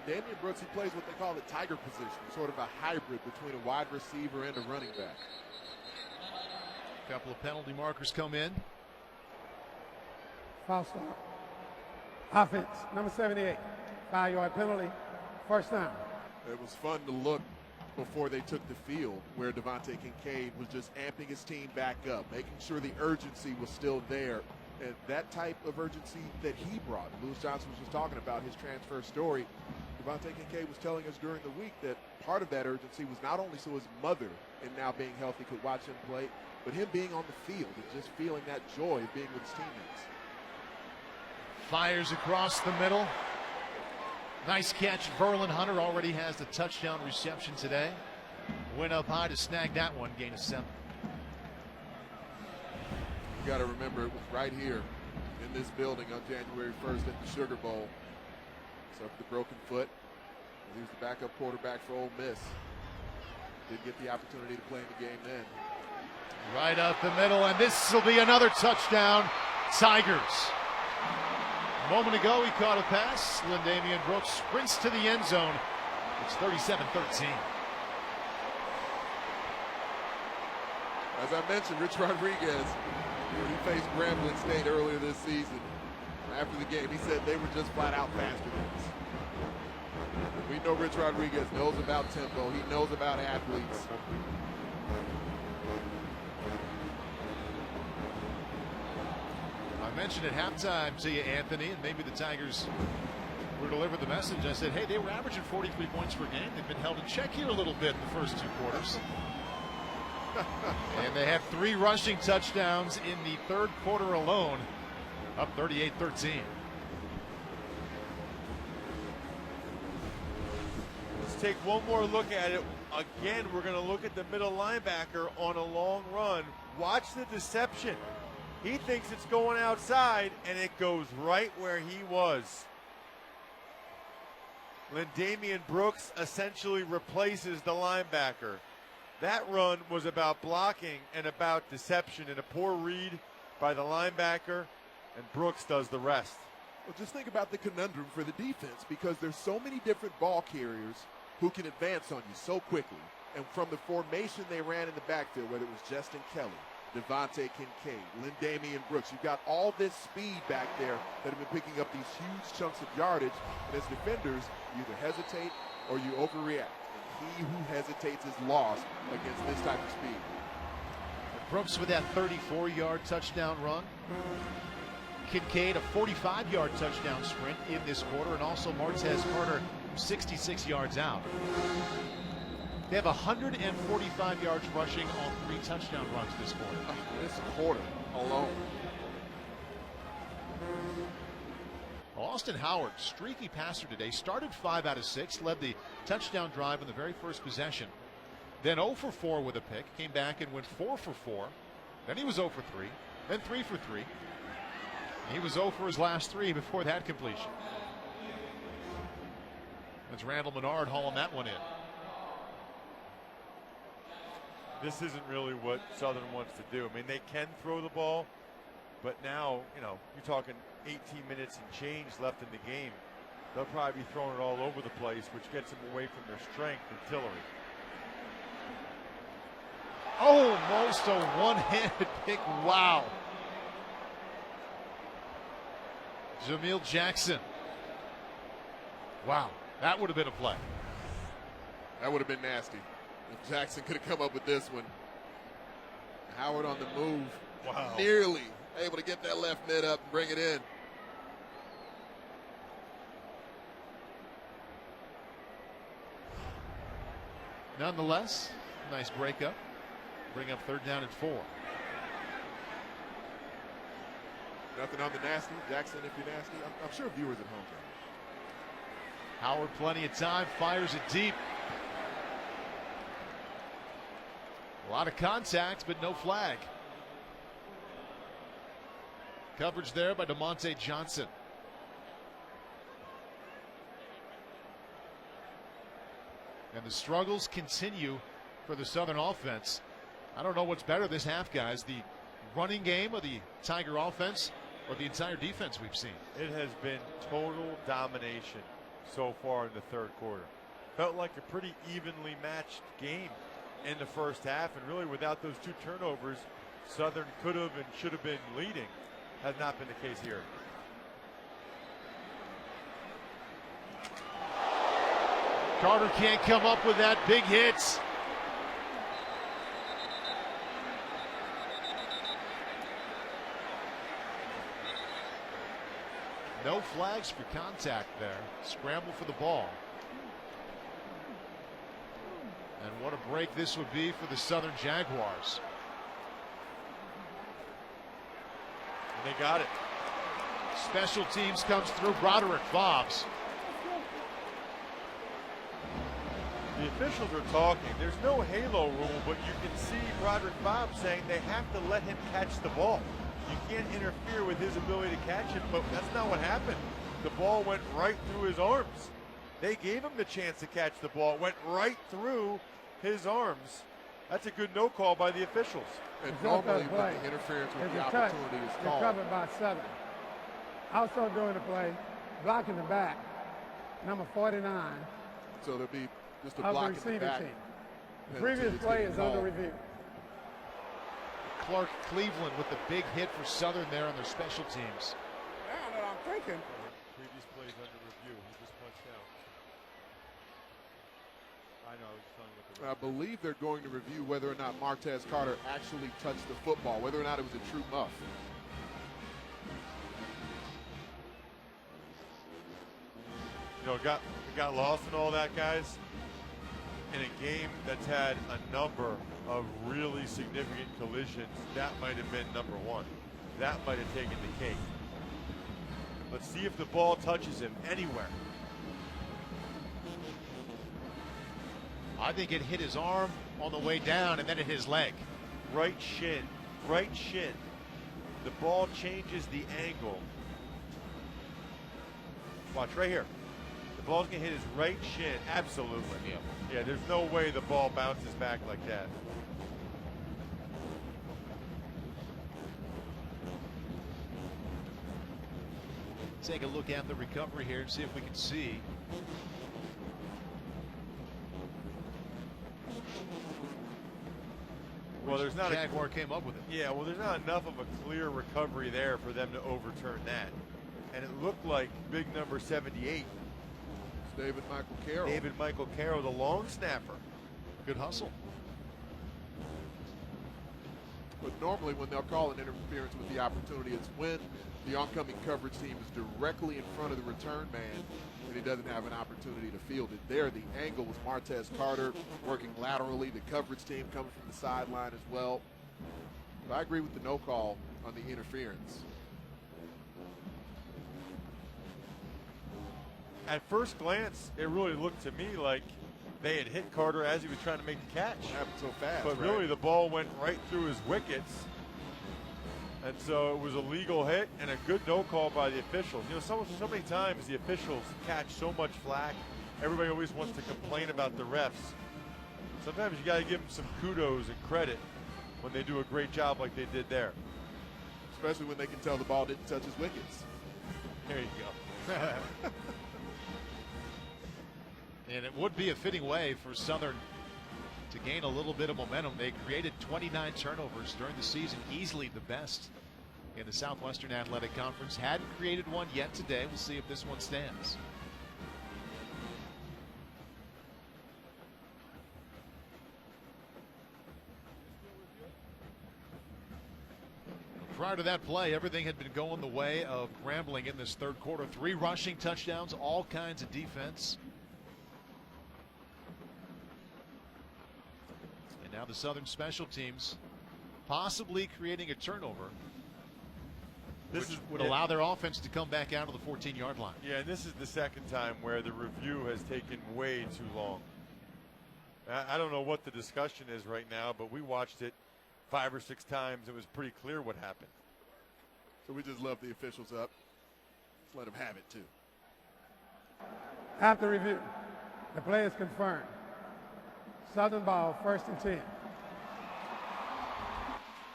Damian Brooks, he plays what they call the tiger position, sort of a hybrid between a wide receiver and a running back. A couple of penalty markers come in. Foul stop. Offense, number 78. 5-yard penalty. First down. It was fun to look before they took the field, where Devontae Kincaid was just amping his team back up, making sure the urgency was still there. And that type of urgency that he brought. Lewis Johnson was just talking about his transfer story. Devontae Kincaid was telling us during the week that part of that urgency was not only so his mother, and now being healthy, could watch him play, but him being on the field and just feeling that joy of being with his teammates. Fires across the middle. Nice catch. Verlin Hunter already has the touchdown reception today. Went up high to snag that one, gain of 7. You got to remember, it was right here in this building on January 1st at the Sugar Bowl. Suffered the broken foot. He was the backup quarterback for Ole Miss. Didn't get the opportunity to play in the game then. Right up the middle, and this will be another touchdown. Tigers. A moment ago, he caught a pass. Lindamian Brooks sprints to the end zone. It's 37-13. As I mentioned, Rich Rodriguez, when he faced Grambling State earlier this season, after the game, he said they were just flat out faster than us. We know Rich Rodriguez knows about tempo. He knows about athletes. I mentioned at halftime to you, Anthony, and maybe the Tigers were delivered the message. I said, hey, they were averaging 43 points per game. They've been held in check here a little bit in the first 2 quarters. And they had 3 rushing touchdowns in the 3rd quarter alone, up 38-13. Let's take one more look at it. Again, we're going to look at the middle linebacker on a long run. Watch the deception. He thinks it's going outside, and it goes right where he was. Lindamian Brooks essentially replaces the linebacker. That run was about blocking and about deception, and a poor read by the linebacker, and Brooks does the rest. Well, just think about the conundrum for the defense, because there's so many different ball carriers who can advance on you so quickly. And from the formation they ran in the backfield, whether it was Justin Kelly, Devontae Kincaid, Lindamian Brooks, you've got all this speed back there that have been picking up these huge chunks of yardage. And as defenders, you either hesitate or you overreact. And he who hesitates is lost against this type of speed. Brooks with that 34-yard touchdown run. Kincaid a 45-yard touchdown sprint in this quarter, and also Martez Carter 66 yards out. They have 145 yards rushing on 3 touchdown runs this quarter. This quarter alone. Well, Austin Howard, streaky passer today, started 5 out of 6, led the touchdown drive in the very first possession. Then 0 for 4 with a pick, came back and went 4 for 4. Then he was 0 for 3, then 3 for 3. He was 0 for his last 3 before that completion. That's Randall Menard hauling that one in. This isn't really what Southern wants to do. I mean, they can throw the ball, but now, you know, you're talking 18 minutes and change left in the game. They'll probably be throwing it all over the place, which gets them away from their strength, artillery. Almost a one-handed pick. Wow. Jamil Jackson. Wow, that would have been a play. That would have been nasty. If Jackson could have come up with this one. Howard on the move. Wow. Nearly able to get that left mid up and bring it in. Nonetheless, nice breakup. Bring up 3rd down and 4. Nothing on the nasty. Jackson, if you're nasty. I'm sure viewers at home can. Howard, plenty of time, fires it deep. A lot of contact, but no flag. Coverage there by DeMonte Johnson. And the struggles continue for the Southern offense. I don't know what's better this half, guys. The running game of the Tiger offense or the entire defense we've seen. It has been total domination so far in the 3rd quarter. Felt like a pretty evenly matched game in the first half, and really without those 2 turnovers, Southern could have and should have been leading. Has not been the case here. Carter can't come up with that big hit. No flags for contact there. Scramble for the ball. And what a break this would be for the Southern Jaguars. And they got it. Special teams comes through. Broderick Fobbs. The officials are talking. There's no halo rule, but you can see Broderick Fobbs saying they have to let him catch the ball. You can't interfere with his ability to catch it, but that's not what happened. The ball went right through his arms. They gave him the chance to catch the ball. It went right through his arms. That's a good no call by the officials. And normally when the interference with the opportunity is called. They're covered by 7. Also doing the play, blocking the back, number 49. So there'll be just a block in the back. Team. The previous play is under review. Clark Cleveland with the big hit for Southern there on their special teams. Now that I'm thinking. Previous plays under review. He just punched out. I know. I was telling you what the I believe they're going to review whether or not Martez Carter actually touched the football, whether or not it was a true muff. got lost in all that, guys. In a game that's had a number of really significant collisions, that might have been number one. That might have taken the cake. Let's see if the ball touches him anywhere. I think it hit his arm on the way down, and then it hit his leg. Right shin. Right shin. The ball changes the angle. Watch right here. The ball's going to hit his right shin. Absolutely. Yeah, there's no way the ball bounces back like that. Take a look at the recovery here and see if we can see. Well, there's not Jaguar came up with it. Yeah, well, there's not enough of a clear recovery there for them to overturn that. And it looked like big number 78. It's David Michael Carroll. David Michael Carroll, the long snapper. Good hustle. But normally when they'll call an interference with the opportunity, it's when the oncoming coverage team is directly in front of the return man and he doesn't have an opportunity to field it. There, the angle was Martez Carter working laterally. The coverage team coming from the sideline as well. But I agree with the no call on the interference. At first glance, it really looked to me like they had hit Carter as he was trying to make the catch. It happened so fast. But really, the ball went right through his wickets. And so it was a legal hit and a good no call by the officials. You know, so many times the officials catch so much flack. Everybody always wants to complain about the refs. Sometimes you got to give them some kudos and credit when they do a great job like they did there. Especially when they can tell the ball didn't touch his wickets. There you go. And it would be a fitting way for Southern to gain a little bit of momentum. They created 29 turnovers during the season, easily the best in the Southwestern Athletic Conference. Hadn't created one yet today. We'll see if this one stands. Prior to that play, everything had been going the way of Grambling in this third quarter. 3 rushing touchdowns, all kinds of defense. Now the Southern special teams possibly creating a turnover. This would allow their offense to come back out to the 14-yard line. Yeah, and this is the second time where the review has taken way too long. I don't know what the discussion is right now, but we watched it 5 or 6 times. It was pretty clear what happened. So we just love the officials up. Let's let them have it, too. After review, the play is confirmed. Southern ball, 1st and 10.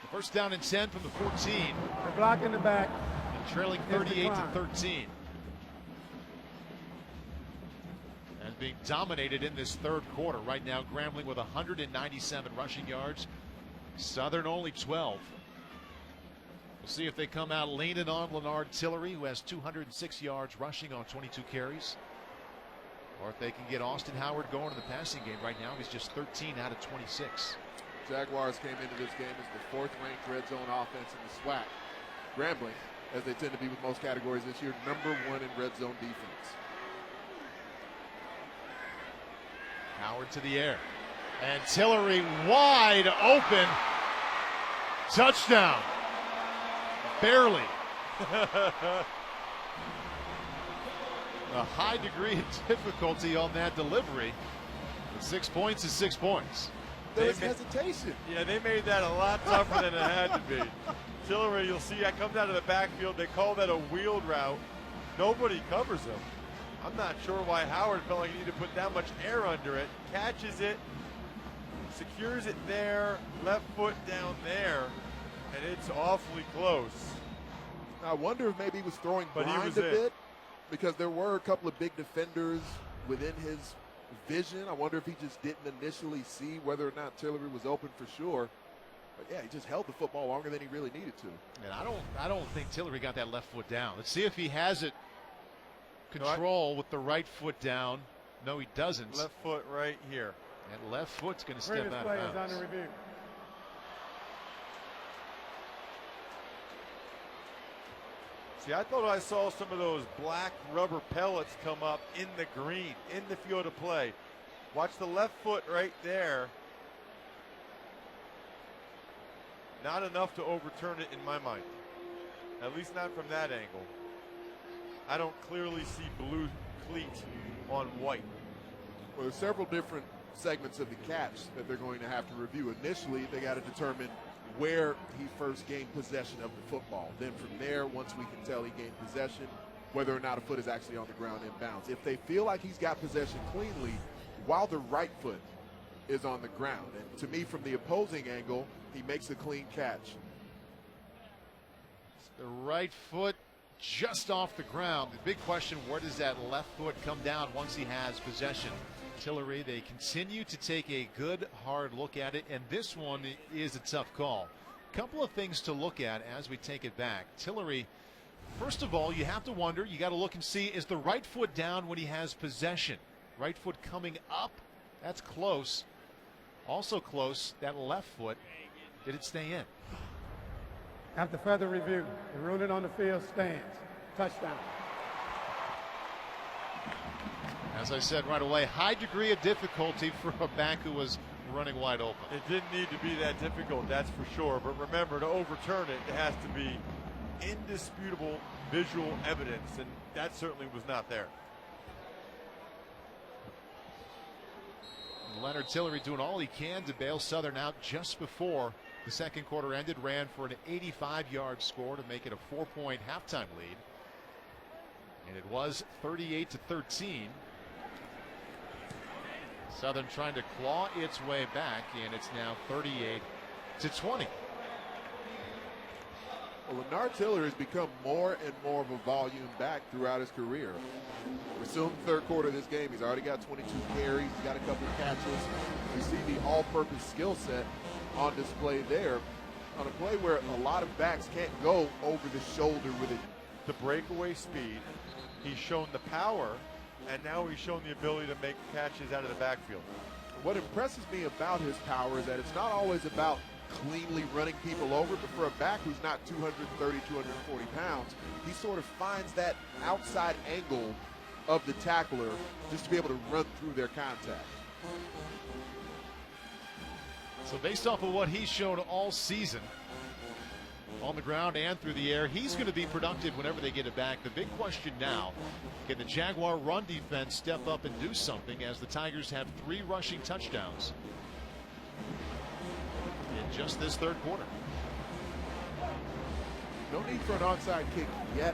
The first down and 10 from the 14. The block in the back. And trailing 38-13. And being dominated in this third quarter. Right now, Grambling with 197 rushing yards. Southern only 12. We'll see if they come out leaning on Leonard Tillery, who has 206 yards rushing on 22 carries. Or if they can get Austin Howard going in the passing game. Right now, he's just 13 out of 26. Jaguars came into this game as the 4th-ranked red zone offense in the SWAC. Grambling, as they tend to be with most categories this year, number 1 in red zone defense. Howard to the air. And Tillery wide open. Touchdown. Barely. A high degree of difficulty on that delivery. But 6 points is 6 points. There's hesitation. Yeah, they made that a lot tougher than it had to be. Tillery, you'll see that comes out of the backfield. They call that a wheeled route. Nobody covers him. I'm not sure why Howard felt like he needed to put that much air under it. Catches it, secures it there, left foot down there, and it's awfully close. I wonder if maybe he was throwing blind he was a bit, because there were a couple of big defenders within his vision. I wonder if he just didn't initially see whether or not Tillery was open for sure. But yeah, he just held the football longer than he really needed to. And I don't think Tillery got that left foot down. Let's see if he has it control with the right foot down. No, he doesn't. Left foot right here. And left foot's going to step out of play is bounds. under review. See, I thought I saw some of those black rubber pellets come up in the green, in the field of play. Watch the left foot right there. Not enough to overturn it in my mind. At least not from that angle. I don't clearly see blue cleat on white. Well, there's several different segments of the catch that they're going to have to review. Initially, they got to determine where he first gained possession of the football. Then from there, once we can tell he gained possession, whether or not a foot is actually on the ground in bounds. If they feel like he's got possession cleanly while the right foot is on the ground, and to me, from the opposing angle, he makes a clean catch. The right foot just off the ground. The big question, where does that left foot come down once he has possession? Tillery, they continue to take a good, hard look at it, and this one is a tough call. Couple of things to look at as we take it back. Tillery, first of all, you have to wonder, you got to look and see, is the right foot down when he has possession? Right foot coming up, that's close. Also close, that left foot, did it stay in? After further review, the ruling on the field stands. Touchdown. As I said right away, high degree of difficulty for a back who was running wide open. It didn't need to be that difficult, that's for sure. But remember, to overturn it, it has to be indisputable visual evidence, and that certainly was not there. Leonard Tillery doing all he can to bail Southern out just before the second quarter ended. Ran for an 85-yard score to make it a 4-point halftime lead. And it was 38-13. Southern trying to claw its way back, and it's now 38-20. Well, Leonard Tillery has become more and more of a volume back throughout his career. We're still in the third quarter of this game. He's already got 22 carries. He's got a couple of catches. We see the all-purpose skill set on display there on a play where a lot of backs can't go over the shoulder with it. The breakaway speed, he's shown the power, and now he's shown the ability to make catches out of the backfield. What impresses me about his power is that it's not always about cleanly running people over, but for a back who's not 230, 240 pounds, he sort of finds that outside angle of the tackler just to be able to run through their contact. So based off of what he's shown all season, on the ground and through the air, he's going to be productive whenever they get it back. The big question now, can the Jaguar run defense step up and do something, as the Tigers have 3 rushing touchdowns in just this third quarter? No need for an onside kick yet.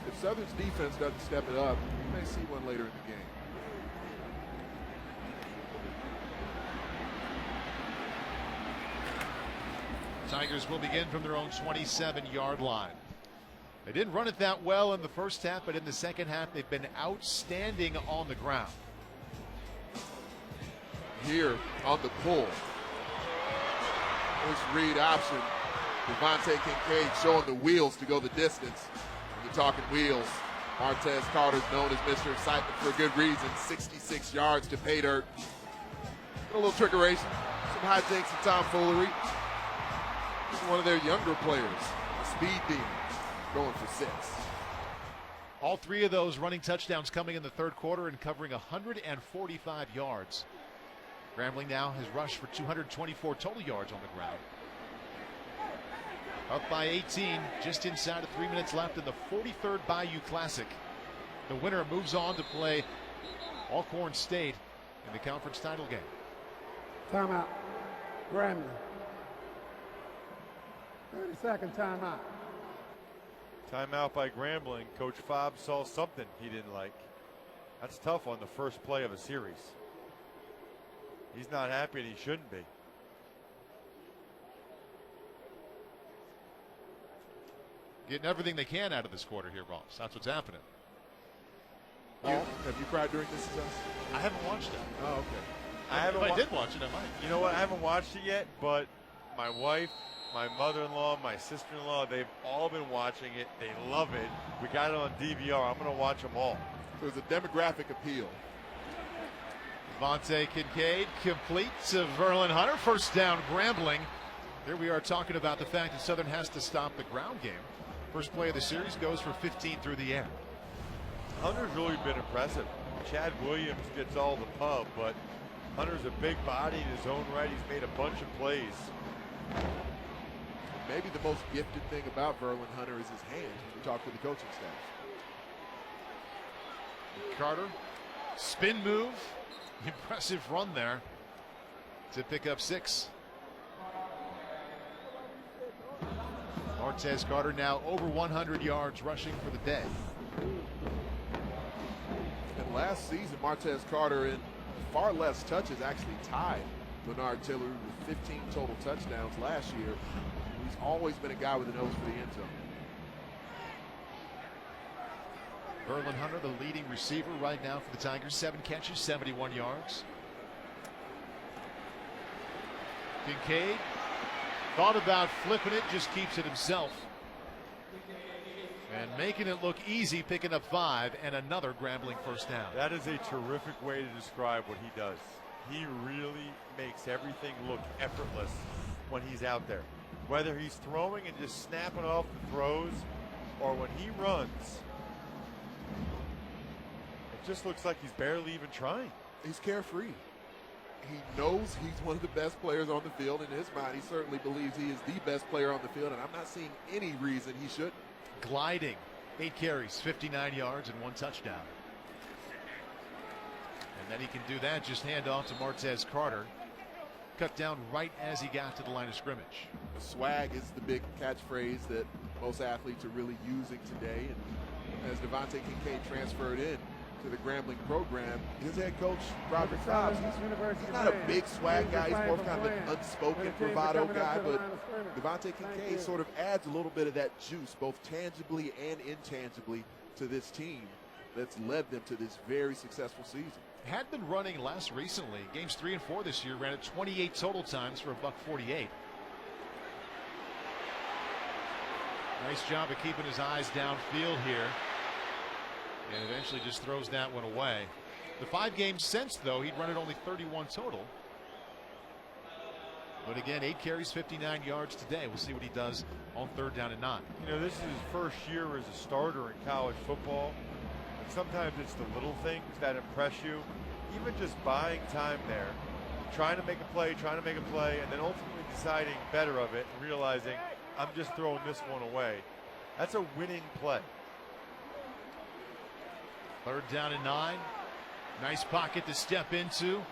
If Southern's defense doesn't step it up, you may see one later in the game. Tigers will begin from their own 27-yard line. They didn't run it that well in the first half, but in the second half, they've been outstanding on the ground. Here on the pull. This read option. Devontae Kincaid showing the wheels to go the distance. You're talking wheels. Martez Carter's known as Mr. Excitement for a good reason. 66 yards to pay dirt. A little trickeration, some hijinks and tomfoolery. One of their younger players, a speed demon, going for 6. All 3 of those running touchdowns coming in the third quarter and covering 145 yards. Grambling now has rushed for 224 total yards on the ground. Up by 18, just inside of 3 minutes left in the 43rd Bayou Classic. The winner moves on to play Alcorn State in the conference title game. Timeout. Grambling. 30-second timeout. Timeout by Grambling. Coach Fobb saw something he didn't like. That's tough on the first play of a series. He's not happy, and he shouldn't be. Getting everything they can out of this quarter here, Ross. That's what's happening. Have you cried during this? I haven't watched it. Oh, okay. If I did watch it, I might. You know what? I haven't watched it yet, but my wife, my mother-in-law, my sister-in-law, they've all been watching it. They love it. We got it on DVR. I'm going to watch them all. There's a demographic appeal. Devontae Kincaid complete to Verlin Hunter. First down, Grambling. Here we are talking about the fact that Southern has to stop the ground game. First play of the series goes for 15 through the air. Hunter's really been impressive. Chad Williams gets all the pub, but Hunter's a big body in his own right. He's made a bunch of plays. Maybe the most gifted thing about Verlin Hunter is his hands when you talk to the coaching staff. Carter, spin move, impressive run there to pick up 6. Martez Carter now over 100 yards rushing for the day. And last season, Martez Carter in far less touches actually tied Bernard Tiller with 15 total touchdowns last year. He's always been a guy with a nose for the end zone. Verlin Hunter, the leading receiver right now for the Tigers. 7 catches, 71 yards. Kincaid thought about flipping it, just keeps it himself. And making it look easy, picking up 5 and another Grambling first down. That is a terrific way to describe what he does. He really makes everything look effortless when he's out there. Whether he's throwing and just snapping off the throws, or when he runs, it just looks like he's barely even trying. He's carefree. He knows he's one of the best players on the field. In his mind, he certainly believes he is the best player on the field, and I'm not seeing any reason he shouldn't. Gliding, 8 carries, 59 yards, and 1 touchdown. And then he can do that, just hand off to Martez Carter. Cut down right as he got to the line of scrimmage. Swag is the big catchphrase that most athletes are really using today. And as Devontae Kincaid transferred in to the Grambling program, his head coach, Robert Dobbs, he's not a big swag guy. He's more of kind of an unspoken bravado guy, but Devontae Kincaid sort of adds a little bit of that juice, both tangibly and intangibly, to this team that's led them to this very successful season. Had been running less recently. Games 3 and 4 this year, ran it 28 total times for $148. Nice job of keeping his eyes downfield here. And eventually just throws that one away. The 5 games since, though, he'd run it only 31 total. But again, 8 carries, 59 yards today. We'll see what he does on 3rd down and 9. You know, this is his first year as a starter in college football. And sometimes it's the little things that impress you. Even just buying time there, trying to make a play, and then ultimately deciding better of it and realizing I'm just throwing this one away. That's a winning play. 3rd down and 9. Nice pocket to step into. Little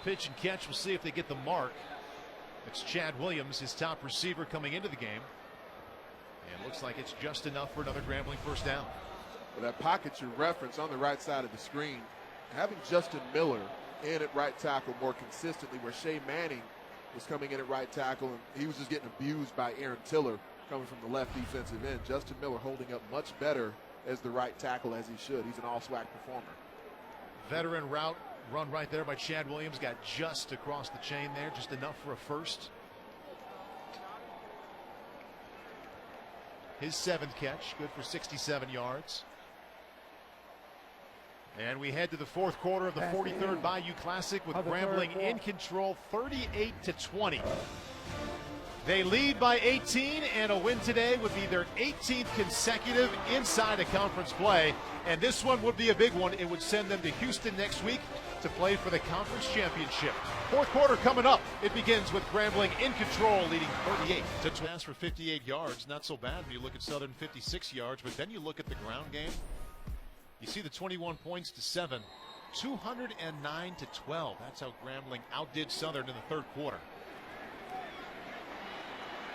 pitch and catch. We'll see if they get the mark. It's Chad Williams, his top receiver coming into the game. And looks like it's just enough for another Grambling first down. Well, that pocket you reference on the right side of the screen, having Justin Miller in at right tackle more consistently, where Shea Manning was coming in at right tackle and he was just getting abused by Aaron Tiller coming from the left defensive end. Justin Miller holding up much better as the right tackle as he should. He's an all-SWAC performer. Veteran route run right there by Chad Williams. Got just across the chain there, just enough for a first. His 7th catch, good for 67 yards. And we head to the 4th quarter of the 43rd Bayou Classic with Grambling in control, 38-20. They lead by 18, and a win today would be their 18th consecutive inside a conference play. And this one would be a big one. It would send them to Houston next week to play for the conference championship. 4th quarter coming up. It begins with Grambling in control, leading 38-20. Pass for 58 yards. Not so bad when you look at Southern, 56 yards. But then you look at the ground game. You see the 21 points to 7, 209 to 12. That's how Grambling outdid Southern in the 3rd quarter.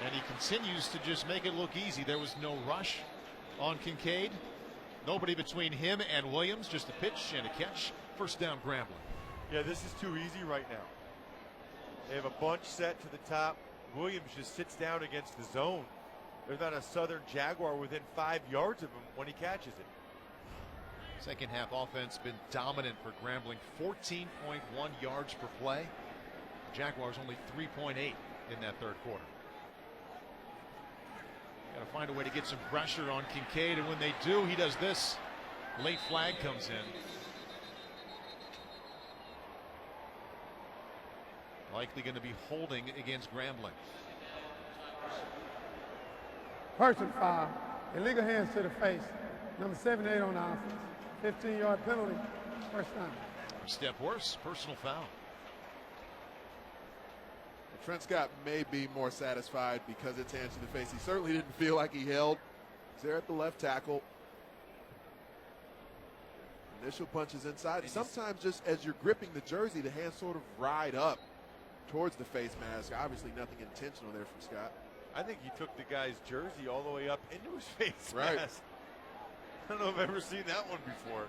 And he continues to just make it look easy. There was no rush on Kincaid. Nobody between him and Williams. Just a pitch and a catch. First down, Grambling. Yeah, this is too easy right now. They have a bunch set to the top. Williams just sits down against the zone. There's not a Southern Jaguar within 5 yards of him when he catches it. Second half offense been dominant for Grambling. 14.1 yards per play. Jaguars only 3.8 in that 3rd quarter. Got to find a way to get some pressure on Kincaid, and when they do, he does this. Late flag comes in. Likely going to be holding against Grambling. Personal foul. Illegal hands to the face. Number 78 on offense. 15-yard penalty. First down. Step worse, personal foul. Trent Scott may be more satisfied because it's hands to the face. He certainly didn't feel like he held. He's there at the left tackle. Initial punches inside. Sometimes just as you're gripping the jersey, the hands sort of ride up towards the face mask. Obviously nothing intentional there from Scott. I think he took the guy's jersey all the way up into his face right. mask. I don't know if I've ever seen that one before.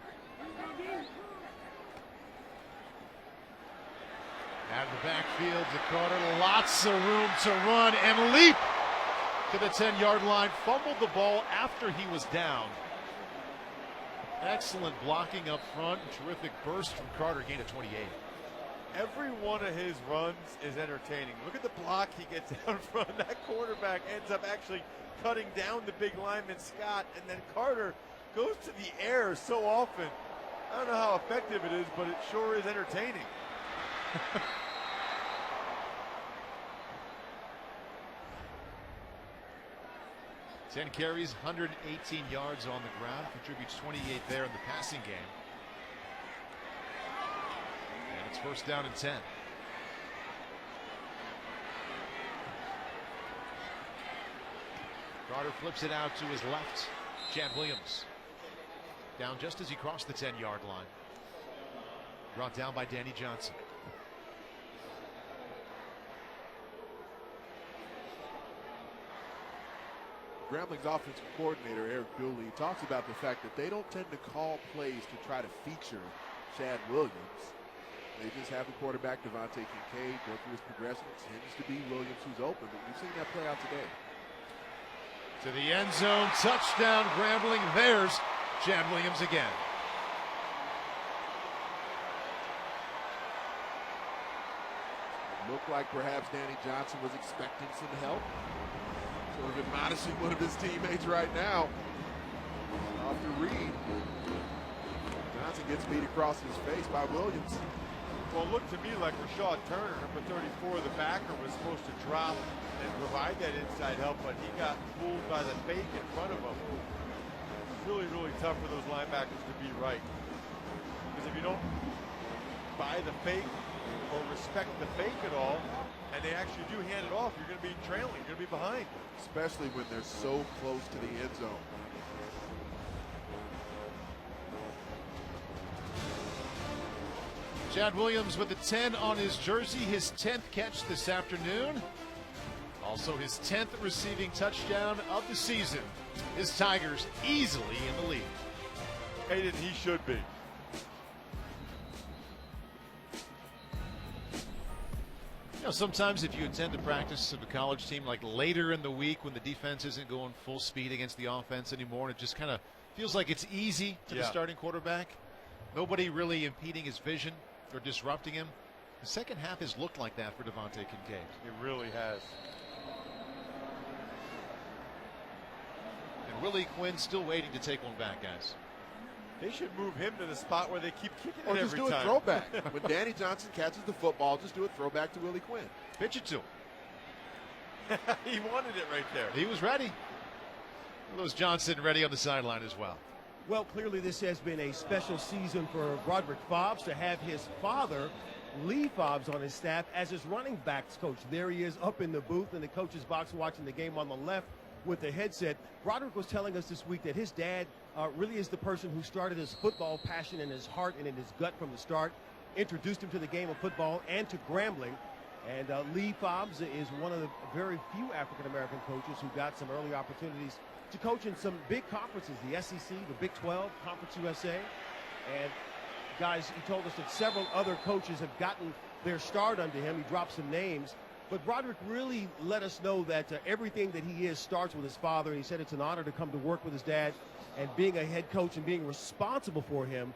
Out of the backfield to Carter, lots of room to run and leap to the 10-yard line. Fumbled the ball after he was down. Excellent blocking up front. Terrific burst from Carter, gain of 28. Every one of his runs is entertaining. Look at the block he gets out front. That quarterback ends up actually cutting down the big lineman Scott, and then Carter goes to the air so often. I don't know how effective it is, but it sure is entertaining. 10 carries, 118 yards on the ground, contributes 28 there in the passing game. And it's first down and 10. Carter flips it out to his left. Chad Williams down just as he crossed the 10-yard line. Brought down by Danny Johnson. Grambling's offensive coordinator, Eric Dooley, talks about the fact that they don't tend to call plays to try to feature Chad Williams. They just have the quarterback, Devontae Kincaid, go through his progression. It tends to be Williams who's open, but we've seen that play out today. To the end zone, touchdown Grambling. There's Chad Williams again. It looked like perhaps Danny Johnson was expecting some help. Sort of admonishing one of his teammates right now. Off the read. Johnson gets beat across his face by Williams. Well, it looked to me like Rashad Turner, number 34, the backer, was supposed to drop and provide that inside help, but he got fooled by the fake in front of him. It's really, really tough for those linebackers to be right. Because if you don't buy the fake or respect the fake at all, and they actually do hand it off, you're going to be trailing, you're going to be behind. Especially when they're so close to the end zone. Chad Williams with the 10 on his jersey, his 10th catch this afternoon. Also his 10th receiving touchdown of the season. His Tigers easily in the lead. Hayden, he should be. You know, sometimes if you attend a practice of a college team like later in the week when the defense isn't going full speed against the offense anymore, and it just kind of feels like it's easy to the starting quarterback. Nobody really impeding his vision or disrupting him. The second half has looked like that for Devontae Kincaid. It really has. And Willie Quinn still waiting to take one back, guys. They should move him to the spot where they keep kicking it or just every do a time. throwback. When Danny Johnson catches the football, just do a throwback to Willie Quinn. Pitch it to him. He wanted it right there. He was ready. Lewis Johnson ready on the sideline as well. Well, clearly this has been a special season for Broderick Fobbs to have his father, Lee Fobbs, on his staff as his running backs coach. There he is up in the booth in the coach's box watching the game on the left with the headset. Broderick was telling us this week that his dad really is the person who started his football passion in his heart and in his gut from the start, introduced him to the game of football and to Grambling. And Lee Fobbs is one of the very few African-American coaches who got some early opportunities to coach in some big conferences, the SEC, the Big 12, Conference USA. And guys, he told us that several other coaches have gotten their start under him. He dropped some names. But Broderick really let us know that everything that he is starts with his father. And he said it's an honor to come to work with his dad and being a head coach and being responsible for him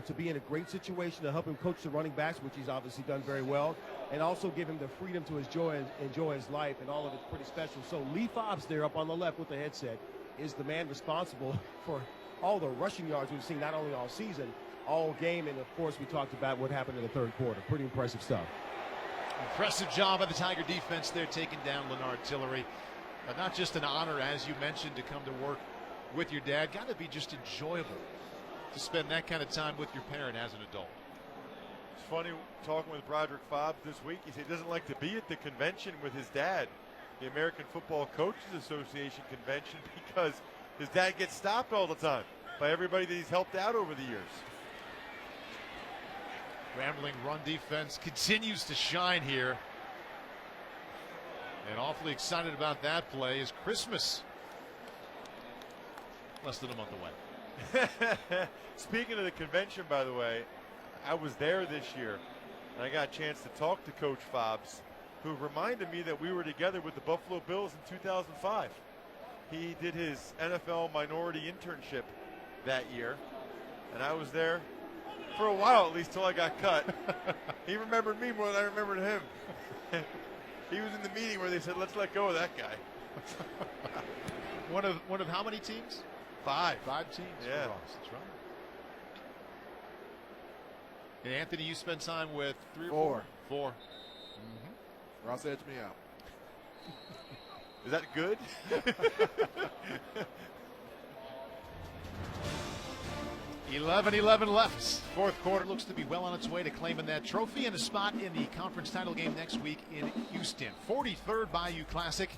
to be in a great situation to help him coach the running backs, which he's obviously done very well, and also give him the freedom to enjoy his life, and all of it's pretty special. So Lee Fobbs there up on the left with the headset is the man responsible for all the rushing yards we've seen not only all season, all game, and of course we talked about what happened in the third quarter. Pretty impressive stuff. Impressive job by the Tiger defense there, taking down Leonard Tillery. Not just an honor, as you mentioned, to come to work with your dad. Got to be just enjoyable to spend that kind of time with your parent as an adult. It's funny talking with Broderick Fobbs this week. He said he doesn't like to be at the convention with his dad, the American Football Coaches Association convention, because his dad gets stopped all the time by everybody that he's helped out over the years. Grambling run defense continues to shine here. And awfully excited about that play is Christmas. Less than a month away. Speaking of the convention, by the way, I was there this year, and I got a chance to talk to Coach Fobbs, who reminded me that we were together with the Buffalo Bills in 2005. He did his NFL minority internship that year, and I was there for a while, at least till I got cut. He remembered me more than I remembered him. He was in the meeting where they said, let's let go of that guy. One of how many teams? 5. 5 teams. Yeah. That's right. And Anthony, you spent time with 3 or 4. 4. Ross edged me out. Is that good? 11 left. Fourth quarter looks to be well on its way to claiming that trophy and a spot in the conference title game next week in Houston. 43rd Bayou Classic.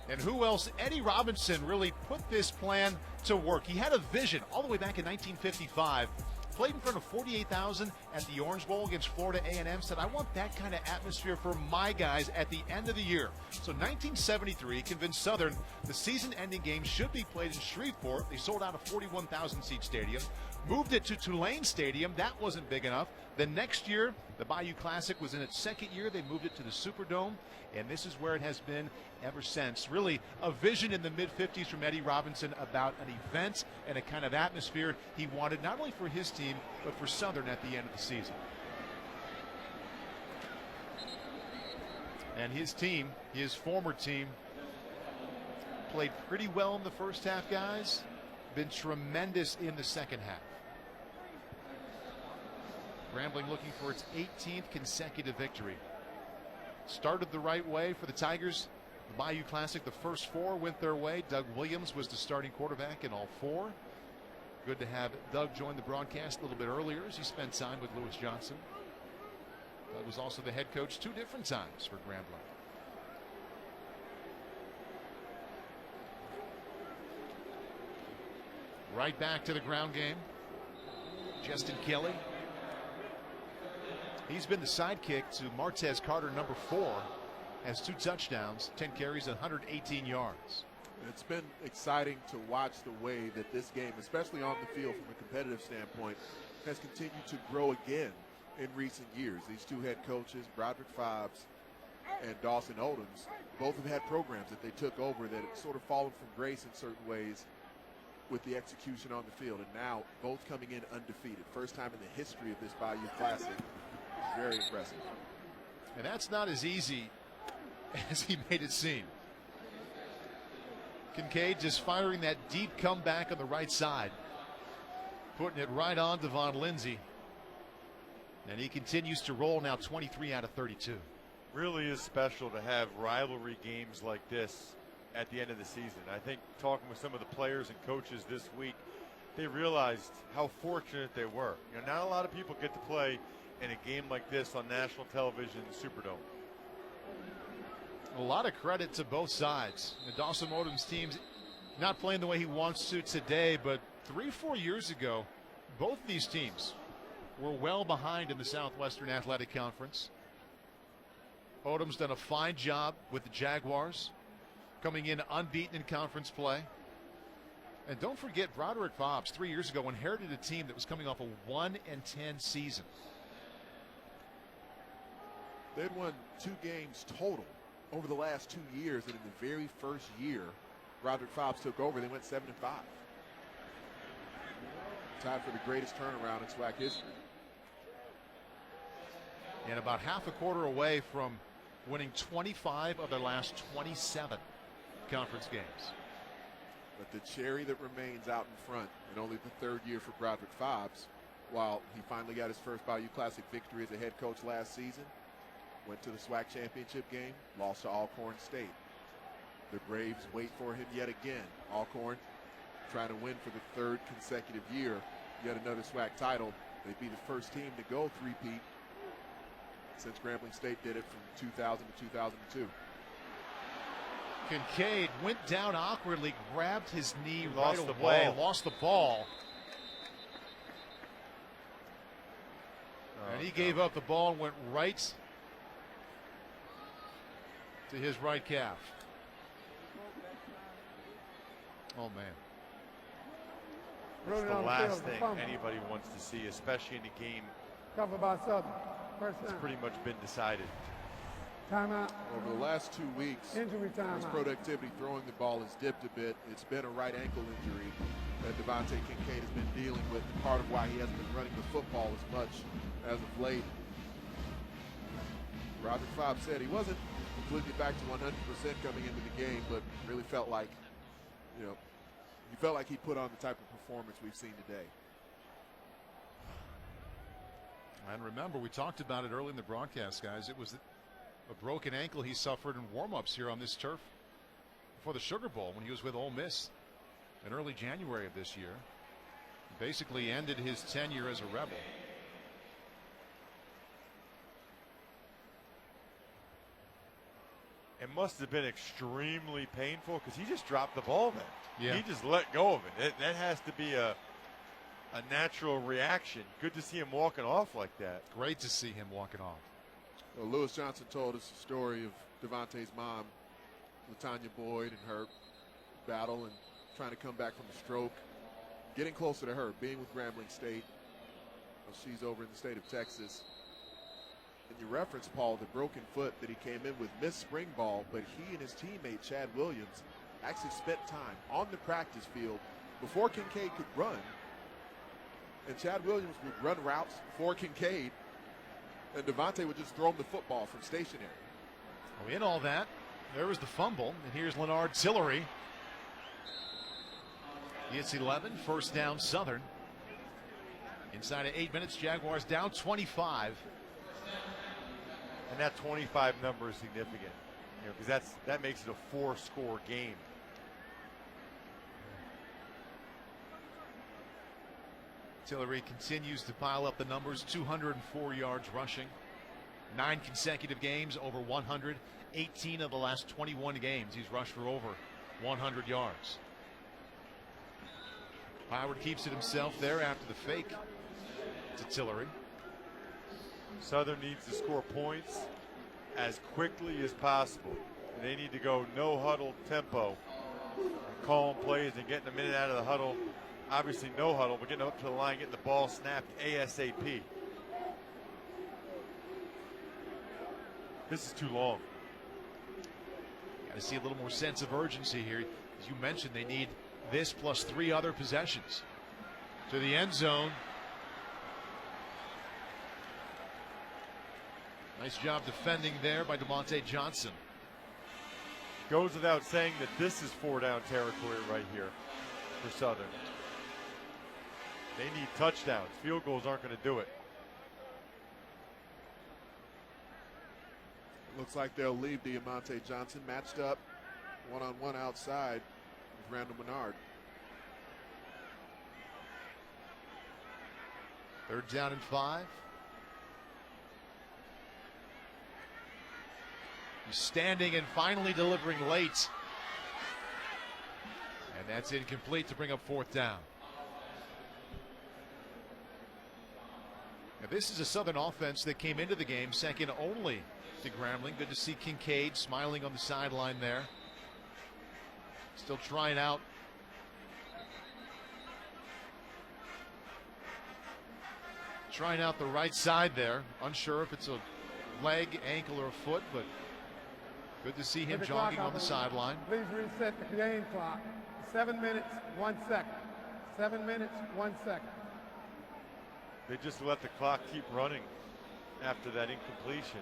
And who else? Eddie Robinson really put this plan to work. He had a vision all the way back in 1955. Played in front of 48,000 at the Orange Bowl against Florida A&M. Said, I want that kind of atmosphere for my guys at the end of the year. So 1973 convinced Southern the season-ending game should be played in Shreveport. They sold out a 41,000-seat stadium. Moved it to Tulane Stadium. That wasn't big enough. The next year, the Bayou Classic was in its second year. They moved it to the Superdome, and this is where it has been ever since. Really a vision in the mid-50s from Eddie Robinson about an event and a kind of atmosphere he wanted not only for his team, but for Southern at the end of the season. And his team, his former team, played pretty well in the first half, guys. Been tremendous in the second half. Grambling looking for its 18th consecutive victory. Started the right way for the Tigers. The Bayou Classic, the first 4 went their way. Doug Williams was the starting quarterback in all 4. Good to have Doug join the broadcast a little bit earlier as he spent time with Lewis Johnson. Doug was also the head coach 2 different times for Grambling. Right back to the ground game. Justin Kelly. He's been the sidekick to Martez Carter, number 4. Has 2 touchdowns, 10 carries, 118 yards. It's been exciting to watch the way that this game, especially on the field from a competitive standpoint, has continued to grow again in recent years. These 2 head coaches, Broderick Fobbs and Dawson Odoms, both have had programs that they took over that have sort of fallen from grace in certain ways with the execution on the field, and now both coming in undefeated. First time in the history of this Bayou Classic. Very impressive. And that's not as easy as he made it seem. Kincaid just firing that deep comeback on the right side, putting it right on Devon Lindsay, and he continues to roll now 23 out of 32. Really is special to have rivalry games like this at the end of the season. I think talking with some of the players and coaches this week, they realized how fortunate they were. You know, not a lot of people get to play in a game like this on national television in the Superdome. A lot of credit to both sides. The Dawson Odom's team's not playing the way he wants to today, but 3-4 years ago, both these teams were well behind in the Southwestern Athletic Conference. Odom's done a fine job with the Jaguars, coming in unbeaten in conference play. And don't forget, Broderick Fobbs 3 years ago inherited a team that was coming off a 1-10 season. They'd won 2 games total over the last 2 years, and in the very first year Broderick Fobbs took over, they went 7-5. Tied for the greatest turnaround in SWAC history. And about half a quarter away from winning 25 of their last 27 conference games. But the cherry that remains out in front, in only the 3rd year for Broderick Fobbs, while he finally got his first Bayou Classic victory as a head coach last season, went to the SWAC championship game, lost to Alcorn State. The Braves wait for him yet again. Alcorn trying to win for the 3rd consecutive year. Yet another SWAC title. They'd be the first team to go three-peat since Grambling State did it from 2000 to 2002. Kincaid went down awkwardly, grabbed his knee Lost right the away, ball. lost the ball. Oh, and he gave up the ball and went right to his right calf. Oh, man. That's Running the on last field, thing fumble. anybody wants to see, especially in a game Cover by Southern. First that's down. pretty much been decided. Timeout. Over the last 2 weeks, Injury his timeout. productivity throwing the ball has dipped a bit. It's been a right ankle injury that Devontae Kincaid has been dealing with, and part of why he hasn't been running the football as much as of late. Roger Fobb said he wasn't completely back to 100% coming into the game, but really felt like, he felt like he put on the type of performance we've seen today. And remember, we talked about it early in the broadcast, guys. It was a broken ankle he suffered in warm-ups here on this turf before the Sugar Bowl when he was with Ole Miss in early January of this year. Basically ended his tenure as a Rebel. It must have been extremely painful because he just dropped the ball then. Yeah. He just let go of it. That has to be a natural reaction. Good to see him walking off like that. Great to see him walking off. Well, Lewis Johnson told us the story of Devontae's mom, LaTanya Boyd, and her battle and trying to come back from a stroke, getting closer to her, being with Grambling State. Well, she's over in the state of Texas. And you referenced, Paul, the broken foot that he came in with, missed spring ball, but he and his teammate, Chad Williams, actually spent time on the practice field before Kincaid could run. And Chad Williams would run routes for Kincaid, and Devontae would just throw him the football from stationary. Oh, in all that, there was the fumble, and here's Leonard Tillery. It's 11, first down Southern. Inside of 8 minutes, Jaguars down 25. And that 25 number is significant, because that makes it a 4-score game. Tillery continues to pile up the numbers, 204 yards rushing. 9 consecutive games over 100. 18 of the last 21 games he's rushed for over 100 yards. Howard keeps it himself there after the fake to Tillery. Southern needs to score points as quickly as possible. And they need to go no huddle tempo and calling plays and getting a minute out of the huddle. Obviously no huddle, but getting up to the line, getting the ball snapped ASAP. This is too long. Got to see a little more sense of urgency here. As you mentioned, they need this plus 3 other possessions to the end zone. Nice job defending there by DeMonte Johnson. Goes without saying that this is 4-down territory right here for Southern. They need touchdowns. Field goals aren't going to do it. Looks like they'll leave DeMonte Johnson matched up one-on-one outside with Randall Menard. 3rd down and 5. He's standing and finally delivering late. And that's incomplete to bring up 4th down. Now, this is a Southern offense that came into the game second only to Grambling. Good to see Kincaid smiling on the sideline there. Still trying out the right side there. Unsure if it's a leg, ankle, or a foot, but good to see him jogging on the sideline. Please reset the game clock. 7 minutes, 1 second. 7 minutes, 1 second. They just let the clock keep running after that incompletion.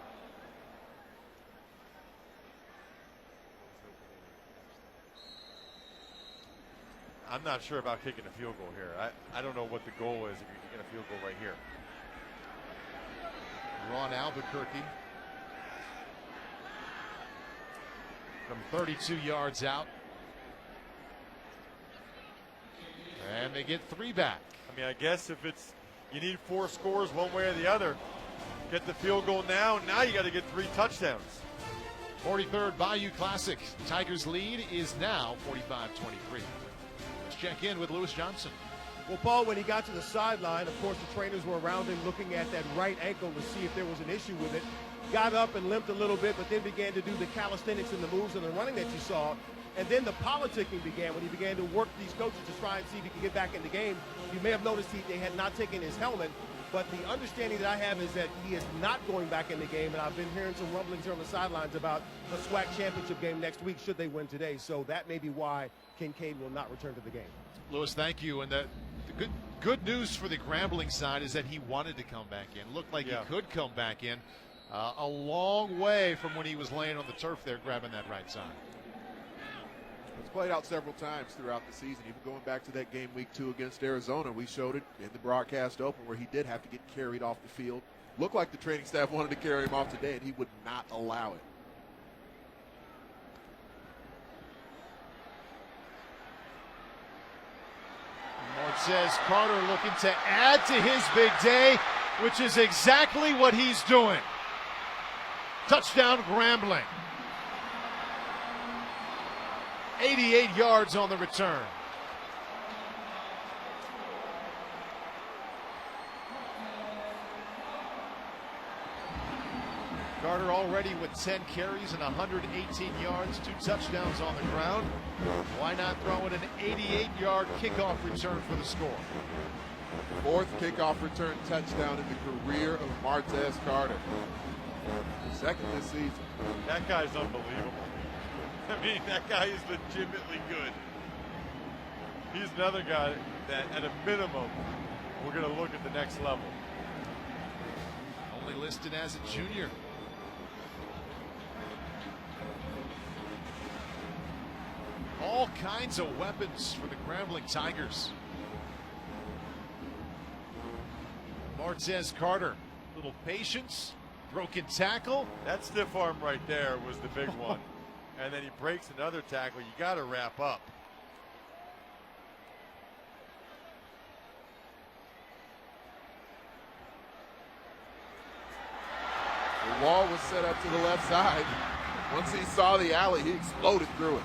I'm not sure about kicking a field goal here. I don't know what the goal is if you're kicking a field goal right here. Ron Albuquerque. from 32 yards out. And they get 3 back. I mean, I guess if it's you need 4 scores one way or the other, get the field goal now. Now you got to get 3 touchdowns. 43rd Bayou Classic. Tigers' lead is now 45-23. Let's check in with Lewis Johnson. Well, Paul, when he got to the sideline, of course, the trainers were around him looking at that right ankle to see if there was an issue with it. Got up and limped a little bit, but then began to do the calisthenics and the moves and the running that you saw. And then the politicking began when he began to work these coaches to try and see if he could get back in the game. You may have noticed they had not taken his helmet, but the understanding that I have is that he is not going back in the game, and I've been hearing some rumblings here on the sidelines about the SWAC championship game next week should they win today. So that may be why Kincaid will not return to the game. Lewis, thank you. And the good news for the Grambling side is that he wanted to come back in. Looked like he could come back in a long way from when he was laying on the turf there grabbing that right side. It's played out several times throughout the season. Even going back to that game week 2 against Arizona, we showed it in the broadcast open where he did have to get carried off the field. Looked like the training staff wanted to carry him off today, and he would not allow it. Montez Carter looking to add to his big day, which is exactly what he's doing. Touchdown Grambling. 88 yards on the return. Carter already with 10 carries and 118 yards, 2 touchdowns on the ground. Why not throw in an 88-yard kickoff return for the score? 4th kickoff return touchdown in the career of Montez Carter. 2nd this season. That guy's unbelievable. I mean, that guy is legitimately good. He's another guy that, at a minimum, we're going to look at the next level. Only listed as a junior. All kinds of weapons for the Grambling Tigers. Montez Carter, little patience, broken tackle. That stiff arm right there was the big one. And then he breaks another tackle. You got to wrap up. The wall was set up to the left side. Once he saw the alley, he exploded through it.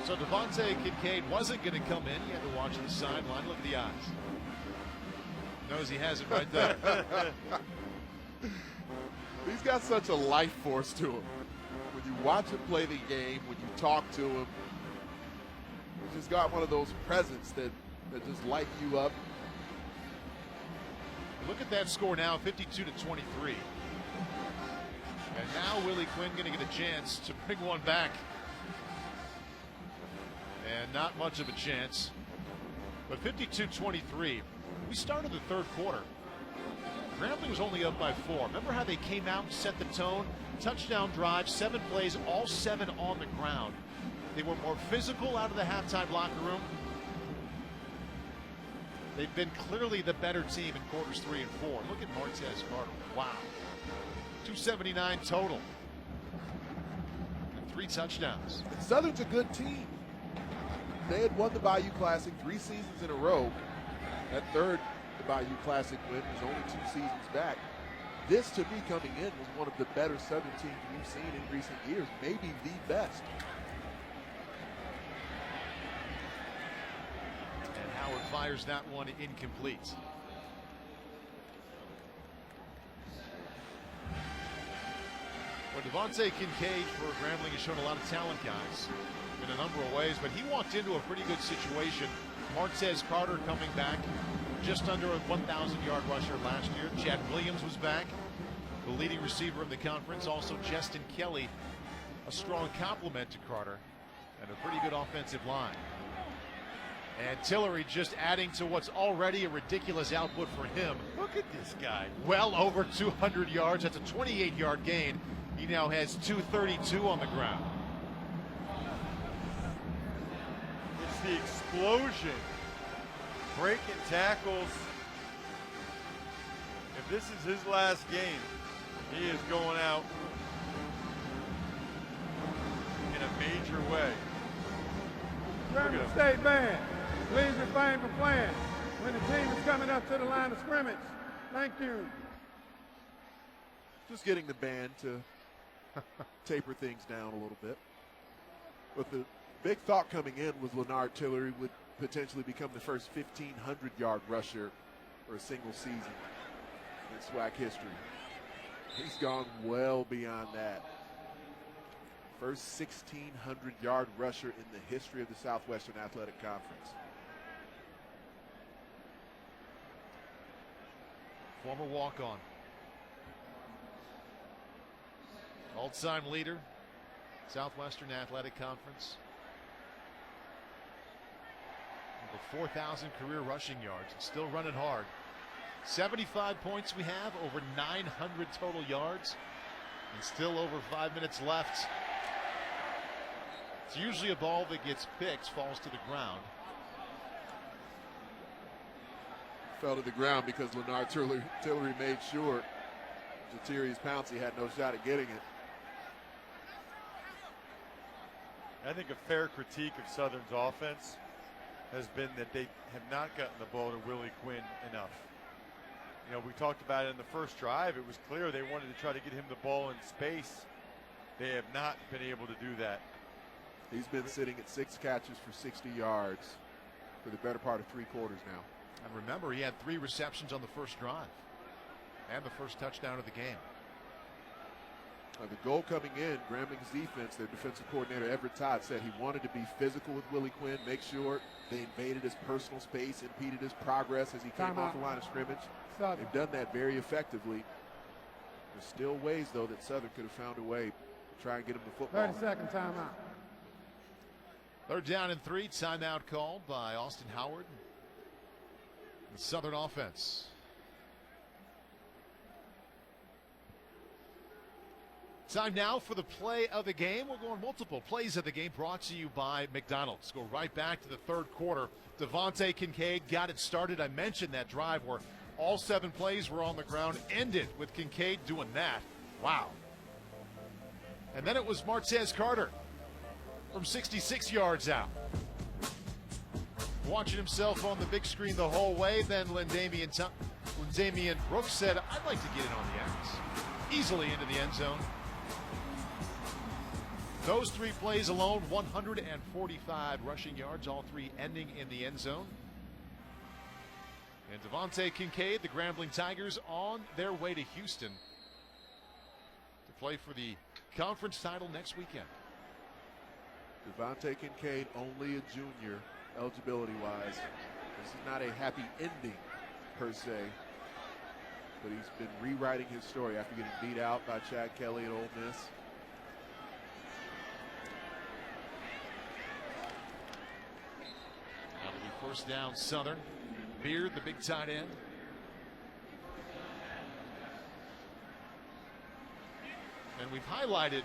So Devontae Kincaid wasn't going to come in. He had to watch the sideline. Look at the eyes. Knows he has it right there. He's got such a life force to him. When you watch him play the game, when you talk to him, he's just got one of those presence that just light you up. Look at that score now, 52-23. And now Willie Quinn going to get a chance to bring one back. And not much of a chance. But 52-23. We started the 3rd quarter. Grambling was only up by 4. Remember how they came out and set the tone? Touchdown drive, 7 plays, all 7 on the ground. They were more physical out of the halftime locker room. They've been clearly the better team in quarters 3 and 4. Look at Montez Carter. Wow. 279 total. And 3 touchdowns. And Southern's a good team. They had won the Bayou Classic 3 seasons in a row. That 3rd Bayou Classic win was only 2 seasons back. This, to me, coming in was one of the better Southern teams we've seen in recent years, maybe the best. And Howard fires that one incomplete. Well, Devontae Kincaid for Grambling has shown a lot of talent, guys, in a number of ways, but he walked into a pretty good situation. Montez Carter coming back, just under a 1,000-yard rusher last year. Chad Williams was back, the leading receiver of the conference. Also, Justin Kelly, a strong complement to Carter, and a pretty good offensive line. And Tillery just adding to what's already a ridiculous output for him. Look at this guy. Well over 200 yards. That's a 28-yard gain. He now has 232 on the ground. It's the explosion. Breaking tackles. If this is his last game, he is going out in a major way. Grambling State Band, please refrain from playing when the team is coming up to the line of scrimmage. Thank you. Just getting the band to taper things down a little bit. But the big thought coming in was Leonard Tillery would potentially become the first 1,500-yard rusher for a single season in SWAC history. He's gone well beyond that. First 1,600-yard rusher in the history of the Southwestern Athletic Conference. Former walk-on. All-time leader, Southwestern Athletic Conference. Over 4,000 career rushing yards. Still running hard. 75 points we have, over 900 total yards, and still over 5 minutes left. It's usually a ball that gets picked, falls to the ground. Fell to the ground because Leonard Tillery made sure Jatirius Pouncey had no shot at getting it. I think a fair critique of Southern's offense has been that they have not gotten the ball to Willie Quinn enough. You know, we talked about it in the first drive. It was clear they wanted to try to get him the ball in space. They have not been able to do that. He's been sitting at 6 catches for 60 yards for the better part of 3 quarters now. And remember, he had 3 receptions on the first drive and the first touchdown of the game. The goal coming in, Grambling's defense, their defensive coordinator Everett Todd said he wanted to be physical with Willie Quinn, make sure they invaded his personal space, impeded his progress as he came off the line of scrimmage. They've done that very effectively. There's still ways, though, that Southern could have found a way to try and get him the football. 30-second timeout. 3rd down and 3, timeout called by Austin Howard. The Southern offense. Time now for the play of the game. We'll go on multiple plays of the game brought to you by McDonald's. Go right back to the 3rd quarter. Devontae Kincaid got it started. I mentioned that drive where all 7 plays were on the ground. Ended with Kincaid doing that. Wow. And then it was Martez Carter from 66 yards out. Watching himself on the big screen the whole way. Then Lindamian Brooks said, I'd like to get in on the ends. Easily into the end zone. Those 3 plays alone, 145 rushing yards, all 3 ending in the end zone. And Devontae Kincaid, the Grambling Tigers, on their way to Houston to play for the conference title next weekend. Devontae Kincaid, only a junior eligibility-wise. This is not a happy ending, per se. But he's been rewriting his story after getting beat out by Chad Kelly at Ole Miss. That'll be first down Southern. Beard, the big tight end. And we've highlighted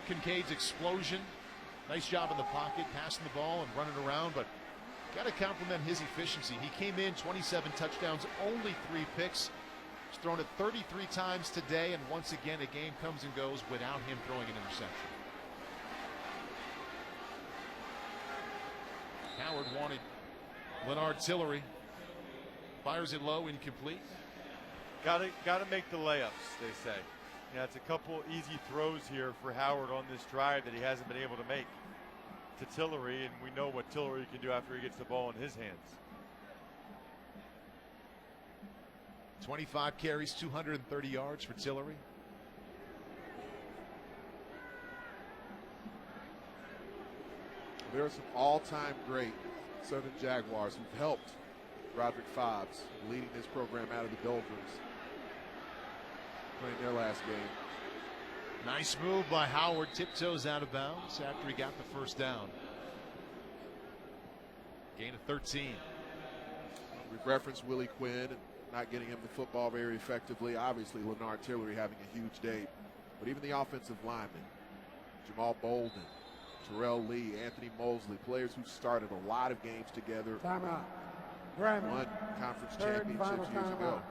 Kincaid's explosion. Nice job in the pocket, passing the ball and running around, but got to compliment his efficiency. He came in 27 touchdowns, only 3 picks. He's thrown it 33 times today, and once again, a game comes and goes without him throwing an interception. Howard wanted Leonard Tillery. Fires it low, incomplete. Got to make the layups, they say. Yeah, it's a couple easy throws here for Howard on this drive that he hasn't been able to make to Tillery, and we know what Tillery can do after he gets the ball in his hands. 25 carries, 230 yards for Tillery. There are some all-time great Southern Jaguars who've helped Roderick Fobbs leading this program out of the doldrums, playing their last game. Nice move by Howard. Tiptoes out of bounds after he got the first down. Gain of 13. We've referenced Willie Quinn and not getting him the football very effectively. Obviously, Leonard Tillery having a huge day. But even the offensive linemen, Jamal Bolden, Terrell Lee, Anthony Mosley, players who started a lot of games together. Timeout. Grambling. Won conference Third and final championships years ago.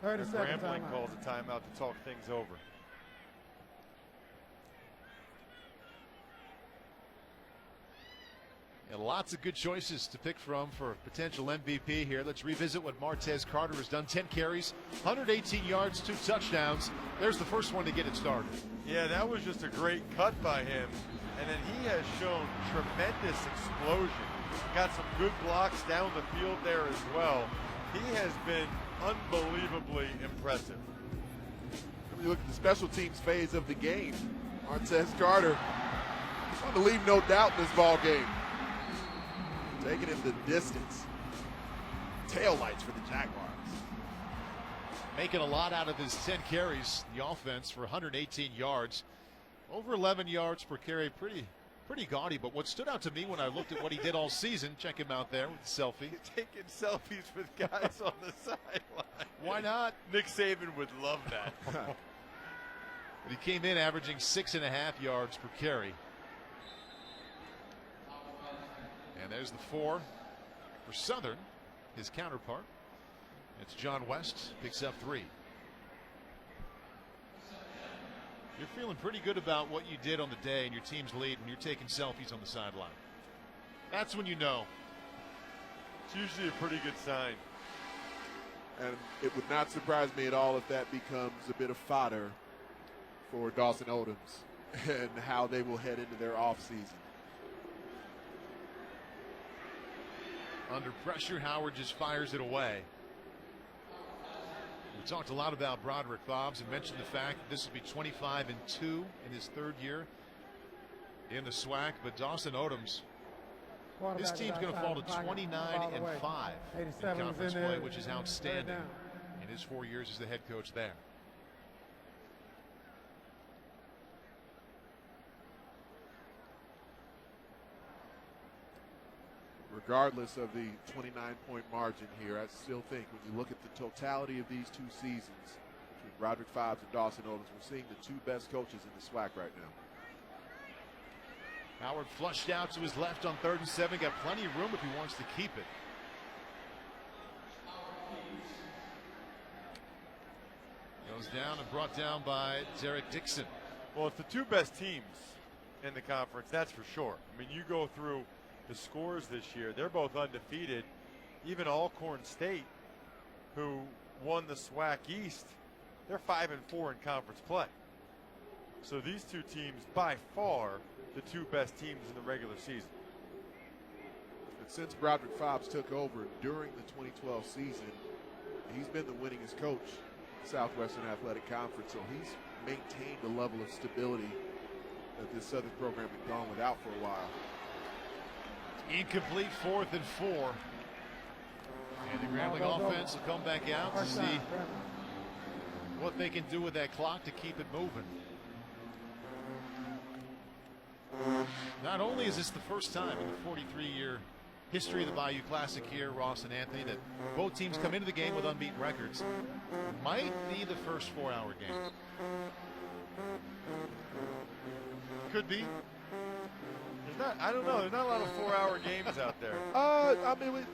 30-second Grambling timeout. calls a timeout to talk things over. And lots of good choices to pick from for potential MVP here. Let's revisit what Martez Carter has done. 10 carries, 118 yards, 2 touchdowns. There's the first one to get it started. Yeah, that was just a great cut by him. And then he has shown tremendous explosion. Got some good blocks down the field there as well. He has been unbelievably impressive. When you look at the special teams phase of the game, Martez Carter trying to leave no doubt in this ball game. Taking it the distance. Tail lights for the Jaguars. Making a lot out of his 10 carries, the offense, for 118 yards. Over 11 yards per carry, pretty gaudy. But what stood out to me when I looked at what he did all season, check him out there with the selfie. Taking selfies with guys on the sideline. Why not? Nick Saban would love that. But he came in averaging 6.5 yards per carry. And there's the 4 for Southern, his counterpart. It's John West, picks up 3. You're feeling pretty good about what you did on the day and your team's lead when you're taking selfies on the sideline. That's when you know. It's usually a pretty good sign. And it would not surprise me at all if that becomes a bit of fodder for Dawson Odoms and how they will head into their offseason. Under pressure, Howard just fires it away. We talked a lot about Broderick Fobbs and mentioned the fact that this will be 25-2 in his 3rd year in the SWAC. But Dawson Odoms, his team's going to fall to 29-5 in conference play, which is outstanding in his 4 years as the head coach there. Regardless of the 29-point margin here, I still think when you look at the totality of these 2 seasons between Broderick Fobbs and Dawson Odoms, we're seeing the 2 best coaches in the SWAC right now. Howard flushed out to his left on 3rd and 7. Got plenty of room if he wants to keep it. Goes down and brought down by Derek Dixon. Well, it's the 2 best teams in the conference, that's for sure. I mean, you go through the scores this year, they're both undefeated. Even Alcorn State, who won the SWAC East, they're 5-4 in conference play. So these 2 teams, by far, the 2 best teams in the regular season. And since Broderick Fobbs took over during the 2012 season, he's been the winningest coach in the Southwestern Athletic Conference. So he's maintained a level of stability that this Southern program had gone without for a while. Incomplete, 4th and 4. And the Grambling offense will come back out to see what they can do with that clock to keep it moving. Not only is this the first time in the 43-year history of the Bayou Classic here, Ross and Anthony, that both teams come into the game with unbeaten records, might be the first 4-hour game. Could be. I don't know. There's not a lot of 4-hour games out there. I mean,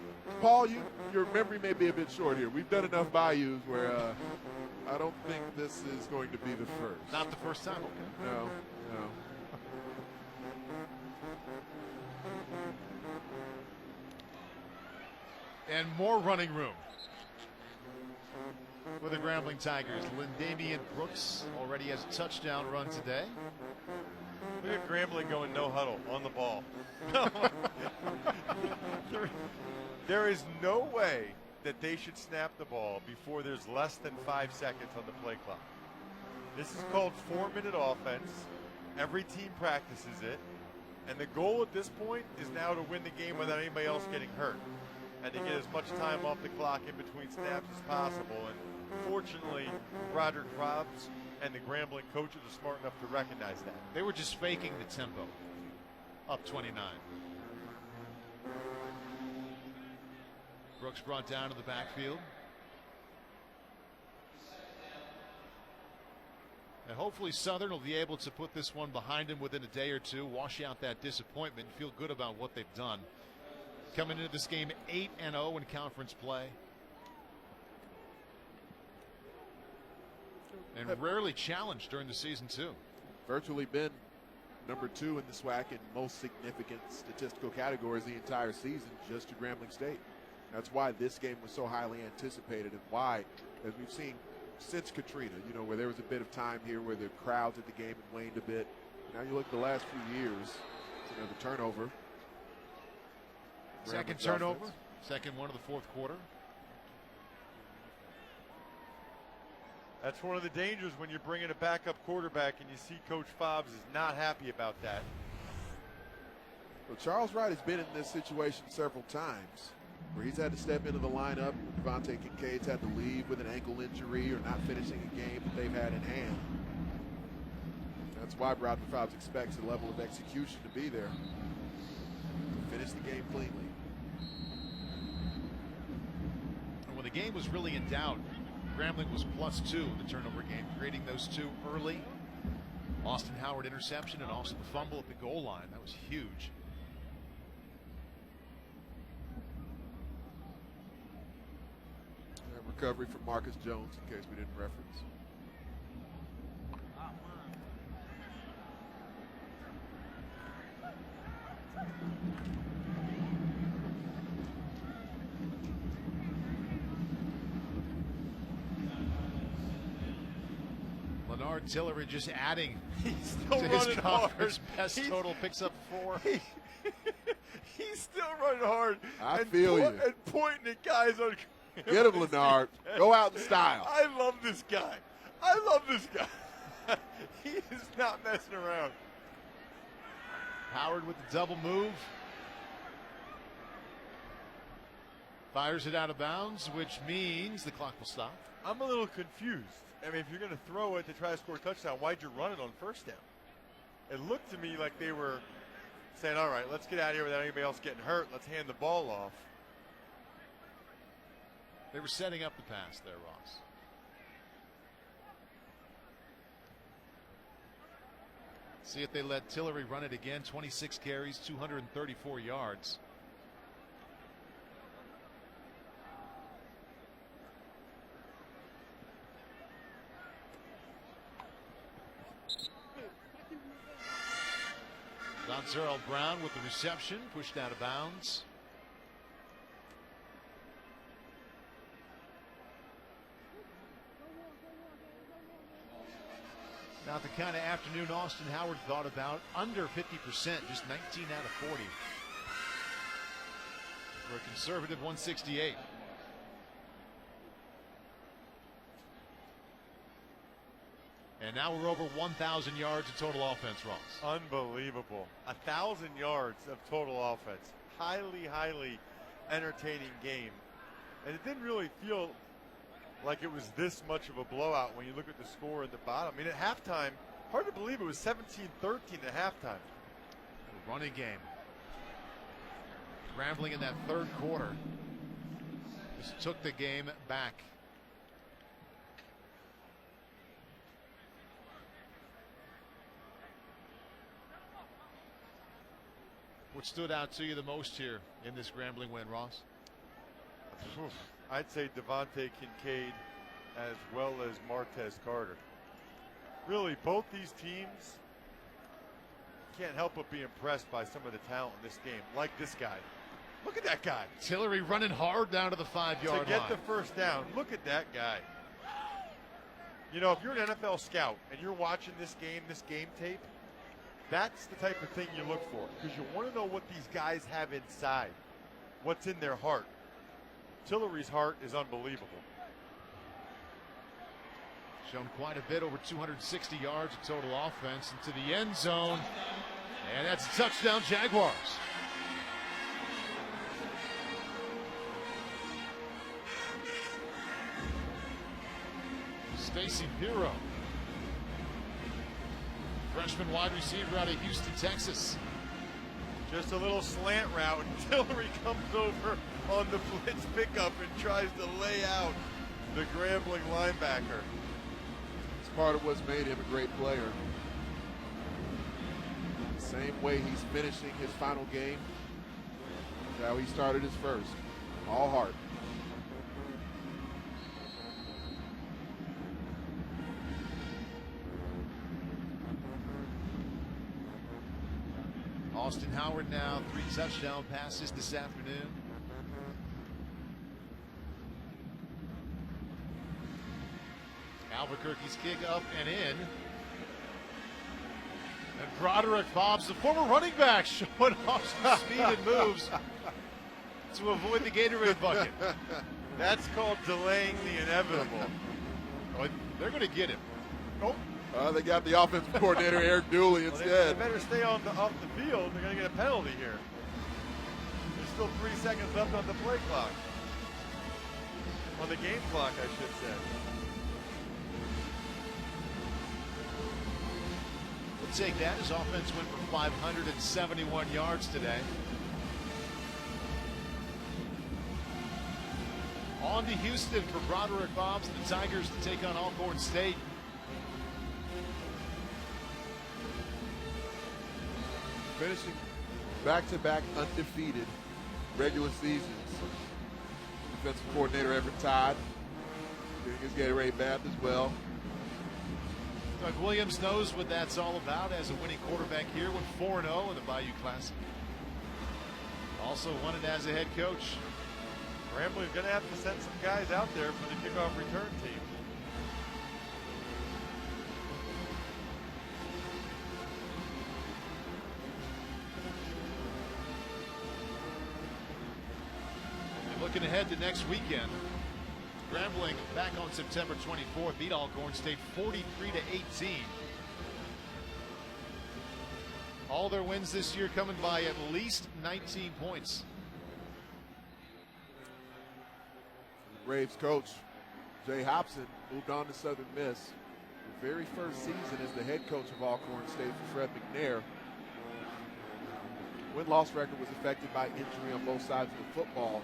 Paul, your memory may be a bit short here. We've done enough Bayous where I don't think this is going to be the first. Not the first time, okay. No. And more running room for the Grambling Tigers. Lindamian Brooks already has a touchdown run today. Look at Grambling going no huddle on the ball. There is no way that they should snap the ball before there's less than 5 seconds on the play clock. This is called 4-minute offense. Every team practices it. And the goal at this point is now to win the game without anybody else getting hurt, and to get as much time off the clock in between snaps as possible. And fortunately, Broderick Fobbs and the Grambling coaches are smart enough to recognize that. They were just faking the tempo. Up 29. Brooks brought down to the backfield. And hopefully Southern will be able to put this one behind him within a day or two, wash out that disappointment, and feel good about what they've done. Coming into this game 8-0 in conference play. And rarely challenged during the season, too. Virtually been number 2 in the SWAC in most significant statistical categories the entire season, just to Grambling State. That's why this game was so highly anticipated, and why, as we've seen since Katrina, where there was a bit of time here where the crowds at the game had waned a bit. Now you look at the last few years, the turnover. Second Grambling's turnover, offense. second one of the fourth quarter. That's one of the dangers when you're bringing a backup quarterback and you see Coach Fobbs is not happy about that. Well, Charles Wright has been in this situation several times where he's had to step into the lineup. Devontae Kincaid's had to leave with an ankle injury or not finishing a game that they've had in hand. That's why Broderick Fobbs expects a level of execution to be there. Finish the game cleanly. And when the game was really in doubt, Grambling was +2 in the turnover game, creating those 2 early. Austin Howard interception and also the fumble at the goal line. That was huge. And recovery from Marcus Jones, in case we didn't reference. Leonard Tillery just adding He's still to his running conference hard. best total, picks up 4. He's still running hard. I feel you. And pointing at guys on. Get him, Leonard. Go out in style. I love this guy. He is not messing around. Howard with the double move. Fires it out of bounds, which means the clock will stop. I'm a little confused. I mean, if you're going to throw it to try to score a touchdown, why'd you run it on first down? It looked to me like they were saying, all right, let's get out of here without anybody else getting hurt. Let's hand the ball off. They were setting up the pass there, Ross. See if they let Tillery run it again. 26 carries, 234 yards. Donzell Brown with the reception, pushed out of bounds. Not the kind of afternoon Austin Howard thought about. Under 50%, just 19 out of 40. For a conservative 168. And now we're over 1,000 yards of total offense, Ross. Unbelievable. 1,000 yards of total offense. Highly, highly entertaining game. And it didn't really feel like it was this much of a blowout when you look at the score at the bottom. I mean, at halftime, hard to believe it was 17-13 at halftime. A running game. Grambling in that third quarter just took the game back. What stood out to you the most here in this Grambling win, Ross? I'd say Devontae Kincaid as well as Martez Carter. Really, both these teams can't help but be impressed by some of the talent in this game, like this guy. Look at that guy. Tillery running hard down to the 5-yard line. To get the first down, look at that guy. You know, if you're an NFL scout and you're watching this game tape, that's the type of thing you look for, because you want to know what these guys have inside, what's in their heart. Tillery's heart is unbelievable. Shown quite a bit, over 260 yards of total offense into the end zone. And that's a touchdown, Jaguars. Stacy Bureau, freshman wide receiver out of Houston, Texas. Just a little slant route, and Tillery comes over on the blitz pickup and tries to lay out the Grambling linebacker. It's part of what's made him a great player. The same way he's finishing his final game is how he started his first. All heart. Austin Howard now 3 touchdown passes this afternoon. Albuquerque's kick up and in. And Broderick Fobbs, the former running back, showing off some speed and moves to avoid the Gatorade bucket. That's called delaying the inevitable. Oh, they're going to get him. Nope. They got the offensive coordinator, Eric Dooley, instead. They better stay off the field. They're going to get a penalty here. There's still 3 seconds left on the play clock. On the game clock, I should say. We'll take that. His offense went for 571 yards today. On to Houston for Broderick Fobbs and the Tigers to take on Alcorn State. Finishing back-to-back undefeated regular seasons. Defensive coordinator Everett Todd getting his Gatorade bath as well. Doug Williams knows what that's all about as a winning quarterback here, went 4-0 in the Bayou Classic. Also won it as a head coach. Grambling's going to have to send some guys out there for the kickoff return team. And looking ahead to next weekend, Grambling back on September 24th beat Alcorn State 43-18. All their wins this year coming by at least 19 points. Braves coach Jay Hobson moved on to Southern Miss. The very first season as the head coach of Alcorn State for Fred McNair. Win-loss record was affected by injury on both sides of the football.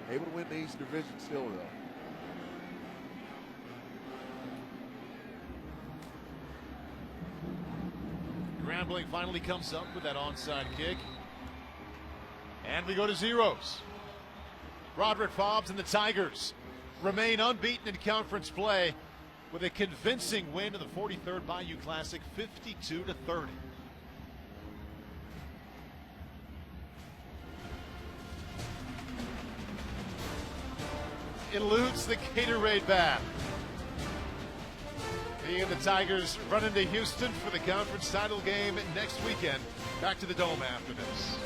Able to win the East Division still, though. Grambling finally comes up with that onside kick. And we go to zeros. Broderick Fobbs and the Tigers remain unbeaten in conference play with a convincing win in the 43rd Bayou Classic, 52-30. Eludes the Gatorade bath. He and the Tigers run into Houston for the conference title game next weekend. Back to the Dome after this.